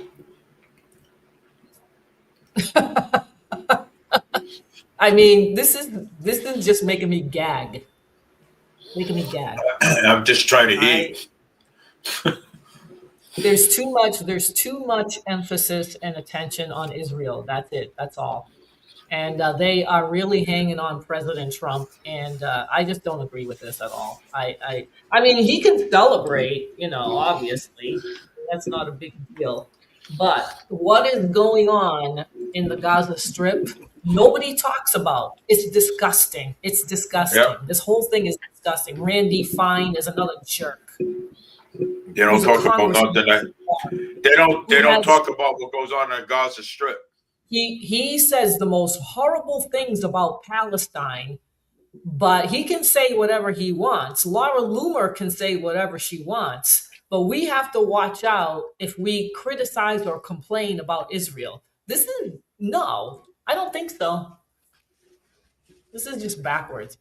I mean, this is just making me gag. Making me gag.
I'm just trying to eat.
There's too much emphasis and attention on Israel. That's it. That's all. And they are really hanging on President Trump, and I just don't agree with this at all. I mean, he can celebrate, obviously, that's not a big deal. But what is going on in the Gaza Strip, nobody talks about. It's disgusting. It's disgusting.
Yeah.
This whole thing is disgusting. Randy Fine is another jerk.
They don't
He's a
talk about
congressman.
nothing. They don't talk about what goes on in the Gaza Strip.
He says the most horrible things about Palestine, but he can say whatever he wants. Laura Loomer can say whatever she wants, but we have to watch out if we criticize or complain about Israel. No, I don't think so. This is just backwards.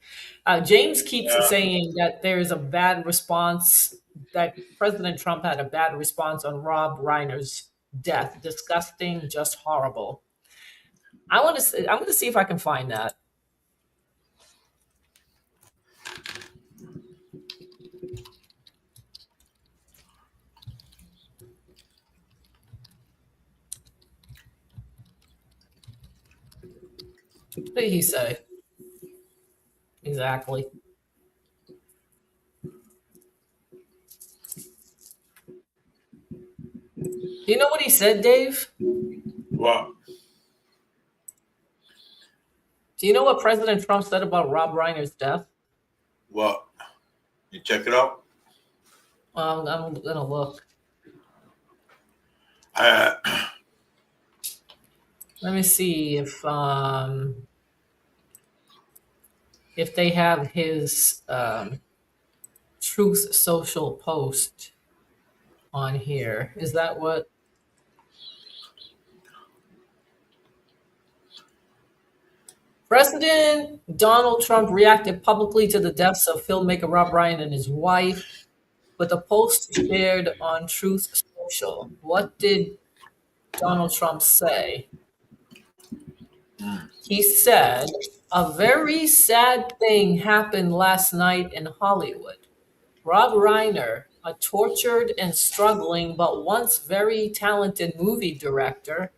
James keeps saying that there's a bad response, that President Trump had a bad response on Rob Reiner's death. Disgusting, just horrible. I'm going to see if I can find that. What did he say? Exactly. Do you know what he said, Dave?
What?
Do you know what President Trump said about Rob Reiner's death?
What? You check it out?
I'm going to look. Let me see if they have his Truth Social post on here. Is that what? President Donald Trump reacted publicly to the deaths of filmmaker Rob Reiner and his wife with a post shared on Truth Social. What did Donald Trump say? He said, "A very sad thing happened last night in Hollywood. Rob Reiner, a tortured and struggling but once very talented movie director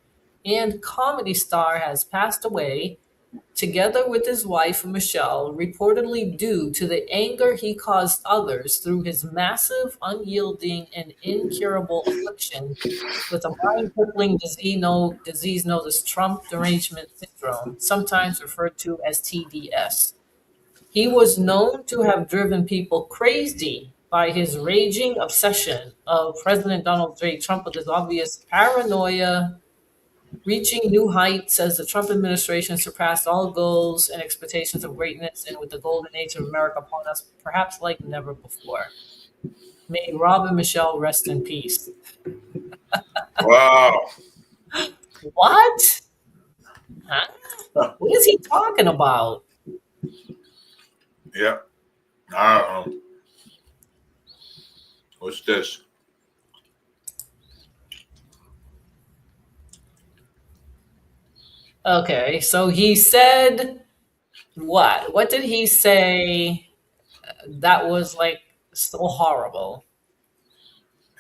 and comedy star, has passed away, together with his wife Michelle, reportedly due to the anger he caused others through his massive, unyielding, and incurable affliction with a mind-crippling disease known as Trump derangement syndrome, sometimes referred to as TDS. He was known to have driven people crazy by his raging obsession of President Donald J. Trump with his obvious paranoia, reaching new heights as the Trump administration surpassed all goals and expectations of greatness, and with the golden age of America upon us, perhaps like never before. May Rob and Michelle rest in peace."
Wow.
What? Huh? What is he talking about?
Yeah. I don't know. What's this?
Okay, so he said what? What did he say that was like so horrible?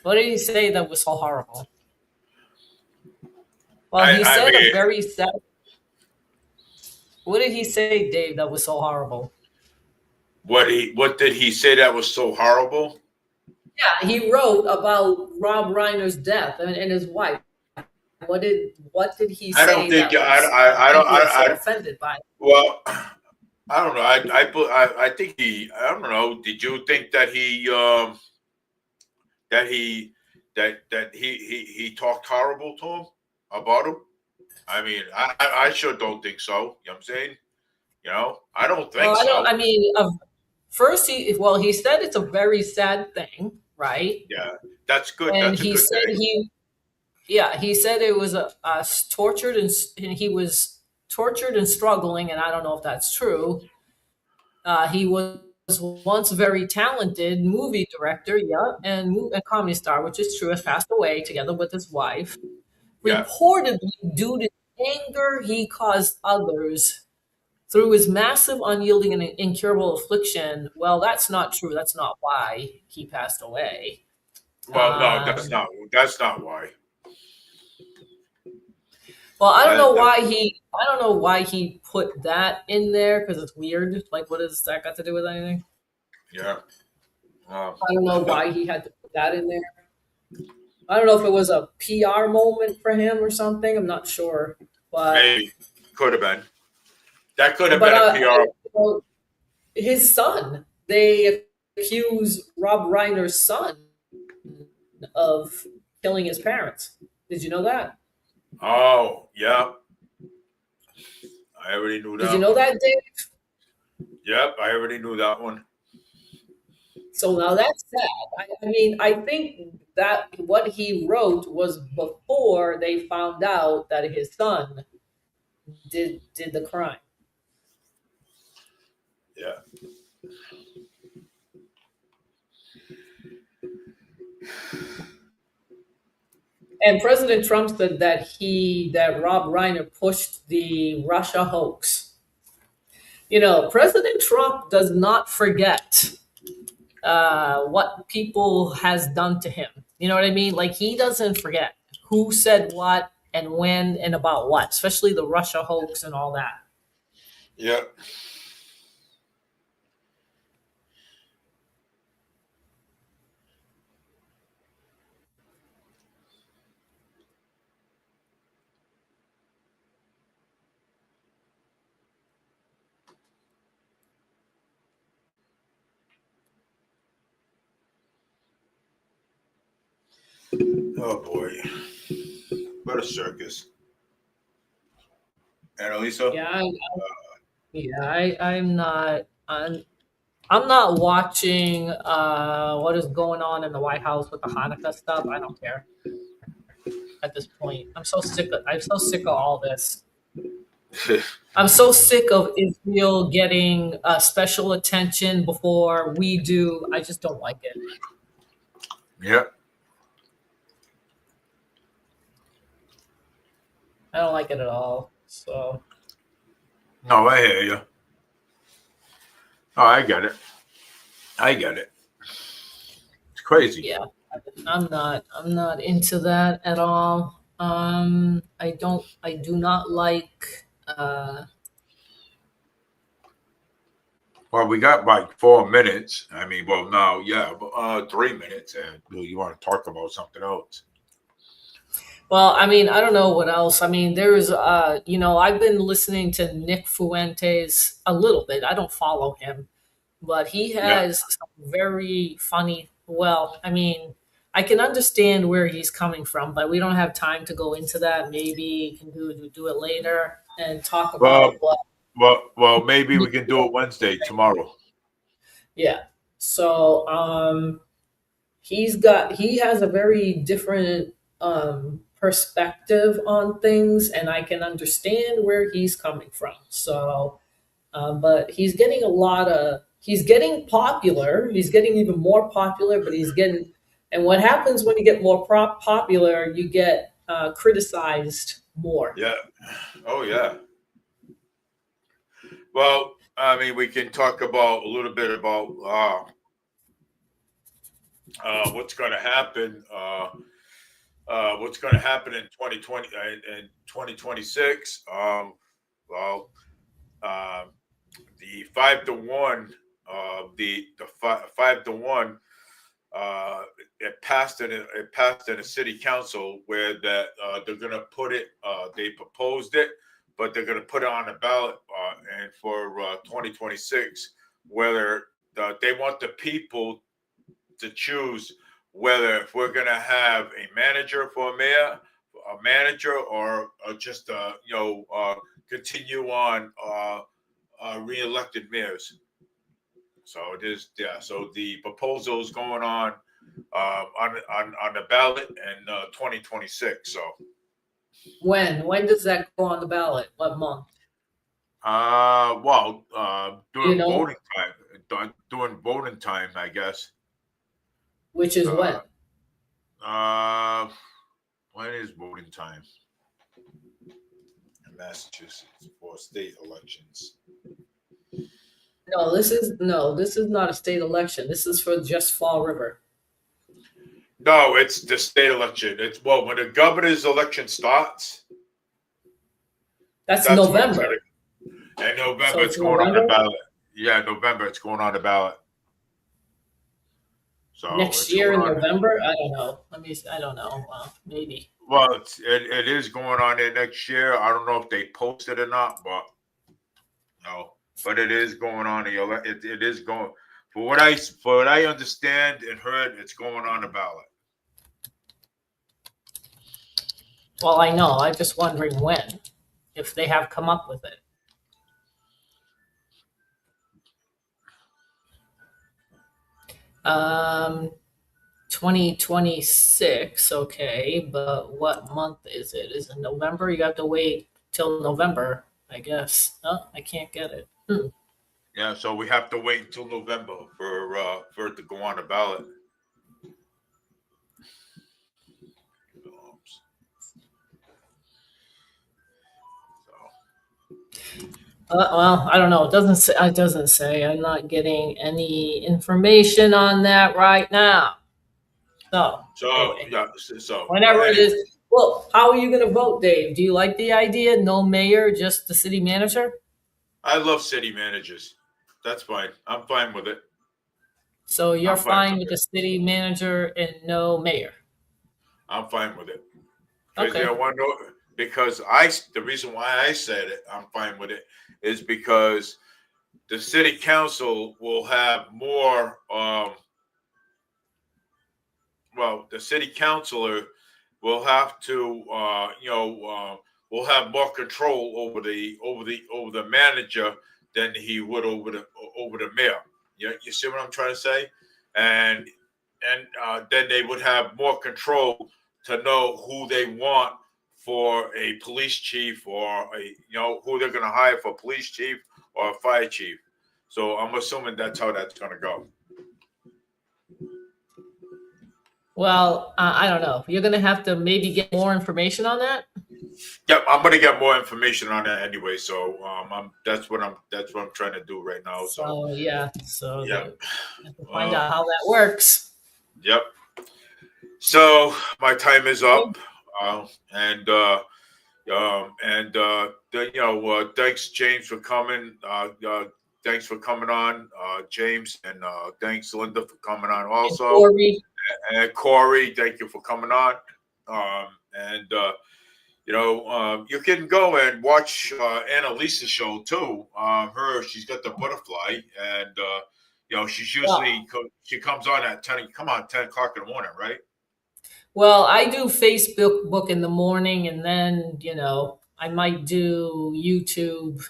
What did he say that was so horrible? Well, he said a very sad. What did he say, Dave, that was so horrible?
What did he say that was so horrible?
Yeah, he wrote about Rob Reiner's death and his wife. What did he say?
I don't think I don't
offended by it?
Well, I don't know. I think I don't know. Did you think that he talked horrible to him about him? I mean, I sure don't think so. You know what I'm saying? I don't think so.
I mean, first he said it's a very sad thing, right?
Yeah, that's good.
And
that's a
he
good
said
thing.
he said it was a tortured and he was tortured and struggling, and I don't know if that's true. He was once very talented movie director, and comedy star, which is true, has passed away together with his wife.
Yeah.
Reportedly due to anger he caused others through his massive, unyielding, and incurable affliction. Well, that's not true. That's not why he passed away.
Well, no,
Um,
that's not why.
well, I don't know
That-
why he put that in there because it's weird. Like, what does that got to do with anything?
yeah.
I don't know why he had to put that in there. I don't know if it was a PR moment for him or something. I'm not sure, but
Maybe could have been. That could have
but
been a PR.
well, his son. They accuse Rob Reiner's son of killing his parents. Did you know that?
Oh, yeah. I already knew that.
Did you know that, Dave?
Yep, I already knew that one.
So now that's sad. I mean, I think that what he wrote was before they found out that his son did the crime.
Yeah.
And President Trump said that Rob Reiner pushed the Russia hoax. You know, President Trump does not forget what people has done to him. You know what I mean? Like he doesn't forget who said what and when and about what, especially the Russia hoax and all that.
Yeah. Oh boy. What a circus. Annalisa?
I'm not watching what is going on in the White House with the Hanukkah stuff. I don't care at this point. I'm so sick of all this. I'm so sick of Israel getting special attention before we do. I just don't like it.
Yeah.
I don't like it at all. So
No, I hear you. Oh, I get it. It's crazy.
yeah, I'm not into that at all. I do not like
Well, we got like 4 minutes. I mean, well, now, yeah, 3 minutes. And you want to talk about something else?
Well, I mean, I don't know what else. I mean, there's, I've been listening to Nick Fuentes a little bit. I don't follow him, but he has some very funny. Well, I mean, I can understand where he's coming from, but we don't have time to go into that. Maybe you can do it later and talk about what.
Well, maybe we can do it Wednesday tomorrow.
Yeah. So, he has a very different perspective on things, and I can understand where he's coming from. So, but he's getting popular. He's getting even more popular, but and what happens when you get more popular, you get criticized more.
Yeah. Oh, yeah. Well, I mean, we can talk about a little bit about what's going to happen. What's going to happen in 2020 and 2026? The 5-1, the 5-1. It passed in a city council where that they're going to put it. They proposed it, but they're going to put it on the ballot and for 2026, whether they want the people to choose whether if we're going to have a manager for a manager, or just continue on re-elected mayors. So it is, yeah. So the proposal is going on the ballot in 2026. So
When does that go on the ballot? What month?
during voting time, I guess.
Which is when?
When is voting time in Massachusetts for state elections?
No, this is not a state election. This is for just Fall River.
No, it's the state election. It's well, when the governor's election starts.
That's
That's when it's
November.
gonna, in November,
So
it's
it's
going on the
November?
ballot. Yeah, November, it's going on the ballot. So
Next
it's
year in
going on.
November? I don't know. I don't know. Maybe.
Well, it is going on there next year. I don't know if they posted or not, but no, but it is going on. It is going for what I understand and heard. It's going on the ballot.
Well, I know. I'm just wondering when, if they have come up with it. Um, 2026. Okay, but what month is it? Is it November? You have to wait till November, I guess. Oh, I can't get it.
Yeah, so we have to wait until November for it to go on the ballot.
Well, I don't know. It doesn't say. It doesn't say. I'm not getting any information on that right now.
So
anyway,
yeah, so
whenever it
anyway,
is. Well, how are you going to vote, Dave? Do you like the idea? No mayor, just the city manager?
I love city managers. That's fine. I'm fine with it.
So you're
I'm fine
fine
with
with the city manager and no mayor?
I'm fine with it. Because
Okay.
I want to know, because the reason why I said it, I'm fine with it, is because the city council will have more. Well, the city councilor will have to, will have more control over the manager than he would over the mayor. You see what I'm trying to say? And then they would have more control to know who they want for a police chief, or who they're going to hire for police chief or a fire chief. So I'm assuming that's how that's going to go.
Well, I don't know. You're going to have to maybe get more information on that.
Yep, I'm going to get more information on that anyway. So that's what I'm trying to do right now. So
yeah. So
yeah,
you have to find out how that works.
Yep. So my time is up, thanks James for coming. Thanks for coming on, James, and thanks Linda for coming on also.
And Corey.
And Corey, thank you for coming on. You can go and watch Annalisa's show too. She's got the butterfly, and she's usually she comes on at 10 o'clock in the morning, right?
Well, I do Facebook in the morning, and then I might do YouTube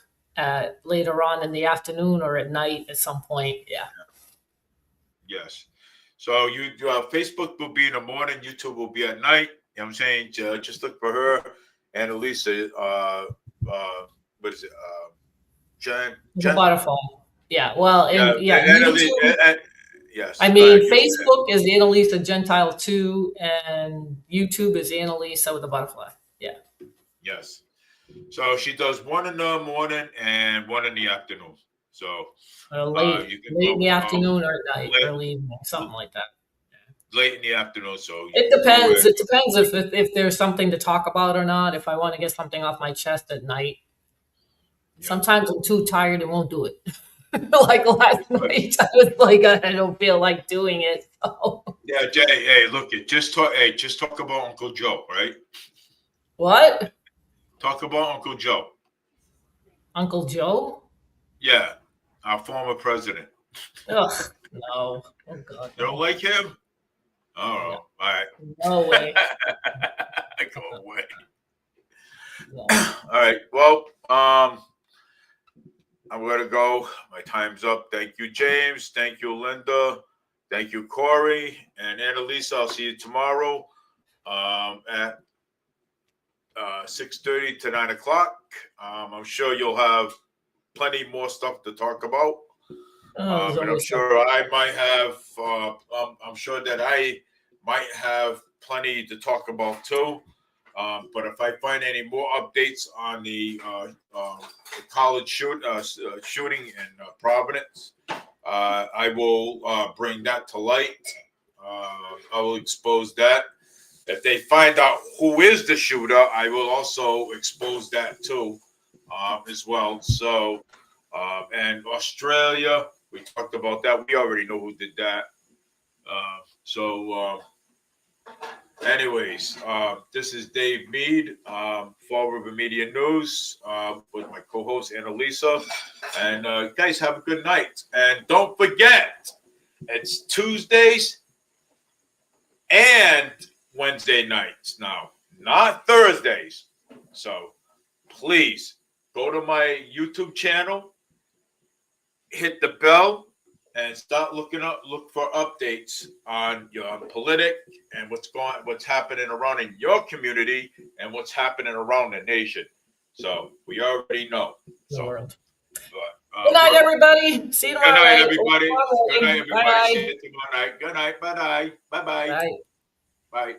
later on in the afternoon or at night at some point. Yeah.
Yes. So Facebook will be in the morning, YouTube will be at night. You know what I'm saying? Just look for her, Annalisa. What is it? Jen.
The butterfly. Yeah. Well, and
YouTube, yes.
I mean, Facebook is Annalisa Gentile 2, and YouTube is Annalisa with the butterfly. Yeah.
Yes. So she does one in the morning and one in the afternoon. So
late in the afternoon or at night, early evening, something like that.
Late in the afternoon. So
it depends. It depends if there's something to talk about or not. If I want to get something off my chest at night. Yeah. Sometimes I'm too tired and won't do it. Like last night, I was like, I don't feel like doing it. So.
Yeah, Jay. Hey, look, just talk about Uncle Joe, right?
What?
Talk about Uncle Joe.
Uncle Joe?
Yeah, our former president.
Ugh, no. Oh God.
You don't like him? Oh, no. All right.
No way.
Go away.
No.
All right. Well, I'm gonna go. My time's up. Thank you, James. Thank you, Linda. Thank you, Corey and Annalisa. I'll see you tomorrow at 6:30 to 9 o'clock. I'm sure you'll have plenty more stuff to talk about. And I'm sure I might have. I'm sure that I might have plenty to talk about too. But if I find any more updates on the college shooting in Providence, I will bring that to light. I will expose that. If they find out who is the shooter, I will also expose that too, as well. So, and Australia, we talked about that. We already know who did that. Anyways, this is Dave Mead, Fall River Media News, with my co-host Annalisa. And guys, have a good night. And don't forget, it's Tuesdays and Wednesday nights now, not Thursdays. So please go to my YouTube channel, hit the bell, and start look for updates on your politic and what's happening around in your community and what's happening around the nation. So we already know.
The world.
But,
Good night, everybody. See you tomorrow
good night,
night.
everybody. Good night, everybody.
Bye.
See you tomorrow night. Good night. Bye-bye. Bye-bye.
Bye.
Bye.